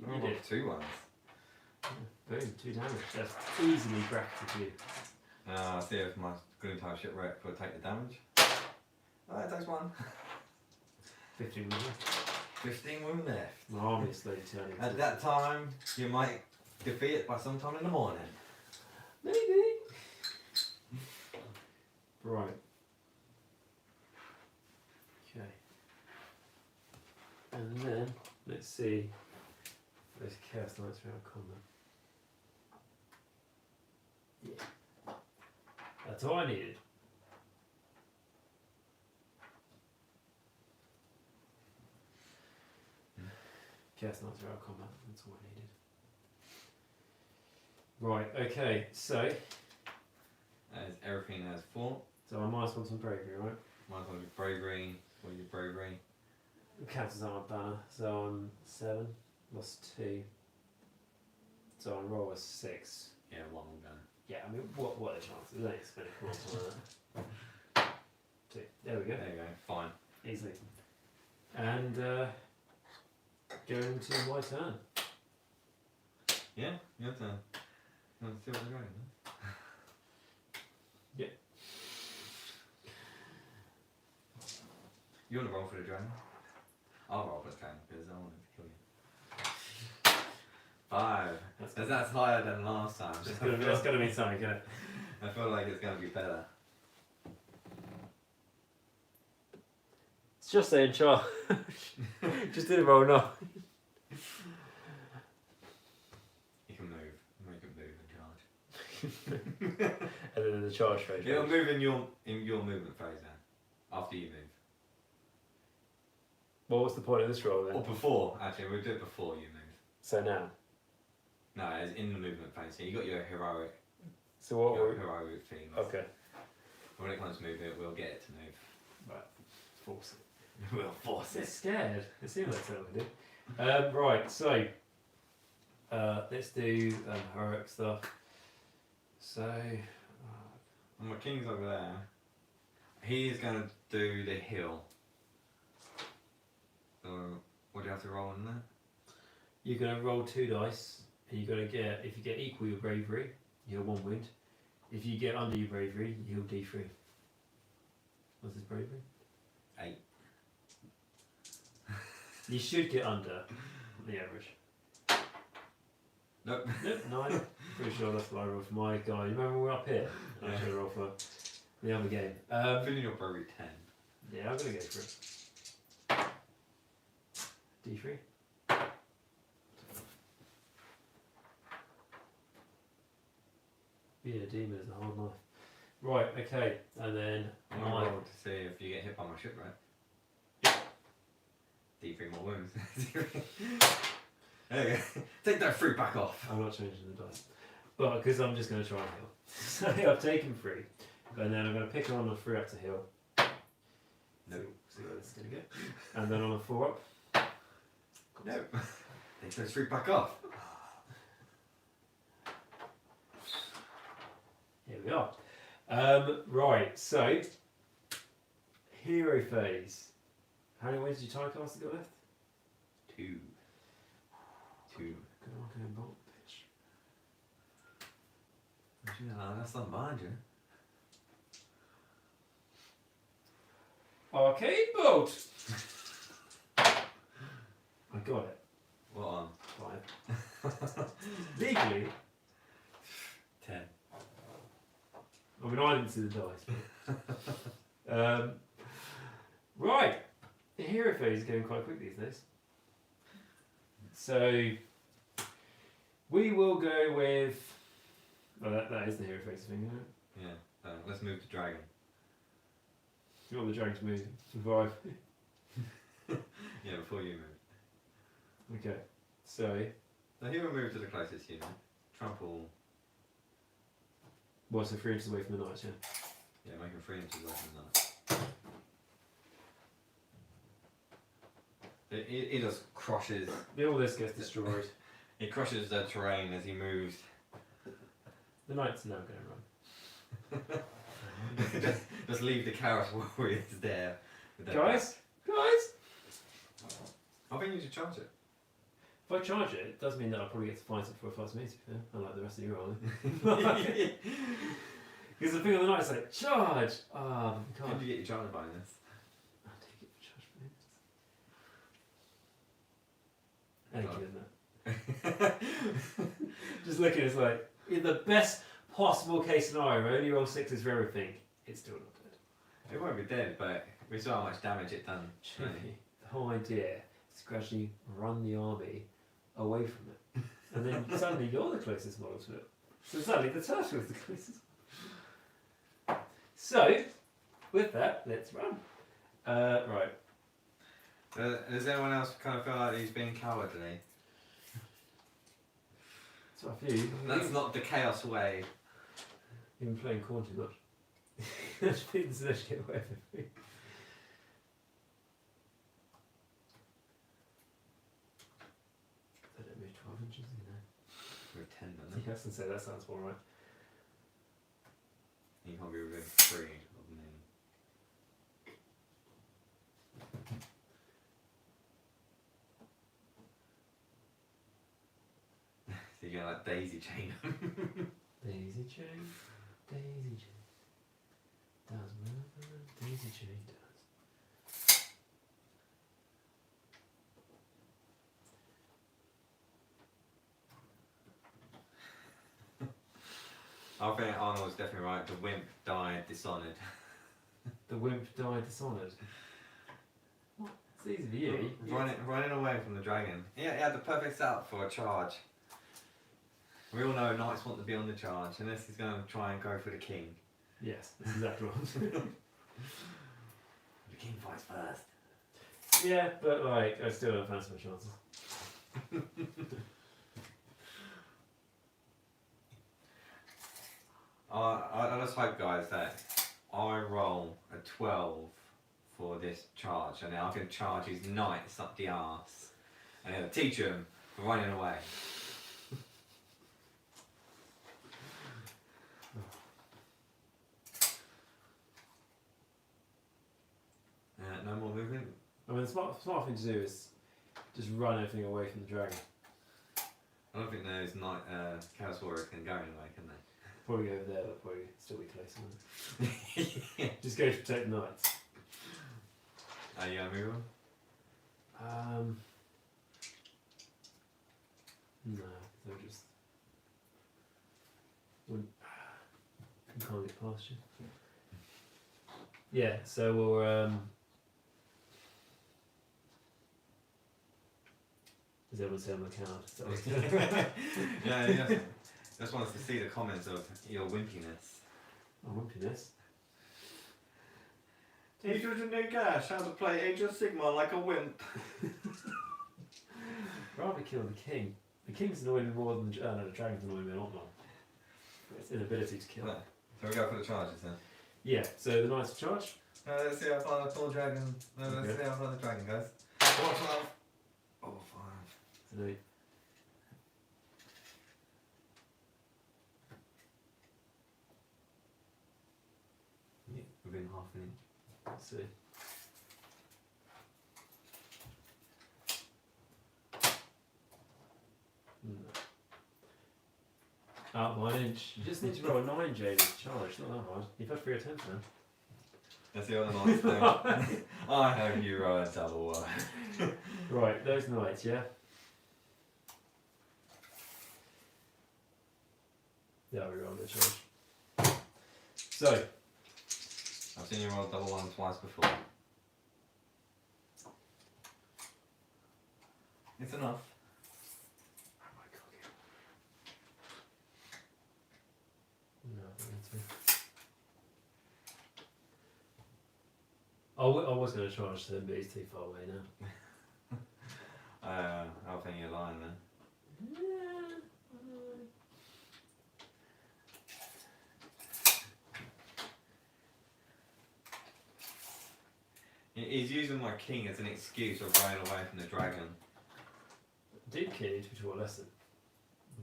I've did. got 2 ones. Boom, 2 damage. That's easily bracketed you. See if my green type shipwreck will take the damage. Oh, it takes 1. 15 wounds left. 15 wound left. My army is slowly turning. At that time, you might defeat it by sometime in the morning. Maybe. Right. Okay. And then, let's see. Those Chaos Knights around combat. Yeah. That's all I needed. Chaos Knights around combat. That's all I needed. Right, okay, so. As everything has 4. So I'm -1 some bravery, right? Might as well do bravery. What are your bravery? It counts as on my banner. So I'm 7, lost 2. So I'm roll a 6. Yeah, 1 will go. Yeah, I mean, what are the chances? There's only spinning quarters on that. 2. There we go. There you go, fine. Easily. And going to my turn. Yeah, your turn. Let's see what we're going. Yeah. You want to roll for the dragon? I'll roll for the dragon because I want him to kill you. 5. That's higher than last time. That's gonna be something, isn't it? I feel like it's going to be better. It's just saying, Char. Just didn't roll enough. And then in the charge phase. It'll move in your movement phase then. After you move. Well, what's the point of this roll then? Or before, actually, we'll do it before you move. So now. No, it's in the movement phase. So you got your heroic. So what? Your heroic things. Okay. When it comes to move it, we'll get it to move. Right. Force it. We'll force They're it. scared. It seems like something we do. Right. So. Let's do heroic stuff. So. And my king's over there. He's going to do the heal. So, what do you have to roll in there? You're going to roll 2 dice, and you're going to get, if you get equal your bravery, you heal 1 wound. If you get under your bravery, you heal D3. What's his bravery? 8. You should get under the average. Nope. Nope, 9. Pretty sure that's what I rolled for my guy. You remember when we were up here? I should roll for the other game. Feeling your bravery 10. Yeah, I'm going to go for it. D3. Yeah, demon is a hard life. Right, okay, and then I'm going to roll to see if you get hit by my shipwreck. D3 more wounds. There you go. Take that fruit back off. I'm not changing the dice. But because I'm just going to try and heal. So I've taken 3. And then I'm going to pick on a 3 up to heal. No. See where this is going to go. And then on a 4 up. No. Take those fruit back off. Here we are. Right, so hero phase. How many wins did your time caster got left? 2. Good arcane bolt, bitch. That's not behind you. Arcane bolt! I got it. What on? 5. Legally, 10. I mean, I didn't see the dice. But, right. The hero phase is going quite quick these days. So, we will go with... Well, that is the hero phase thing, isn't it? Yeah. Let's move to dragon. You want the dragon to move, survive. Yeah, before you move. Okay, so... Now he will move to the closest human. Trample. Well, so 3 inches away from the knights, yeah? Yeah, make him 3 inches away from that. He just crushes. All this gets destroyed. He crushes the terrain as he moves. The knight's now going to run. just leave the carrot warriors there. With their Guys! I think you should charge it. If I charge it, it does mean that I'll probably get to fight it for a fast meter, unlike the rest of you, Ronni. Because the thing on the night is like, charge! Ah, but we How can't. do you get your charge bonus? I'll take it for charge bonus. Thank you, isn't it? Just looking, it's like, in the best possible case scenario, I only roll 6s for everything, it's still not dead. It won't be dead, but we saw how much damage it done. The whole idea is to gradually run the army away from it. And then suddenly you're the closest model to it. So suddenly the turtle is the closest. So, with that, let's run. Right. Does anyone else kind of feel like he's being cowardly? That's what I feel. That's not the chaos way. You've been playing Khorne too much. Let's get away from me. I don't move 12 inches, you know. With 10, doesn't it? Yes, and say that sounds more right. You can't be within 3 of me. So you're gonna like daisy chain. Daisy chain, daisy chain. Does whatever daisy chain does. I think Arnold's definitely right. The wimp died dishonoured. The wimp died dishonoured. What? It's easy for you. Running away from the dragon. Yeah, he had the perfect setup for a charge. We all know knights want to be on the charge, unless he's going to try and go for the king. Yes, that's exactly what I'm saying. The king fights first. Yeah, but like, I still don't fancy my chances. I just hope, guys, that I roll a 12 for this charge, and then I can charge his knights up the arse, and it'll teach him for running away. No more movement. I mean, the smart thing to do is just run everything away from the dragon. I don't think those Chaos Warriors can go anyway, can they? Probably go over there, but probably still be close. Yeah. Just go to protect the knights. Are you going to move on? No, they'll just. Wouldn't. You can't get past you. Yeah, so we'll. Does everyone say I'm a coward? Is that what it's doing? Yeah, just wants to see the comments of your wimpiness. Oh, wimpiness? Teach you to Nagash how to play Age of Sigmar like a wimp. Rather kill the king. The king's annoying more than the dragon's annoying me a lot more. It's inability to kill. Right. So we go for the charges then. Yeah, so the knights charge. Let's see how far the tall dragon. Let's Okay. see how far the dragon goes. 12. Oh, 5. So they, Yeah, within half an inch. let's see. No. Out by an inch. You just need to roll a 9, Jamie, to charge. Not that hard. You've had 3 attempts now. Let's see what the knights do. I hope you roll a double one. Right, those knights, yeah? Yeah, we roll the charge. So, I've seen you roll a double one twice before. It's enough. oh my god. No, I think that's me. I was going to charge them, but he's too far away now. I think you're lying then. He's using my king as an excuse of running away from the dragon. Deepkin needs to be taught a lesson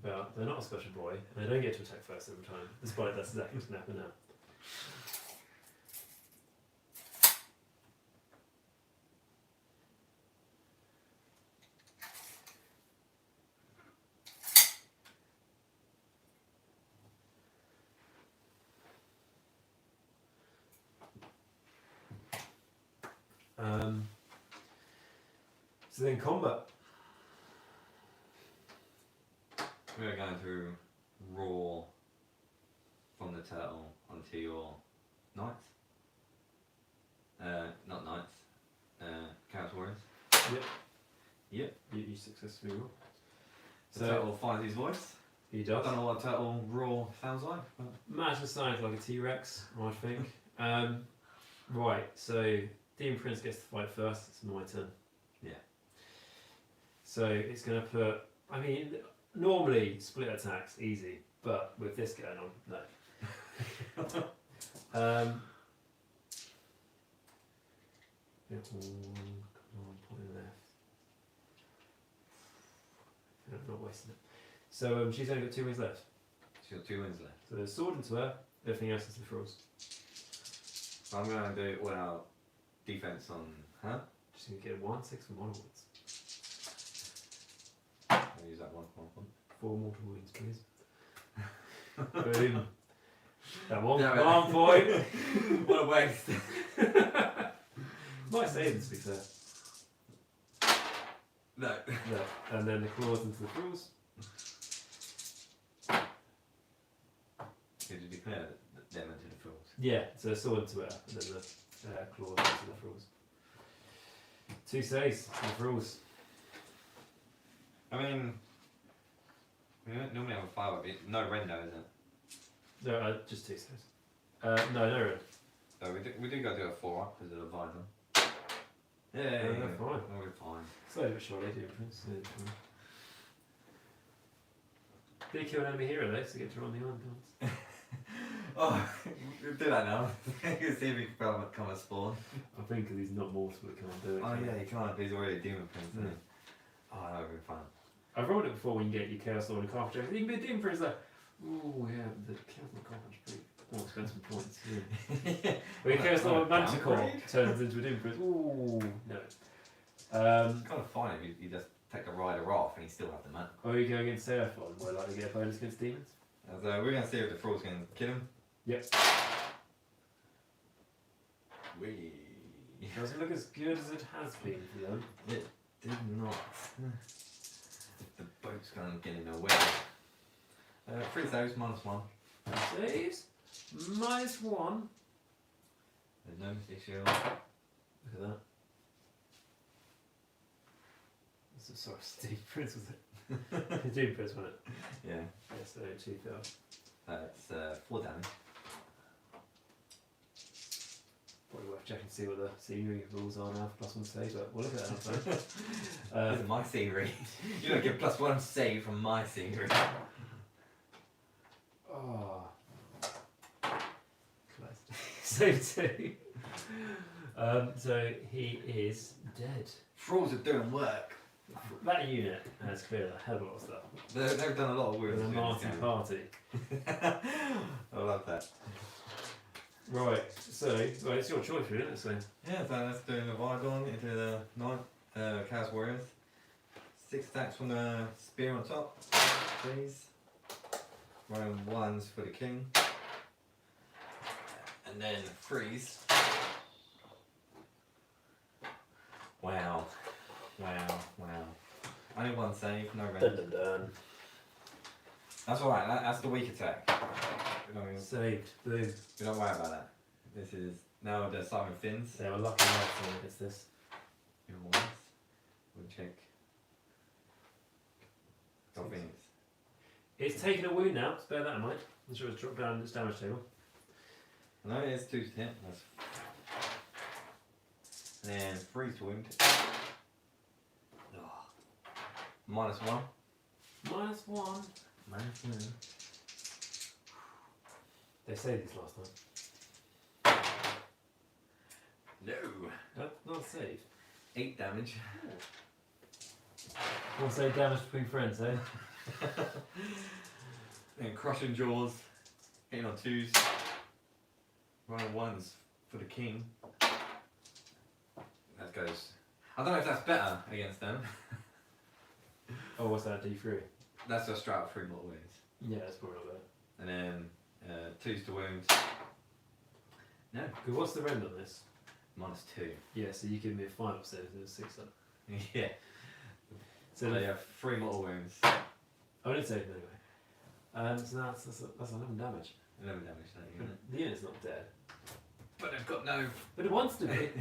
about they're not a special boy and they don't get to attack first every time, despite that's exactly what's going to happen now. So then combat. We're going to roar from the turtle onto your knights. Not knights. Chaos Warriors. Yep. Yep. You successfully roll. The turtle finds his voice. He I does. don't know what a turtle roar sounds like. But Matter sounds like a T-Rex, I think. Right, so Demon Prince gets to fight first. It's my turn. Yeah. So it's going to put. I mean, normally split attacks easy, but with this going on, no. Yeah, come on, point left. No, not wasting it. So she's only got 2 wins left. she's got 2 wins left. So there's sword into her. Everything else is the frills. So I'm going to do all out defense on her. She's going to get 1, 6 from onwards. I'll use that one for 1 point. 4 mortal wounds, please. Boom. That one, Damn it. 1 point. What a waste. Might save it, to be fair. No. No. And then the claws into the frills. Did you declare them into the frills? Yeah, so the sword into her, and then the claws into the frills. 2 saves to the frills. I mean, We don't normally have a 5 up. No rendo, is it? No, just 2 saves. No red. So we do go do a 4 up because of the visor. Yeah, they're fine. No, we're fine. Slowly but surely, difference. Did he kill an enemy hero though, so get to run the iron guns? Oh, we'll do that now. You can see if he can come and spawn. I think because he's not mortal, he can't do it. Oh yeah, he can't. He's already a demon prince, isn't he? Oh, that would be fun. I've rolled it before when you get your Chaos Lord and Carpenter. You can be a demon prince like, ooh yeah, the Chaos Lord and Carpenter's pretty. Oh, spend some points. Yeah. When your Chaos Lord and Manticore turns into a demon prince, ooh, no. It's kind of fun if you just take the rider off and you still have the man. Or you go against Seraphon, where like to get bonus against demons. So we're going to see if the thrall's going to kill him. Yep. Wee. Doesn't look as good as it has been for them. It did not. The boat's going to get in the way. 3 saves, -1. Saves, -1. There's no mystic shield. Look at that. That's a sort of Steve Prince, was it? Doom Prince, wasn't it? Yeah. Yeah, so 2 fail. That's 4 damage. Probably worth checking to see what the scenery rules are now for +1 save, but we'll look at that first. This is my scenery. You don't get +1 save from my scenery. Oh. Close. Save 2. So he is dead. Thralls are doing work. That unit has cleared a hell of a lot of stuff. They've done a lot of work. With a Marty party. I love that. Right, so it's your choice really, isn't it? So Yeah, so let's do the Vidon into the Ninth Chaos Warriors. 6 attacks from the spear on top, please. Rolling 1s for the king. And then freeze. Wow. Only 1 save, no rend. dun. That's alright, that's the weak attack. Saved. Boom. We don't worry about that. This is now the Simon Fins. Yeah, we're lucky enough when it gets this. Your ones. We'll check. Got Phoenix. It's taken a wound now, so bear that in mind. I'm sure it's dropped down its damage table. No, it's 2 to hit. That's... And then freeze to wound. Oh. -1. -1. -1. They saved this last time. No. Not saved. 8 damage. One save damage between friends, eh? And crushing jaws. Hitting on 2s. Running 1s for the king. That goes. I don't know if that's better against them. Oh, what's that, D3? That's just straight up 3 mortal wounds. Yeah, that's probably not bad. And then 2s to wound. No. Good, what's the rend on this? -2. Yeah, so you give me a final save, so it's 6 up. Yeah. So they have 3 mortal wounds. I didn't save them anyway. So that's 11 damage. 11 damage, that unit. The unit's not dead. But they've got no. But it wants to be.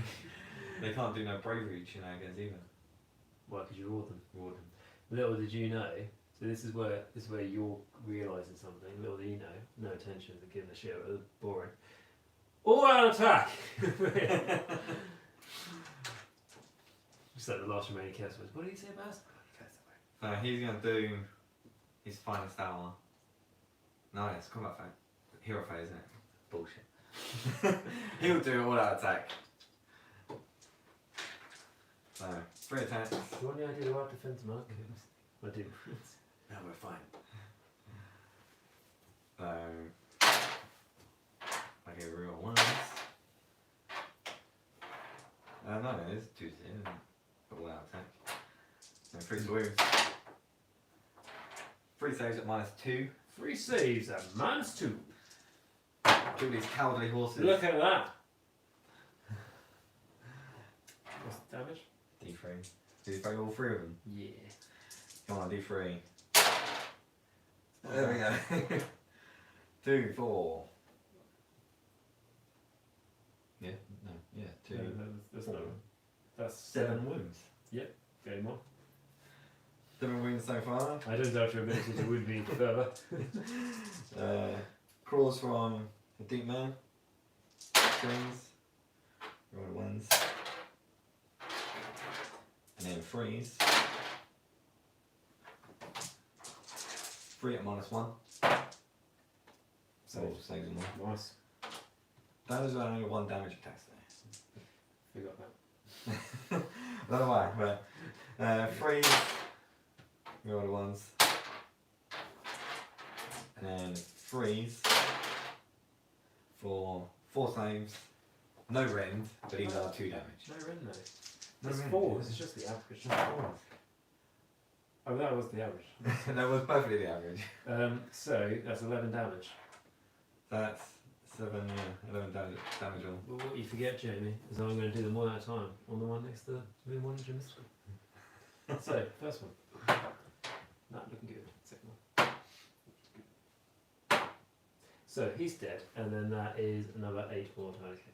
They can't do no bravery shenanigans either. Why? Because you roared them. Reward them. Little did you know. So this is where you're realising something. Little did you know. No attention to giving a shit. It was boring. All out attack. Just like the last remaining cast was. What did he say about us? So he's gonna do his finest hour. No, it's combat phase. Hero phase, isn't it? Bullshit. He'll do all out attack. So 3 attacks. Do you want any idea about defense, Mark? I do. No, we're fine. So okay, real ones. No, it's 2 to hit. But all out attack. So 3 to wounds. 3 saves at -2. 3 saves at -2. Kill these cowardly horses. Look at that. What's the damage? D3. Did you throw all 3 of them? Yeah. Come on, D3. There we go. 2, 4. Yeah, no, yeah, 2. No, that's not. That's 7 wounds. Game on. 7 wounds so far. I don't doubt your ability to wound me further. Crawls from the deep man. Freeze. Roll the ones. And then freeze. 3 at -1. So saves them all. Nice. That is only 1 damage attack though. Forgot that. I don't know why, but freeze. Roll the ones. And then freeze for 4 saves. No rend, but these are 2 damage. No rend though. No It's rend, 4. yeah. This is just the average. Not 4. Oh, that was the average. That was perfectly the average. So that's 11 damage. That's 7, 11 damage all. But what you forget, Jamie, is I'm going to do them one at a time on the one next to the one you missed. So, first one. Not looking good. Second one. So he's dead, and then that is another 8 mortality.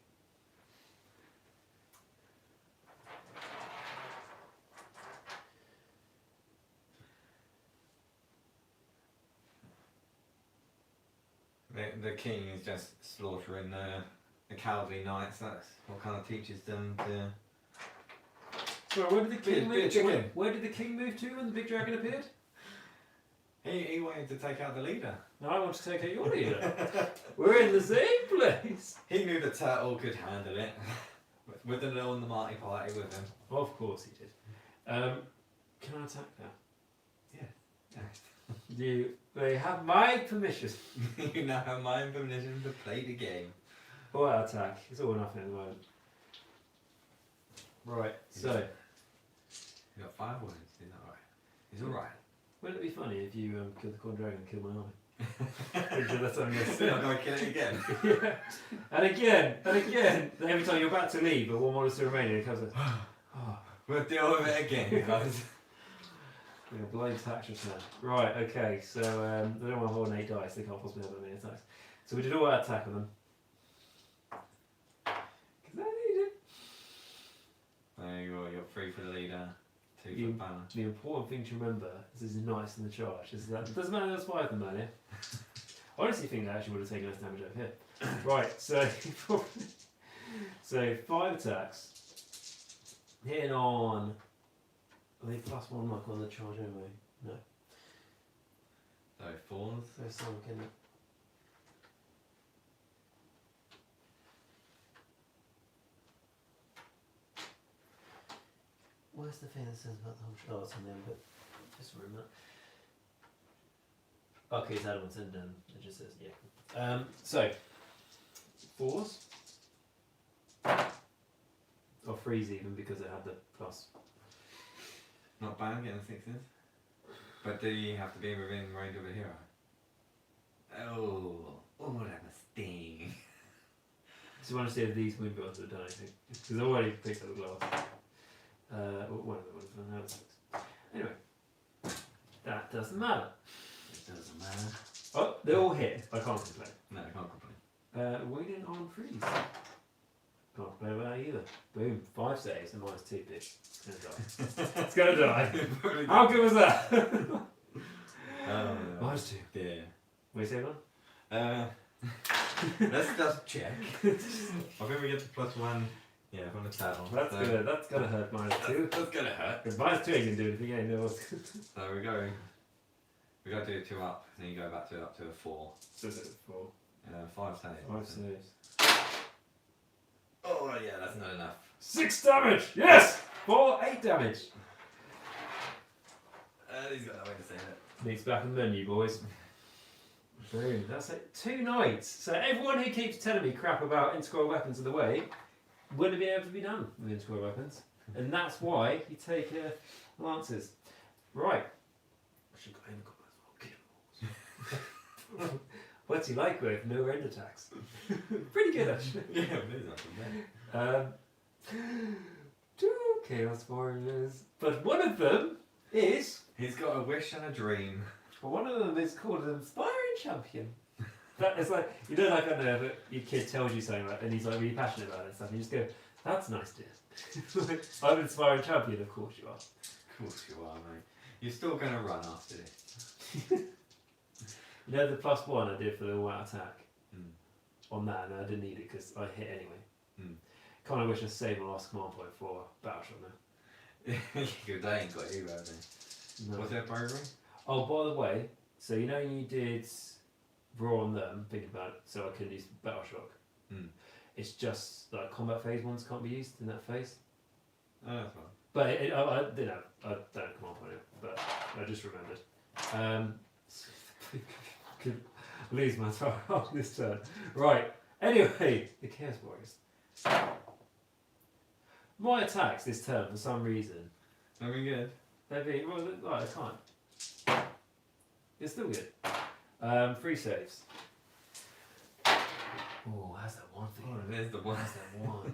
The king is just slaughtering the cowardly knights. That's what kind of teaches them to. So where did the king Bit move? chicken. Where did the king move to when the big dragon appeared? He wanted to take out the leader. Now I want to take out your leader. We're in the same place. He knew the turtle could handle it. With the little and the Marty party with him. Of course he did. Can I attack now? Yeah. They have my permission. You now have my permission to play the game. Or attack. It's all or nothing at the moment. Right, so You got 5 wounds, isn't that right? He's alright. wouldn't it be funny if you killed the Khorne dragon and killed my army? Pretty sure that's what I'm going to You're not say. going to kill it again. Yeah. And again, every time you're about to leave, but one more is still remaining, it comes like, oh, We'll deal with it again, guys. yeah, blind attack return. Right, okay, so they don't want to hold an 8 dice, they can't possibly have that many attacks. So we did all our attack on them. Because I need it. There you go, you're 3 for the leader, 2 You- for balance. The important thing to remember is there's knights in the charge. Is that it doesn't matter there's 5 of them earlier. I honestly think they actually would have taken less damage over here. Right, so so 5 attacks. Hitting on are they +1 like on the charge anyway? No. So 4s. There's some can where's the thing that says about the whole it's on the end, but just remember that. Okay, it's Adamant's and it just says, yeah. So, 4s. Or 3s even because it had the plus. Not bad, getting 6s. But do you have to be within range of a hero? Oh, that must sting. So you want to see if these wound buttons have done anything? Because I already picked up the glass. One of them was anyway, that doesn't matter. It doesn't matter. Oh, they're all hit. I can't complain. No, I can't complain. Waiting on freeze. Can't complain about that either. Boom, 5 saves and -2 big. It's gonna die. It's gonna die. How good was that? -2. Yeah. What do you say, man? Let's just check. I think we get the +1. Yeah, from the turtle. That's gonna hurt -2. That's gonna hurt. Because -2 ain't gonna do anything, ain't no. So we go. We got to do 2 up, and then you go back to up to a 4. So it's 4. 5 saves. 5 saves. Oh yeah, that's not enough. 6 damage! Yes! 8 damage! He's got no way to save it. Nick's back on the menu, boys. Boom, that's it. 2 knights. So everyone who keeps telling me crap about integral weapons of the way wouldn't be able to be done with integral weapons. And that's why you take lances. Right. I should go ahead and got those little kills. What's he like with no rend attacks? Pretty good actually. Yeah, it is actually. 2 chaos warriors. But one of them is He's got a wish and a dream. one of them is called an inspiring champion. That is like, you know, like I know that your kid tells you something like, and he's like really passionate about it and stuff, and you just go, that's nice, dear. I'm an inspiring champion, of course you are. Of course you are, mate. You're still going to run after this. You know the +1 I did for the all-out attack? On that, and I didn't need it because I hit anyway. Kind of wish I saved my last command point for Battle Shot now. Good, they ain't got you, have they? No. What's their bravery? Oh, by the way, so you know you did Raw on them, thinking about it, so I couldn't use Battle Shock. It's just like combat phase ones can't be used in that phase. Oh, that's fine. But I didn't have, I don't have command point, but I just remembered. Could lose my throw on this turn. Right, anyway, the Chaos Warriors. My attacks this turn, for some reason, Are we good? they're being, well, I can't. It's still good. 3 saves. Oh, how's that one thing? Oh, there's the one. How's that one?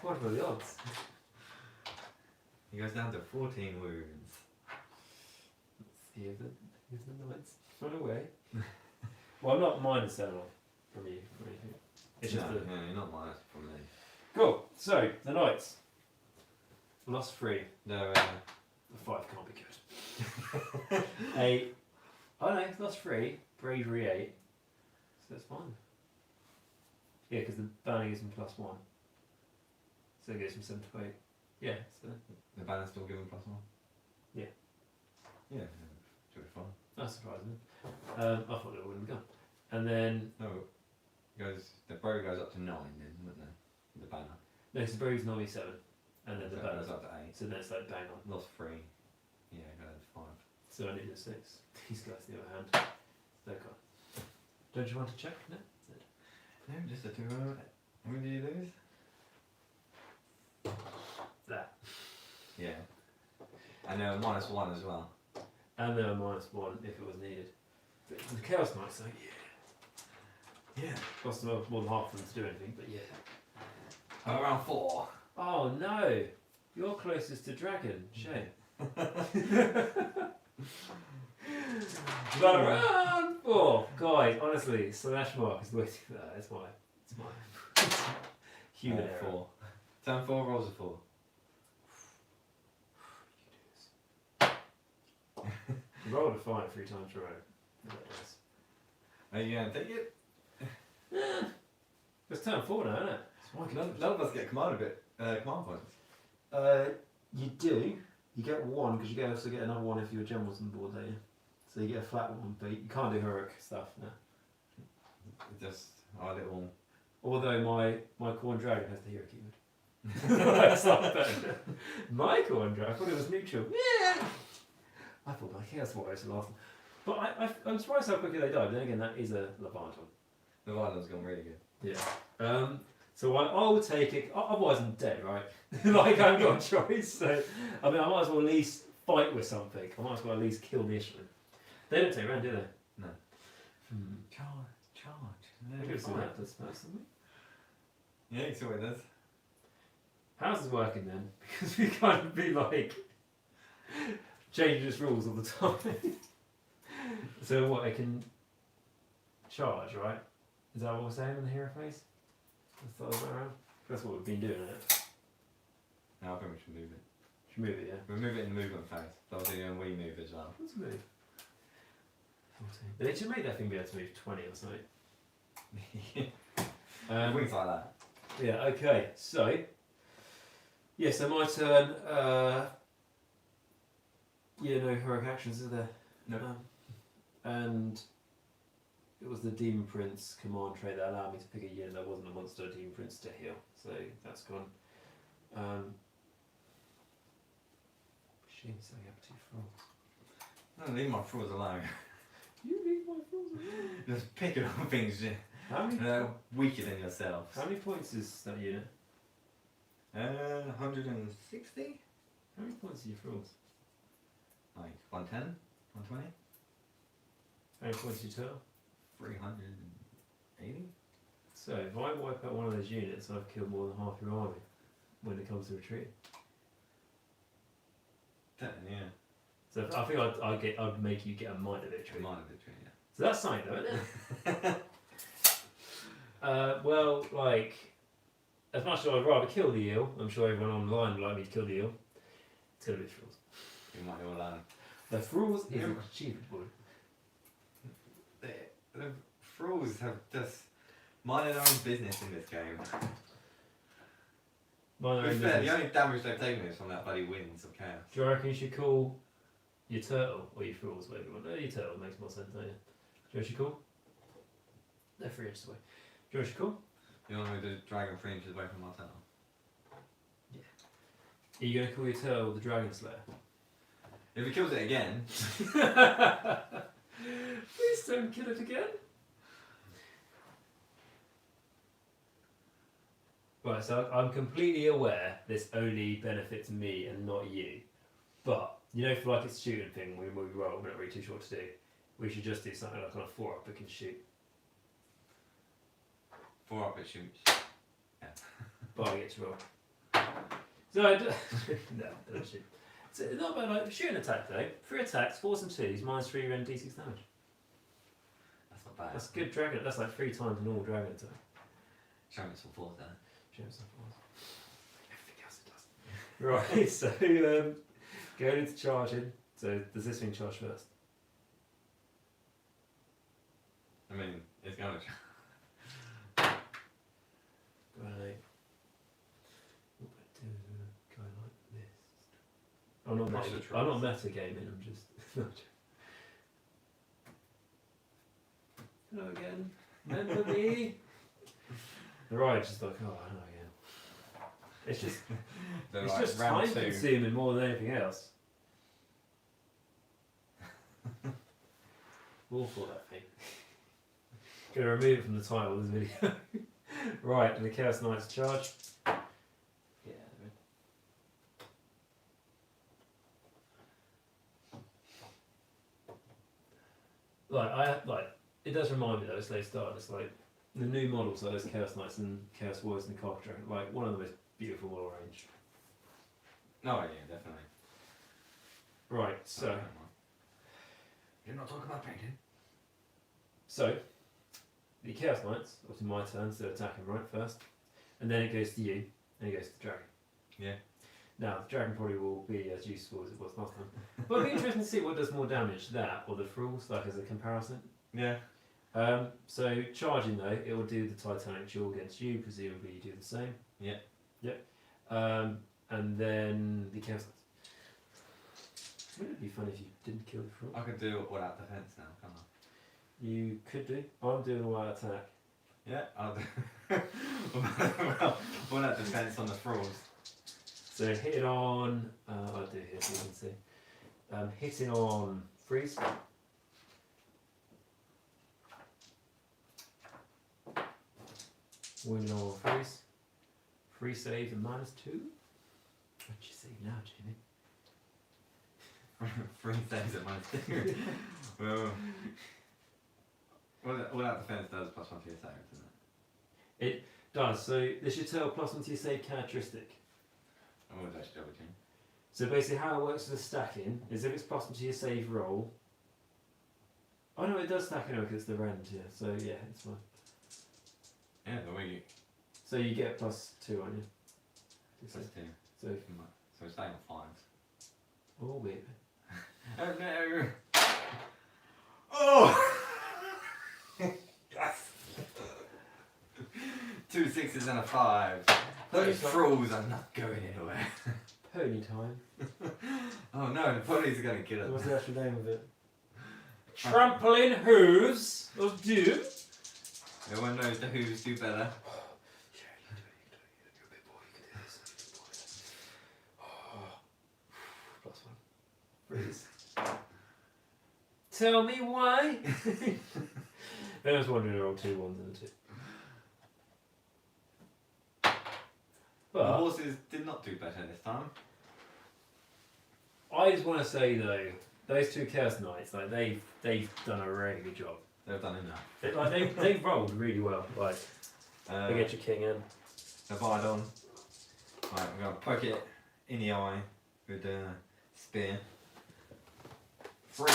What are the odds? He goes down to 14 wounds. Here's the knights. Run away. Well, I'm not -7 from you or anything. It's just no, you're not minus from me. Cool. So, the knights. Lost 3. No, The 5 can't be good. 8. Oh no, lost 3. Bravery 8. So that's fine. Yeah, because the banner gives them +1. So it goes from 7 to 8. Yeah, so the banner's still given +1? Yeah. Yeah, should be fine. that's surprising. I thought it wouldn't have gone. And then No, the bravery goes up to 9 then, wouldn't it? The banner. no, so Bravery's normally 7. And then the So it banner. goes up to 8. So then it's like bang on. Lost 3. Yeah, it goes 5. So I need a 6. These guys, on the other hand, they're gone. Don't you want to check? No? No, just a 2. How many do you lose? That. Yeah. And -1 as well. And then a -1 if it was needed. The Chaos Knights, like, yeah. Cost them more than half of them to do anything, but yeah. Around 4. Oh no! You're closest to Dragon. Shame. But around 4! Guys, honestly, slash mark is the way to do that. It's my human error. 4. Turn 4 rolls a 4. You rolled a 5 3 times in a row. That does. Are you going to take it? It's turn 4 now, isn't it? None of us get command points. You do. You get 1 because you also get another 1 if your general's on board, don't you? So you get a flat 1, but you can't do heroic stuff now. Just our little. Although my Khorne Dragon has the hero keyword. That's not better. My Khorne Dragon, I thought it was neutral. Yeah! I thought my Chaos Warriors were last one. But I'm surprised how quickly they died. But then again, that is a Leviathan. The Violent's gone really good. Yeah. So I'll take it. Otherwise, I'm dead, right? Like, I haven't got a choice. So, I mean, I might as well at least fight with something. I might as well at least kill the Ishman. They don't take around, do they? No. Charge. I could have seen that does something. Yeah, you see what it does. How's this working then? Because we can't be like changing its rules all the time. So what, it can charge, right? Is that what we're saying in the hero phase? That's the other way around? That's what we've been doing, isn't it? Now I think we should move it. Should move it, yeah? We'll move it in the movement phase. Obviously, when we move as well. Let's move. 14. But it should make that thing be able to move 20 or something. Wings like that. Yeah, okay, so. Yeah, so my turn. Yeah, no heroic actions, is there? No. And it was the Demon Prince command trait that allowed me to pick a unit that wasn't a monster Demon Prince to heal. So that's gone. Shame, so I have 2 frogs. No, leave my flaws alone. You leave my frogs alone. Just picking on things How many? weaker than yourselves. How many points is that unit? 160? How many points are your frogs? Like 110? 120? How many points are your turtle? 380? So if I wipe out one of those units, I've killed more than half your army when it comes to retreat. 10, yeah. So I think I'd make you get a minor victory. Minor victory, yeah. So that's something though, isn't it? Well, like, as much as I'd rather kill the eel, I'm sure everyone online would like me to kill the eel. It's gonna be the frogs. You might all learn. The rules is Yeah. achievable. The thralls have just minded their own business in this game. Mine To are be in fair, the business. only damage they've taken is from that bloody winds of chaos. Do you reckon you should call your turtle or your fools, whatever you want? No, your turtle makes more sense, don't you? Do you know what you call? They're 3 inches away. Do you know what you call? You want me to dragon 3 inches away from my turtle? Are you going to call your turtle the Dragon Slayer? If he kills it again, Please don't kill it again. Right, so I'm completely aware this only benefits me and not you. But, you know, for like its shooting thing, when we roll, we're not really too sure what to do. We should just do something like on a 4-up we can shoot. 4 up it shoots. But I get to roll. So I do... no, I don't shoot. So it's not bad, like, shooting attack though. 3 attacks, 4s and 2s, -3 and d6 damage. That's not bad. That's good dragon, that's like 3 times a normal dragon attack. Show me some 4s there. Show me some 4s. Everything else it does. Right, so going into charging. So does this thing charge first? I mean, it's going to. Right. What do I do? Go like this. I'm not Rush meta, the I'm not trolls. metagaming, I'm just... Hello again. Remember me? The ride just like, oh, I know again. It's just, They're it's like just round time 2. consuming more than anything else. Awful that thing. Gonna remove it from the title of this video. Right, and the Chaos Knights charge. Yeah, they're in. It does remind me though, as they start, it's like the new models, like those Chaos Knights and Chaos Warriors and Carpet Dragon, like one of the most beautiful model range. No, yeah, definitely. Right, so You're not talking about painting. So, the Chaos Knights, obviously my turn, so they're attacking right first. And then it goes to you, and it goes to the dragon. Yeah. Now, the dragon probably will be as useful as it was last time. But it'll be interesting to see what does more damage, that or the thralls, like as a comparison. Yeah. So, charging though, it will do the Titanic Duel against you, presumably you do the same. Yeah. Yep. And then the Chaos Knights. Wouldn't it be funny if you didn't kill the thrall? I could do it without defense now, can't I? You could do. I'm doing all out attack. Yeah, I'll do. Well, that defense on the thralls. So hitting on, I'll do here so you can see. Hitting on freeze. Wounding on freeze. Free save and -2. What'd you say now, Jamie? 3 saves at -2. Well, all that defense does +1 to your save, doesn't it? It does. So this should tell +1 to your save characteristic. I would actually double check. So basically how it works with the stacking is if it's +1 to your save roll. Oh no, it does stack anyway because it's the rend, yeah. So yeah, it's fine. Yeah, the way you. So you get +2 on you. +2. So, So it's staying on 5s. oh wait. Oh no! Oh! Yes! 2 6s and a 5. Those thralls are not going anywhere. Pony time. Oh no, the ponies are going to kill What's us. the actual name of it? Trampling hooves of doom. No one knows the hooves do better. Yeah, you do it. You're a big boy. You can do this. +1. Freeze. Tell me why. I was wondering they're all 2 1s and a 2. The But horses did not do better this time. I just want to say though, those 2 Chaos Knights, like they've done a really good job. They've done enough. They've rolled really well. Like they get your king in. Divide on. Right, we're going to poke it in the eye with a spear. Freeze!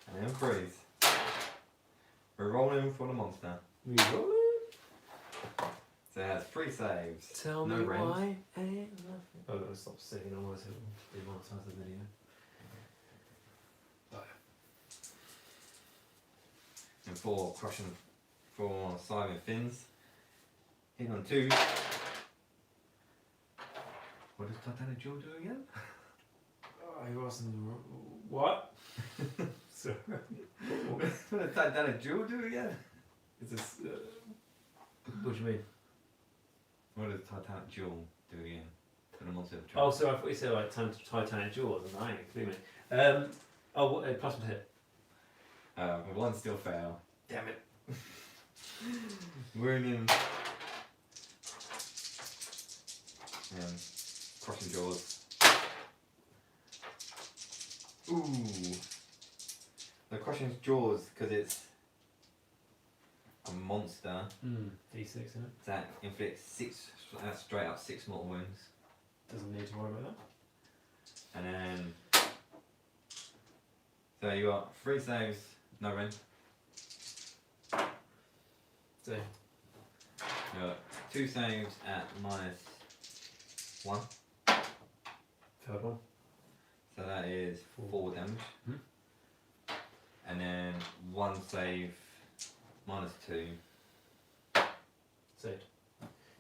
And then freeze. We're rolling for the monster. You roll it. So it has 3 saves. Tell no me range. why ain't nothing. Oh, I've got to stop singing. Otherwise, it will demonetize the video. And 4 crushing for Simon Fins. Hit on 2. What does Titanic Jewel do again? Oh, he wasn't. What? Sorry. What does Titanic Jewel do again? It's this. What do you mean? What does Titanic Jewel do again? For the monster of Oh, so I thought you said like Titanic Jaws, and I ain't including it. Oh, what, plus one hit. One still fail. Damn it. Wounding. And crushing jaws. Ooh. The crushing jaws, because it's a monster D6 in it. that inflicts 6, straight up 6 mortal wounds. Doesn't need to worry about that. And then. So you got 3 saves, no range. So, You got 2 saves at -1. third one. So that is 4 damage. And then 1 save -2. Saved.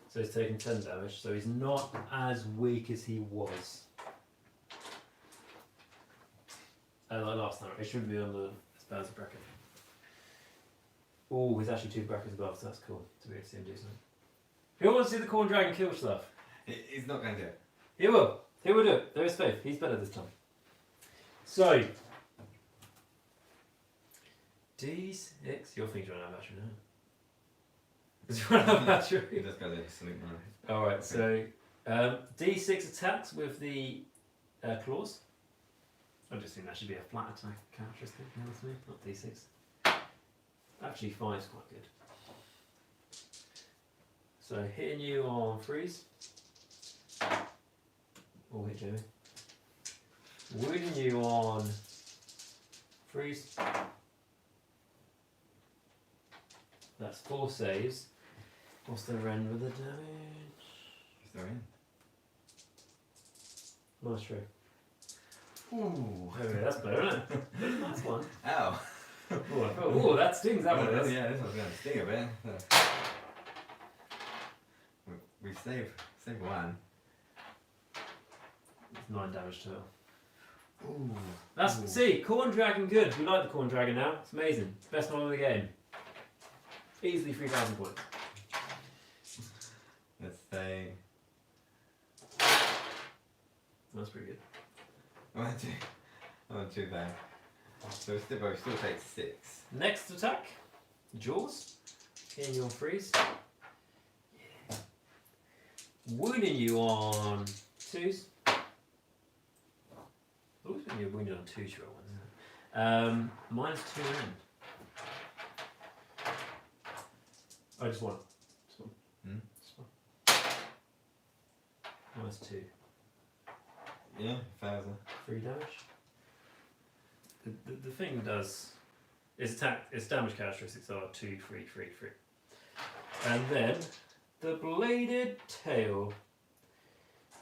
So he's taken 10 damage, so he's not as weak as he was. Like last time, it shouldn't be on the spells bracket. Oh, he's actually 2 brackets above, so that's cool to be able to see him do something. Who wants to see the Khorne Dragon kill stuff? He's not going to do it. He will. He will do it. There is faith. He's better this time. So, D6. Your thing's running out of battery now. It's running out of battery. He just goes into sleep now. Alright, so D6 attacks with the claws. I just think that should be a flat attack characteristic, honestly, not D6. Actually, 5's quite good. So, hitting you on freeze. Or hit Jamie. Wounding you on freeze. That's 4 saves. What's the rend with the damage? Is there in? Nice true. Ooh. Oh, yeah, that's better, isn't it? Nice one. Ow. Oh, that stings, that one. Yeah, this one's going to sting a bit. We saved 1. It's 9 damage to it. Ooh. That's see, Khorne Dragon good. We like the Khorne Dragon now. It's amazing. Best one of the game. Easily 3,000 points. Let's say. That's pretty good. I went too bad. So it still takes 6. Next attack, Jaws. Hitting you on freeze. Yeah. Wounding you on 2s. Always when you're wounded on 2s, you roll one, isn't it? -2 rend. Oh, just one. Just one. Just one. -2. Yeah, 1,000. 3 damage. The thing does its damage characteristics are 2, 3, 3, 3. And then the bladed tail.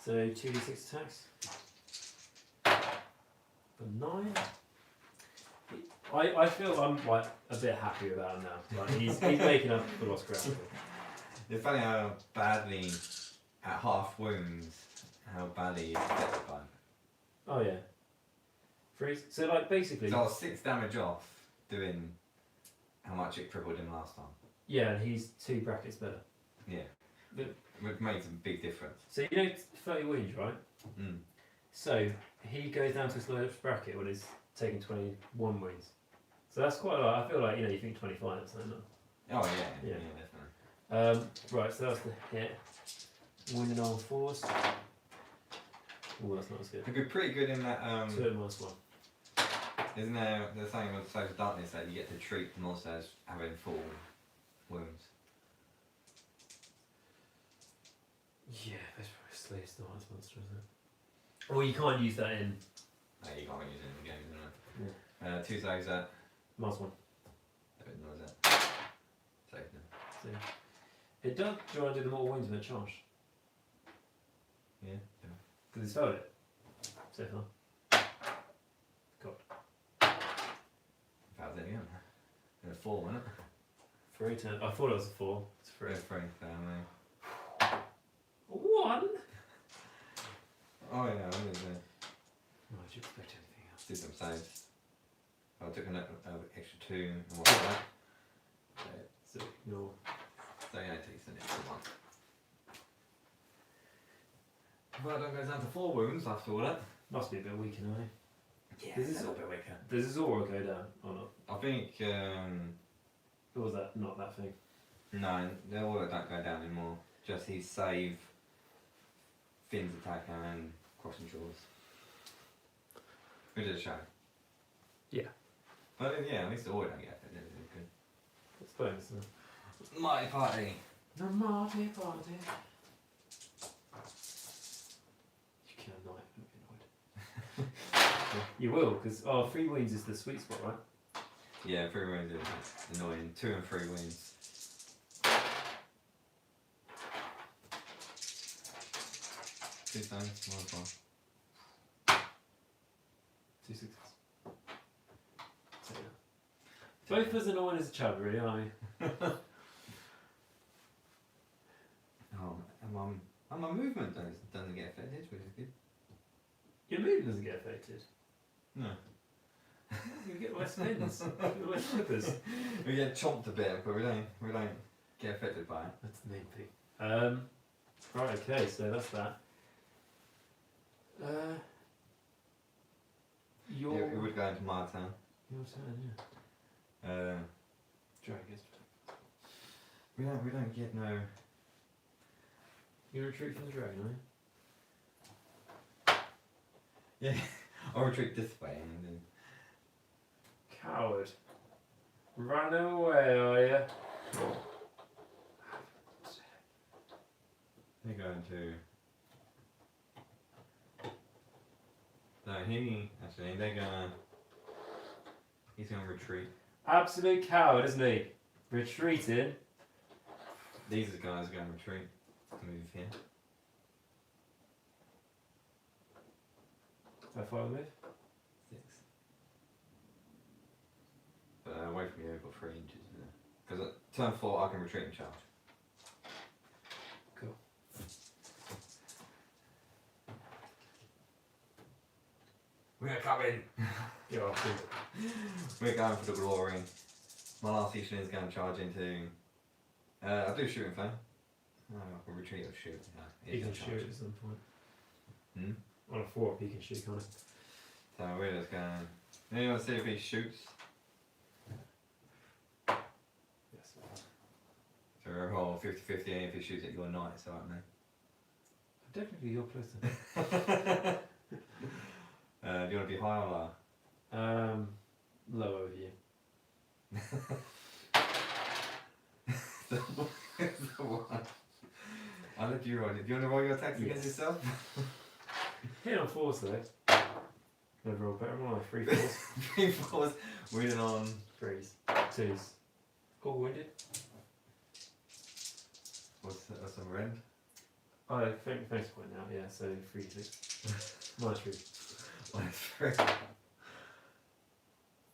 So 2d6 attacks. For 9. I feel I'm like a bit happy about him now. Like he's making up for lost ground. It's funny how badly, at half wounds, how badly he's affected by him. Oh yeah. Freeze. So like basically. So I was 6 damage off doing how much it crippled him last time. Yeah, and he's 2 brackets better. Yeah. But- Which makes a big difference. So you know 30 wounds, right? Mm. So he goes down to his lowest bracket when he's taking 21 wounds. So that's quite a lot. I feel like, you think 25 or something. Oh yeah, Yeah. definitely. Right, so that's the hit. Wounded on 4s. Oh, that's not as good. It'd be pretty good in that. 2 and -1. Isn't there the saying with Social Darkness that you get to treat the monster as having full wounds? Yeah, that's probably Slay's the hardest monster, isn't it? Well, you can't use that in No, you can't use it in the game, isn't it? 2 saves at. -1. I don't know that. Save them. So It does. Do you want to do the mortal wounds when it's charged? Yeah. Because it's failed it. So far. God. That was it again. And a 4, wasn't it? 3 turn. I thought it was a 4. It's 3. Yeah, 3. Family. 1? Oh yeah, I was Oh, did you expect anything else? did some saves. I took an extra 2 and what's that? So, no. So yeah, it takes an extra 1. But that goes down to 4 wounds after all that. Must be a bit weaker, no? Yeah, This is a little bit weaker. Does his aura go down or not? I think, Or was that not that thing? no, the order don't go down anymore. Just his save, Finn's attack and crossing shores. We did a show. Yeah. But yeah, at least the order don't get affected. It's good. It's bonus, isn't it? My party. The Marty Party. You kill a knight, don't be annoyed. You will, because 3 wounds is the sweet spot, right? Yeah, 3 wounds is annoying. 2 and 3 wounds. Two times, 1 4. 2 6s. So, yeah. Both as annoying as each other, really, aren't we? Oh, and my movement doesn't get affected, which is good. Your mood doesn't get affected. No. You get less spins. You get less flippers. We get chomped a bit, but we don't get affected by it. That's the main thing. Right, okay, so that's that. Your It would go into my turn. turn, yeah. Dragons. We don't get no. You retreat from the dragon, are you? Yeah, I'll retreat this way and then. Coward. Run away, are you? They're going to. No, they're gonna. He's gonna retreat. Absolute coward, isn't he? Retreating. These guys are gonna retreat. Move here. How far we move? 6. But away from you, I've got 3 inches. Because at turn 4, I can retreat and charge. Cool. We're coming! Go off. We're going for the glory. My last Ishin is going to charge into. I'll do shooting flame. I can retreat or shoot. No, He can charge. shoot at some point. Hmm? On a 4-up, he can shoot, can't he? So we're just going. Anyone see if he shoots? Yes. So we're roll 50-50, and if he shoots at your knight, it's alright, mate. Technically, you're closer. Do you want to be high or low? Low over you. I'll let you roll it. Do you want to roll your attacks against yourself? Hit on 4s though. Overall better than 3 4s. 3 4s, winning on. 3s. 2s. All wounded. What's a red? Oh, thanks point now, yeah, so 3 6. Minus 3. Minus 3.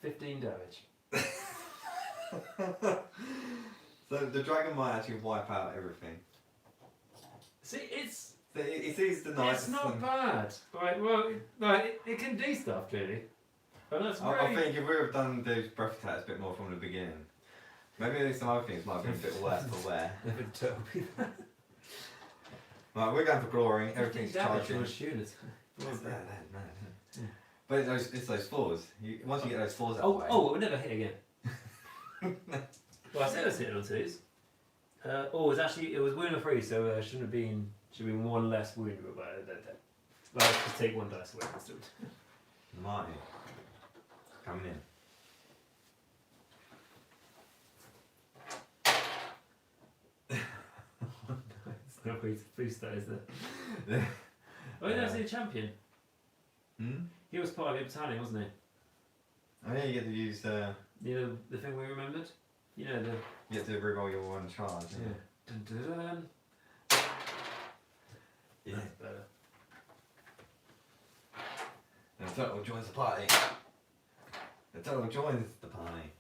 15 damage. So the dragon might actually wipe out everything. See, it's So he sees the knights. it's not bad. Right, well, it can do stuff, clearly. But that's I great. think if we have done those breath attacks a bit more from the beginning, maybe some other things might have been a bit worse for wear. Right, we're going for glory. Everything's charging. But it's those fours. Once you get those fours out of the way. Oh, it would never hit again. Well, I said I was hitting on 2s. It was wound of 3, so should have been 1 less wound. But let's just take 1 dice away instead. Marty. Coming in. It's no way to boost that, is there? Oh, that's the champion. Hmm? He was part of your battalion, wasn't he? Oh yeah, you get to use You know the thing we remembered? You know the. You get to reroll your 1 charge. Yeah. Dun, dun, dun. Yeah. That's better. The turtle joins the party. The turtle joins the party.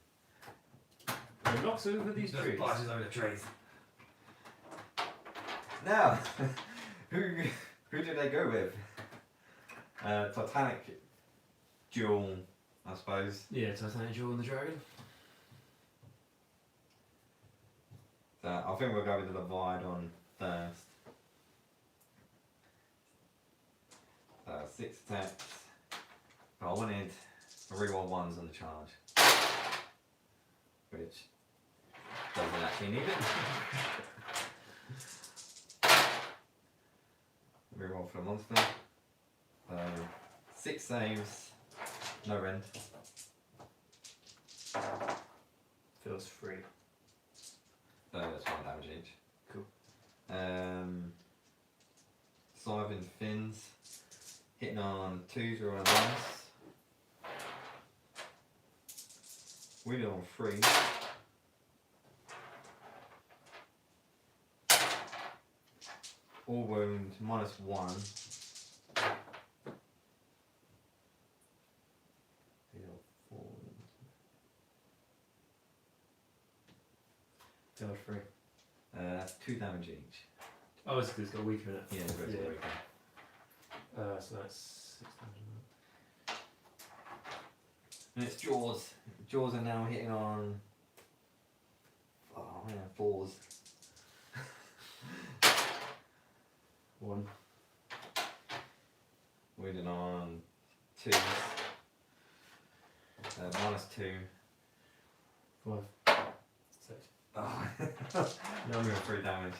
And knocks over these Just trees. barges over the trees. Now, who did they go with? Titanic duel, I suppose. Yeah, Titanic Jewel and the Dragon. So I think we'll go with the Leviathan first. 6 attacks. But I wanted a reroll 1s on the charge. Which doesn't actually need it. Reroll for the monster. 6 saves, no rend. Feels free. That's 1 damage each. Cool. Scythe fins. Hitting on 2s or on dice. Wheel on 3. All wound -1. Deal 4. Feels free. That's 2 damage each. Oh, it's because it's got a weaker in it. Yeah, it's very Yeah. weaker. So that's 600. And it's jaws. Jaws are now hitting on 4s. 1. Weeding on 2s. -2. 5. 6. Oh. Now I'm going 3 damage.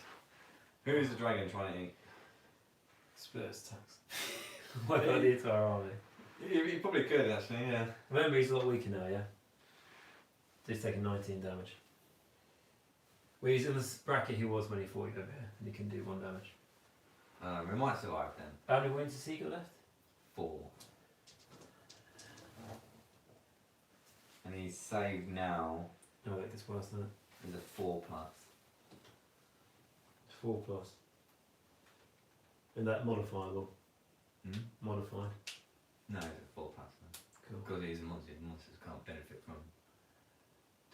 Who is the dragon trying to eat? Split his attacks. Wipe out the entire army. He probably could actually, yeah. Remember, he's a lot weaker now, yeah? He's taking 19 damage. Well, he's in this bracket he was when he fought you over here, and he can do 1 damage. We might survive then. How many wounds has he got left? 4. And he's saved now No, it gets worse than that. is a 4+. 4 plus. And that modifiable? Hmm? Modified. No, it's a 4+ then. Cool. Because he's a monster, monsters can't benefit from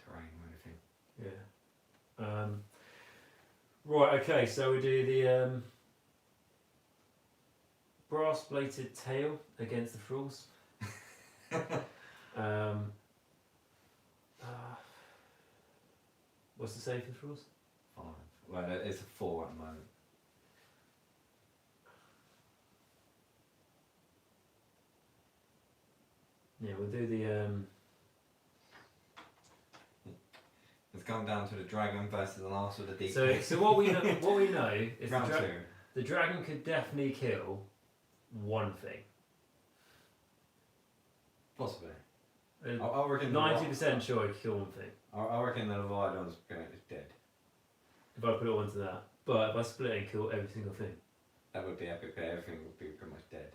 terrain or anything. Yeah. Right, okay, so we do the brass bladed tail against the thralls. What's the save for the thralls? 5. Well, it's a 4 at the moment. Yeah, we'll do the It's come down to the dragon versus the last with the deep. so what we know is Round 2. the dragon could definitely kill one thing. Possibly. I reckon 90% sure he could kill one thing. I reckon the Leviathan's is dead. If I put it onto that. But if I split it and kill every single thing. That would be epic, but everything would be pretty much dead.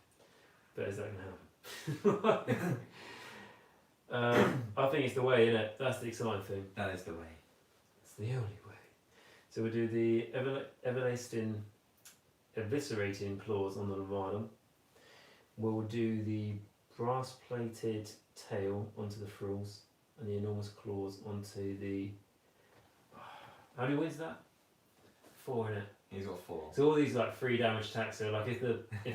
But is that going to happen? I think it's the way, innit? That's the exciting thing. That is the way. It's the only way. So we'll do the everlasting eviscerating claws on the Leviathan. We'll do the brass plated tail onto the thralls and the enormous claws onto the. How many wins that? 4 in it. He's got 4. So all these like 3 damage attacks. So like if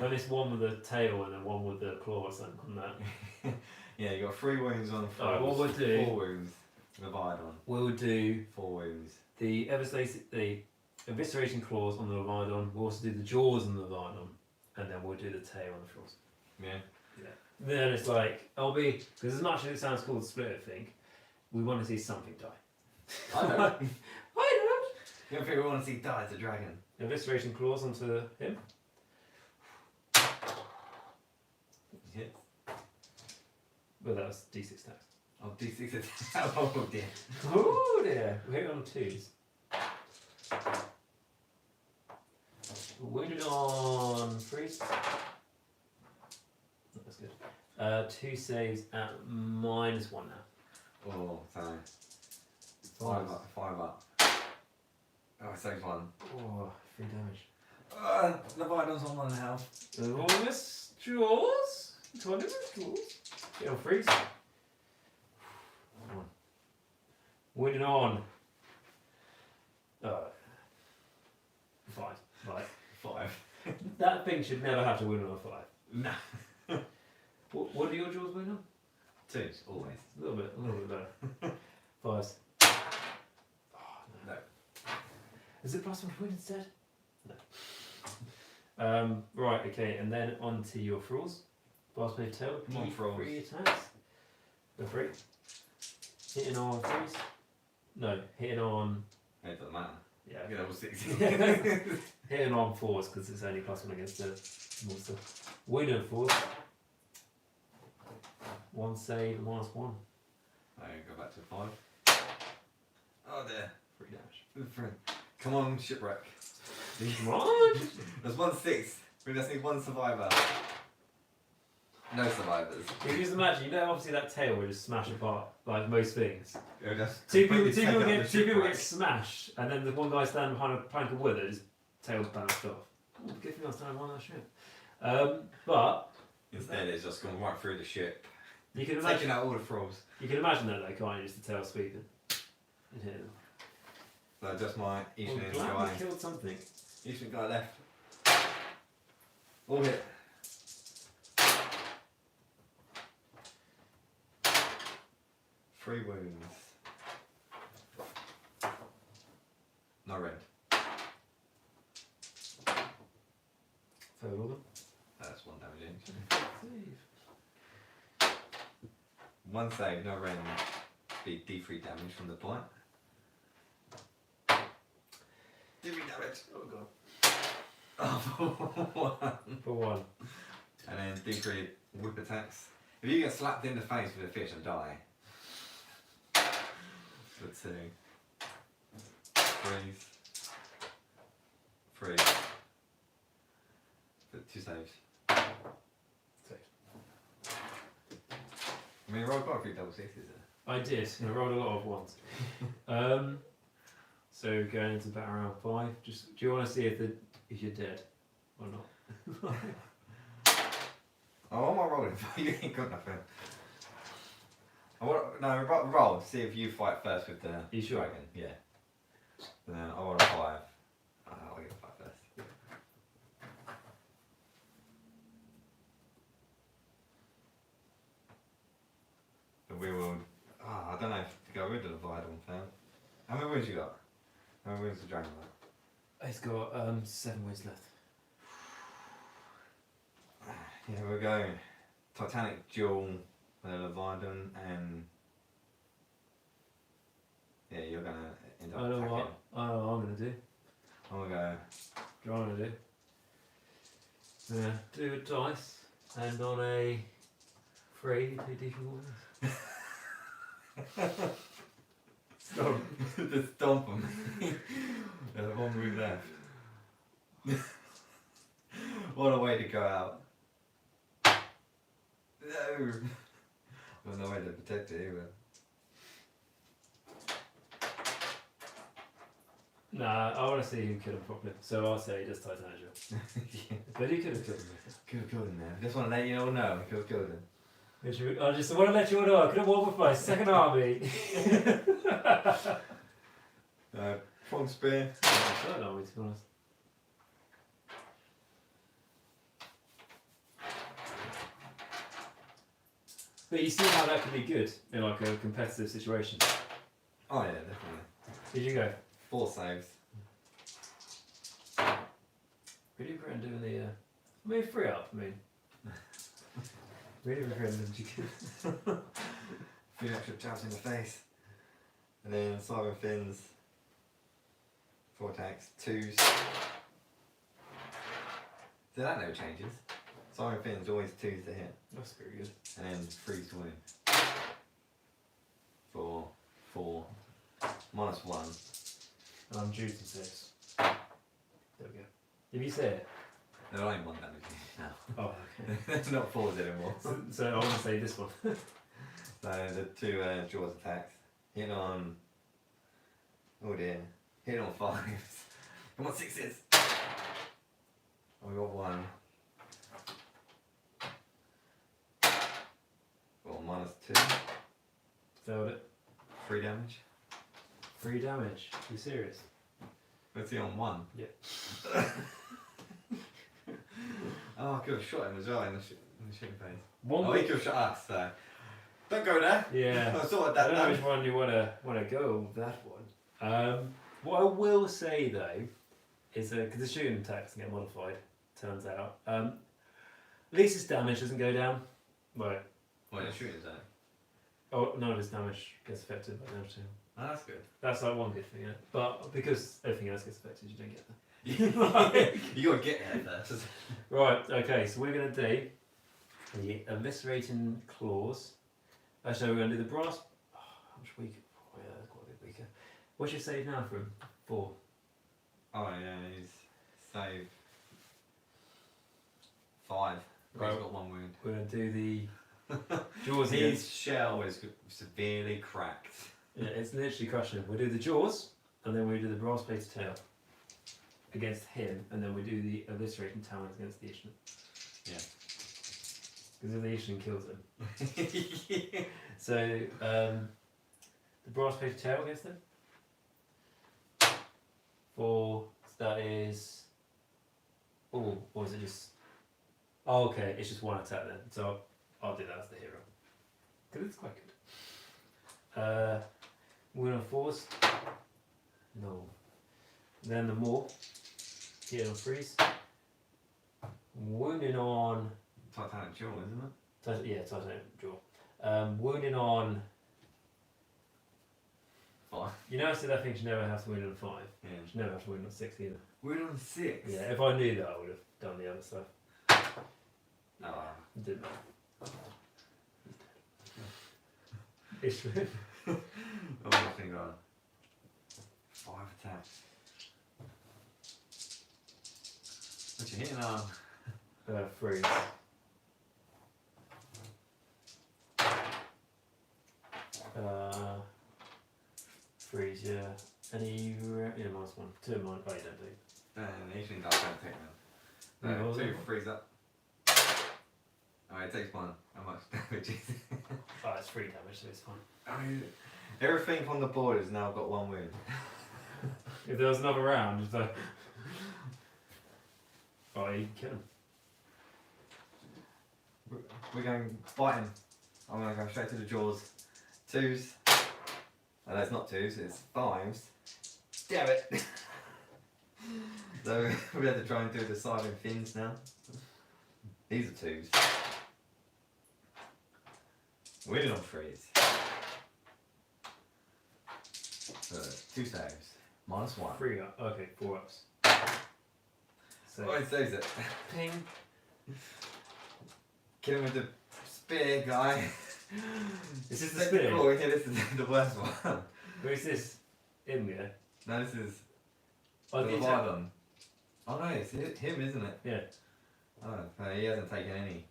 I miss one with the tail and then one with the claw or something on that. Yeah, you got 3 wounds on the Alright, what we'll do. 4 wounds. Leviathan. We'll do 4 wounds. the eviscerating claws on the Leviathan. We'll also do the jaws on the Leviathan, and then we'll do the tail on the thralls. Yeah. Then it's like I'll be because as much as it sounds cool to split it, think we want to see something die. I don't. I don't. You don't think we want to see die as a dragon? Evisceration claws onto him. Hit. Well, that was D6 tax. Oh, D6 attack. Oh dear. Oh dear. We're hitting on 2s. Wounded on 3s. That's good. 2 saves at -1 now. Oh, sorry. 5 Five. up. 5 up. Oh, it saves 1. Oh, 3 damage. Leviathan's on 1 health. Enormous jaws. Enormous jaws. Get on freeze. Winning on. 5. Right. 5. That thing should never have to win on a 5. Nah. What do your jaws win on? 2s, always. A little bit better. 5s. Oh, No. Is it +1 to win instead? No. Right, okay, and then on to your frills. Fast wave tail. Come on, frills. 3 attacks. Go for it. Hitting on 3s. No, hitting on. It doesn't matter. Yeah, I get level 6. hitting on 4s because it's only +1 against the monster. Winning 4s. 1 save, -1. I go back to 5. Oh, there. 3 damage. Come on, shipwreck. What? There's 1 6. We just need 1 survivor. No survivors. You can just imagine, you know, obviously that tail will just smash apart like most things. It'll just Two people completely take out the get shipwreck. smashed, and then the one guy standing behind a plank of wood, his tail's bounced off. Oh, good thing I was standing on that ship. But Instead, it's just gone right through the ship, you can taking imagine out all the frogs. that though, can't you? Just the tail sweeping and hitting them. So just my I'm Eastern glad guy. we killed something. Eastern guy left. All hit. Three wounds. No red. Failed all them. That's 1 damage each. Save. 1 save, no red. Be D3 damage from the bite. D3 damage. Oh god. Oh, for 1. For 1. And then D3 whip attacks. If you get slapped in the face with a fish and die. For 2. 3s. 3. For 2 saves. Save. I mean, you rolled quite a few double 6s there. I did. I rolled a lot of 1s. So going into battle round 5. Just do you want to see if you're dead or not? Oh, what am I rolling for? You ain't got nothing. Roll. See if you fight first with the You sure? dragon. Yeah. And then I roll a 5. I'll get a 5 first. And we will. I don't know if to go rid of the Vidal fan. How many wounds you got? How many wounds the dragon got? He's got 7 wounds left. Yeah, we're going Titanic Duel with a Leviathan and yeah, you're gonna end up I know attacking. what I'm gonna do. I'm gonna go. Do you know what I'm gonna do? Do a dice, and on a 3, you do D4. Stop. Just stomp him. There's 1 move left. What a way to go out. No! There's no way to protect it either. Nah, I want to see who killed him properly. So I'll say just Titanic. Yeah. But he could have killed him. Could have killed him there. Just want to let you all know, could have killed him. I just want to let you all know I could have walked with my second army. Prong spear. Third army, to be honest. But you see how that could be good in like a competitive situation. Oh yeah, definitely. Did you go? 4 saves. Really regret doing the. I mean, 3 up. I mean, really regret doing the. 3 extra jabs in the face. And then Siren Fins. 4 attacks. 2s. So that never changes. Siren Fins always 2s to hit. That's very good. And then 3s to win. 4. 4. -1. And I'm due to 6. There we go. If you say it. They're only 1 damage now. Oh, okay. They're not 4s anymore. So I want to say this one. So the 2 jaws attacks. Hit on. Oh dear. Hit on 5s. Come on, 6s. Oh, we got 1. Got -2. Failed it. 3 damage. 3 damage. You serious? Let's see on 1. Yep. Oh, I could have shot him as well in the shooting phase. One Oh, he could have shot us, so. Don't go there. Yeah. I saw I that. don't know which one you wanna go with that one. What I will say though is because the shooting attacks can get modified. Turns out, at least his damage doesn't go down. Right. Well, the shooting zone. Oh, none of his damage gets affected by damage to him. Oh, that's good. That's like one good thing, yeah. But because everything else gets affected, you don't get that. You gotta get there first. Right. Okay. So we're gonna do the eviscerating claws. Actually, we're gonna do the brass. Oh, how much weaker? Oh, yeah, that's quite a bit weaker. What's your save now from 4? Oh yeah, he's save 5. Right. He's got 1 wound. We're gonna do the jaws again. His shell is severely cracked. Yeah, it's literally crushing him. We'll do the jaws, and then we do the brass plated tail against him, and then we do the eviscerating talons against the Ishnan. Yeah. Because if the Ishnan kills him. So, the brass plated tail against him. 4, so that is. Oh, or is it just. Oh, okay, it's just 1 attack then. So I'll do that as the hero. Because it's quite good. Win on 4s. No. Then the more. Hit on 3s. Wounding on. Titanic jaw, isn't it? Yeah, titanium jaw. Wounding on. 5. You know, I said I think you should never have to wound on 5. Yeah. You should never have to wound on 6 either. Wound on 6. Yeah, if I knew that, I would have done the other stuff. Oh. Didn't I? Ishnan. Oh, I think on 5 attacks. What you hitting on? 3s. Freeze, yeah. Any. Yeah, -1. 2 of mine. Oh, you don't do. And he's been don't take them. No, 2 freeze up. Oh, it takes 1. How much damage is it? Oh, it's 3 damage, so it's fine. I mean, everything on the board has now got 1 wound. If there was another round, it's like. Oh, you kill him. We're going biting. I'm going to go straight to the jaws. 2s. Oh, that's not 2s, it's 5s. Damn it! So we have to try and do the silent fins now. These are 2s. Winning on 3s. 2 saves. -1. 3 up. Okay, 4 ups. So, Oh, it saves it. ping. Kill him with the spear, guy. This is the Second spear? floor, yeah, this is the worst one. Who is this? Him, yeah? No, this is Oh, the the attack. hard one. Oh no, it's him, isn't it? Yeah. Oh, no, he hasn't taken any.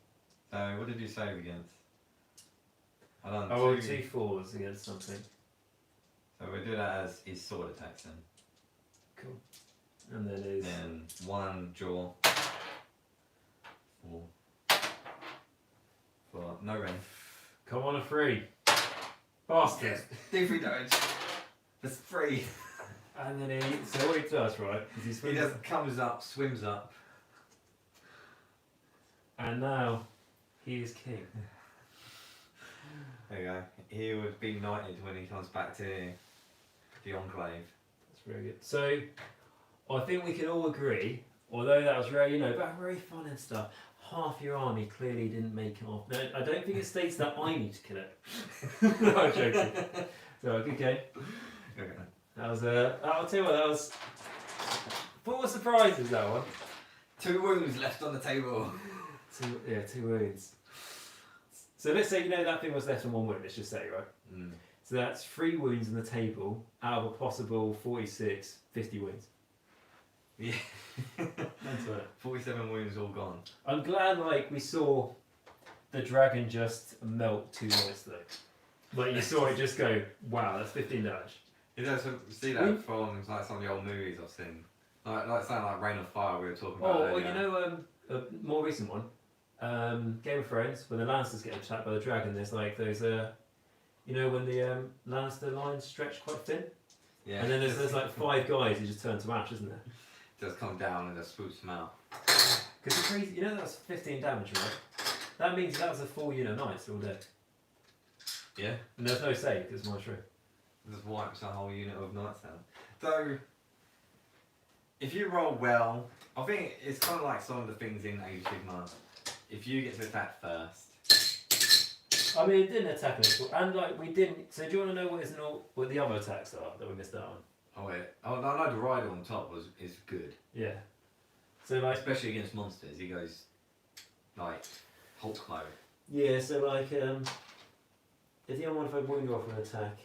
So what did you save against? I done I rolled 2. 2 4s against something. So we do that as his sword attacks then. Cool. And then is. Then 1 jaw. 4. 4. No rain. Come on, a 3. Bastard. Yes. Do 3 damage. That's 3. And then he. So what he does, right? Is he He swims. just comes up, swims up. And now he is king. There you go. He would be knighted when he comes back to the Enclave. That's very good. So I think we can all agree, although that was very, very fun and stuff, half your army clearly didn't make it off. No, I don't think it states that I need to kill it. No, I'm joking. So, good game. Okay. That was, I'll tell you what, that was full of surprises, that one. 2 wounds left on the table. 2 wounds. So let's say, that thing was left on 1 wound, let's just say, right? Mm. So that's 3 wounds on the table out of a possible 46, 50 wounds. Yeah. That's right. 47 wounds all gone. I'm glad, we saw the dragon just melt 2 minutes though. Like, you saw it just go, wow, that's 15 damage. You know, so see that from like some of the old movies I've seen, like something like Rain of Fire we were talking about. Oh, well, you know, a more recent one, Game of Thrones, when the Lannisters get attacked by the dragon. There's like those, you know, when the Lannister lines stretch quite thin, Yeah. and then there's like 5 guys who just turn to ash, isn't there? Just come down and just swoops them out. Because the crazy, you know, that's 15 damage, right? That means that was a full unit of knights all dead, Yeah. and there's no save because my true. Just wipes a whole unit of knights out. So, if you roll well, I think it's kind of like some of the things in Age of Sigmar. If you get to attack first. I mean, it didn't attack us, and like we didn't. So do you want to know what the other attacks are that we missed out on? Oh wait. Oh, I know the rider on top is good. Yeah. So like, Especially against monsters, he goes like Hulk mode. yeah. So like, if the unmodified wound off an attack,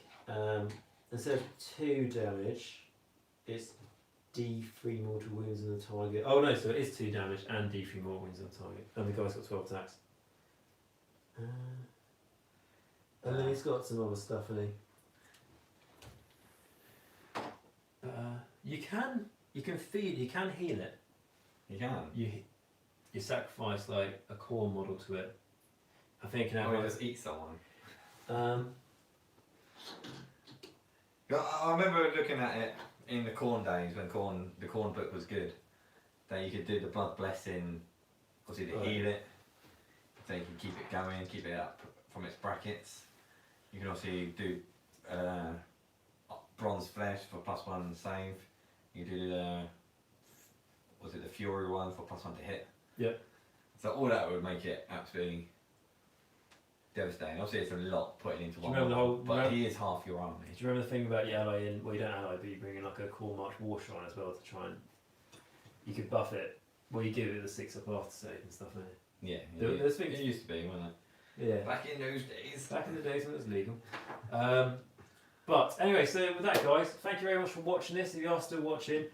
instead of 2 damage, it's D3 mortal wounds on the target. Oh no, so it is 2 damage and D3 mortal wounds on the target. And the guy's got 12 attacks. And then he's got some other stuff, hasn't he? You can feed, you can heal it. You can. You sacrifice like a Khorne model to it. I think now. Or you just eat someone. I remember looking at it in the Khorne days when the Khorne book was good. That you could do the blood blessing, obviously to heal it. So you can keep it going, keep it up from its brackets. You can also do bronze flesh for +1 save. You do the fury one for +1 to hit. Yep. So all that would make it absolutely devastating. Obviously it's a lot putting into one, remember the whole- but he is half your army. Do you remember the thing about your ally in? Well, you don't ally, but you bring in like a Khorne March War Shrine as well to try and you could buff it. Well, you give it the 6 up after save and stuff. Don't you? Yeah, There's things. it used to be, wasn't it? Yeah. Back in those days. Back in the days when it was legal. But anyway, so with that, guys, thank you very much for watching this. If you are still watching,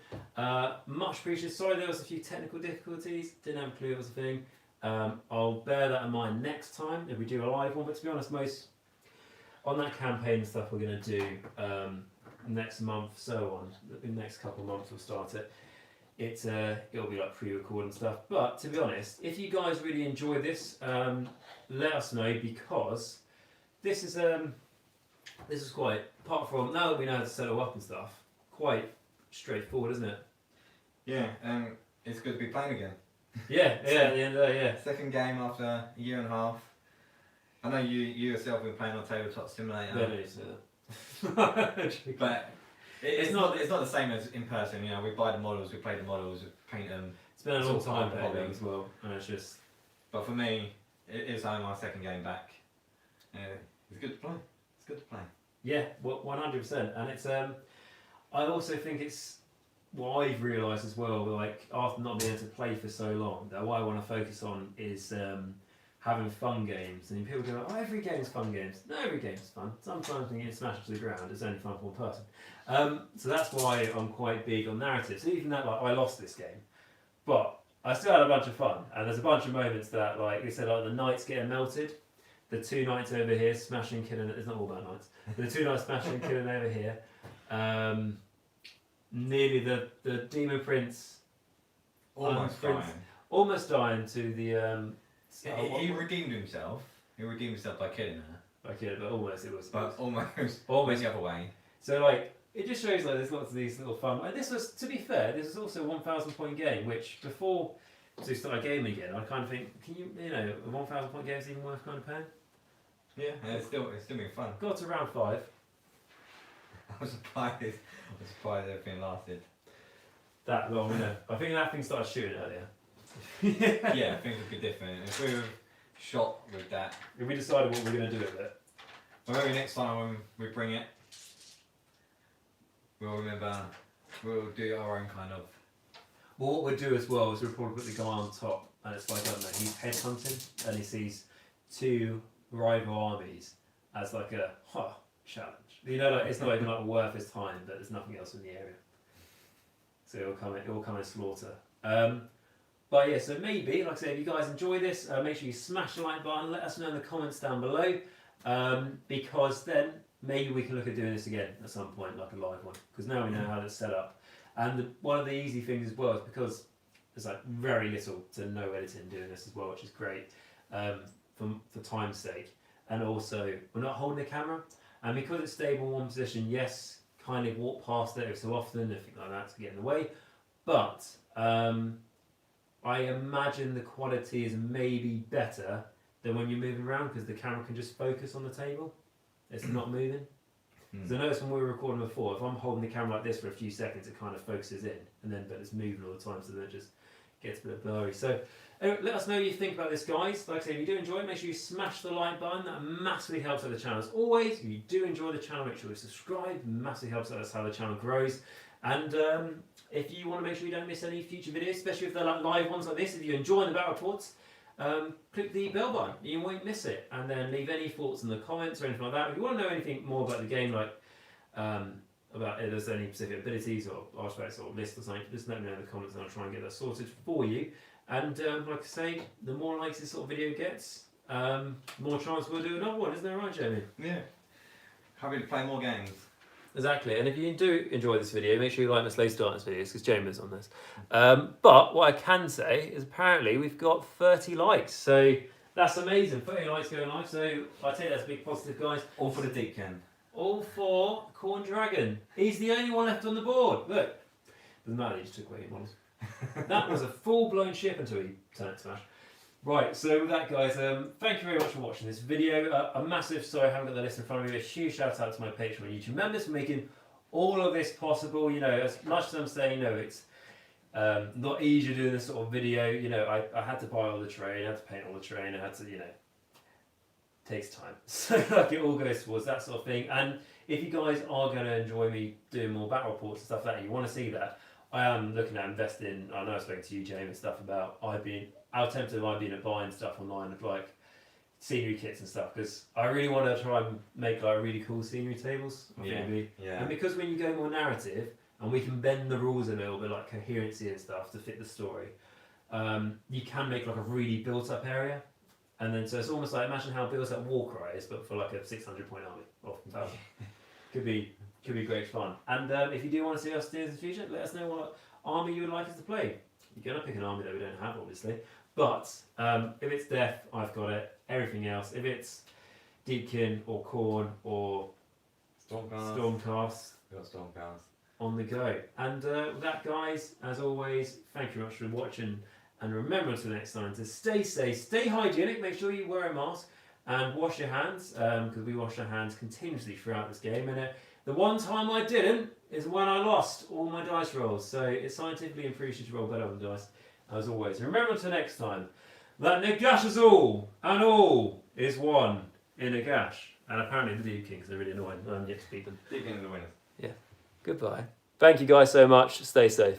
much appreciated. Sorry there was a few technical difficulties. Didn't have a clue it was a thing. I'll bear that in mind next time if we do a live one. But to be honest, most on that campaign stuff we're going to do next month, so on. In the next couple of months we'll start it. It'll be like pre-recorded and stuff. But to be honest, if you guys really enjoy this, let us know, because this is quite, apart from now that we know how to set it up and stuff, quite straightforward, isn't it? Yeah, it's good to be playing again. Yeah, at the end of the day, yeah. Second game after a year and a half. I know you yourself have been playing on Tabletop Simulator. Yeah, no, so But it's not the same as in person. You know, we buy the models, we play the models, we paint them. it's been a long It's all time time playing problem. as well, and it's just But for me, it's only my second game back. It's good to play. It's good to play. yeah, 100%. And it's I also think it's what I've realised as well. Like after not being able to play for so long, that what I want to focus on is having fun games. And people go, "Oh, every game's fun games." No, every game's fun. Sometimes when you get smashed to the ground, it's only fun for one person. So that's why I'm quite big on narrative. So even that, like, I lost this game, but I still had a bunch of fun. And there's a bunch of moments that, like you said, like the knights getting melted, the 2 knights over here smashing, killing. It's not all about knights. The 2 knights smashing, killing over here. Nearly the demon prince almost dying to the. He redeemed himself. He redeemed himself by killing her. Okay, but almost it was. But almost Almost. the other way. So like it just shows like there's lots of these little fun. And this was, to be fair, this was also a 1,000 point game. Which before to start a game again, I kind of think, can you know, a 1,000 point game is even worth kind of paying? Yeah, and it's still been fun. Got to round 5. I was surprised everything lasted. That long, you know. I think that thing started shooting earlier. Yeah, things would be different. If we were shot with that. If we decided what we're going to do with it. Well, maybe next time when we bring it, we'll do our own kind of. Well, what we'll do as well is we'll probably put the guy on top, and it's like, I don't know, he's headhunting, and he sees 2 rival armies as like a challenge. You know, like it's not even like worth his time, but there's nothing else in the area. So it will come and slaughter. But yeah, so maybe, like I said, if you guys enjoy this, make sure you smash the like button. Let us know in the comments down below, because then maybe we can look at doing this again at some point, like a live one, because now we know how it's set up. And one of the easy things as well is because there's like very little to no editing doing this as well, which is great for time's sake. And also, we're not holding the camera, and because it's stable in one position, yes, kind of walk past it every so often, anything like that to get in the way. But I imagine the quality is maybe better than when you're moving around because the camera can just focus on the table. It's not moving. Because I noticed when we were recording before, if I'm holding the camera like this for a few seconds, it kind of focuses in, and then but it's moving all the time, so then it just gets a bit blurry. So let us know what you think about this, guys. Like I say, if you do enjoy it, make sure you smash the like button. That massively helps out the channel. As always, if you do enjoy the channel, make sure you subscribe. Massively helps out. That's how the channel grows. And if you want to make sure you don't miss any future videos, especially if they're like live ones like this, if you enjoy the battle reports, click the bell button. You won't miss it. And then leave any thoughts in the comments or anything like that. If you want to know anything more about the game, like about if there's any specific abilities or artifacts or lists or something, just let me know in the comments and I'll try and get that sorted for you. And like I say, the more likes this sort of video gets, more chance we'll do another one, isn't that right, Jamie? Yeah. Happy to play more games. Exactly, and if you do enjoy this video, make sure you like the Slay Starters videos because Jamie's on this. But what I can say is apparently we've got 30 likes, so that's amazing. 30 likes going live, so I take that's a big positive, guys. All for the Deepkin. All for Khorne Dragon. He's the only one left on the board. Look, doesn't matter. He just took away your models. That was a full-blown ship until he turned to smash. Right, so with that, guys, thank you very much for watching this video. A massive sorry I haven't got the list in front of me. A huge shout out to my Patreon and YouTube members for making all of this possible. You know, as much as I'm saying, no, it's not easy doing this sort of video. You know, I had to buy all the terrain, I had to paint all the terrain, I had to, you know, takes time. So like it all goes towards that sort of thing. And if you guys are going to enjoy me doing more battle reports and stuff like that, and you want to see that, I am looking at investing. I know I've spoken to you, James, and stuff about how tempted I've been at buying stuff online of like scenery kits and stuff because I really want to try and make like really cool scenery tables. Yeah. And because when you go more narrative and we can bend the rules a little bit, like coherency and stuff to fit the story, you can make like a really built up area. And then so it's almost like imagine how built up Warcry is, but for like a 600-point army or 1,000. Could be great fun. And if you do want to see us do this in the future, let us know what army you would like us to play. You're going to pick an army that we don't have, obviously. But if it's Death, I've got it. Everything else, if it's Deepkin or Khorne or Stormcast, We've got Stormcast. On the go. And with that, guys, as always, thank you very much for watching. And remember until next time to stay safe, stay hygienic, make sure you wear a mask and wash your hands because we wash our hands continuously throughout this game. And the one time I didn't is when I lost all my dice rolls. So it's scientifically improved you to roll better on the dice, as always. Remember until next time that Nagash is all, and all is one in Nagash. And apparently the Deep Kings are really annoying. I'm yet to beat them. Deepkin are the winners. Yeah. Goodbye. Thank you guys so much. Stay safe.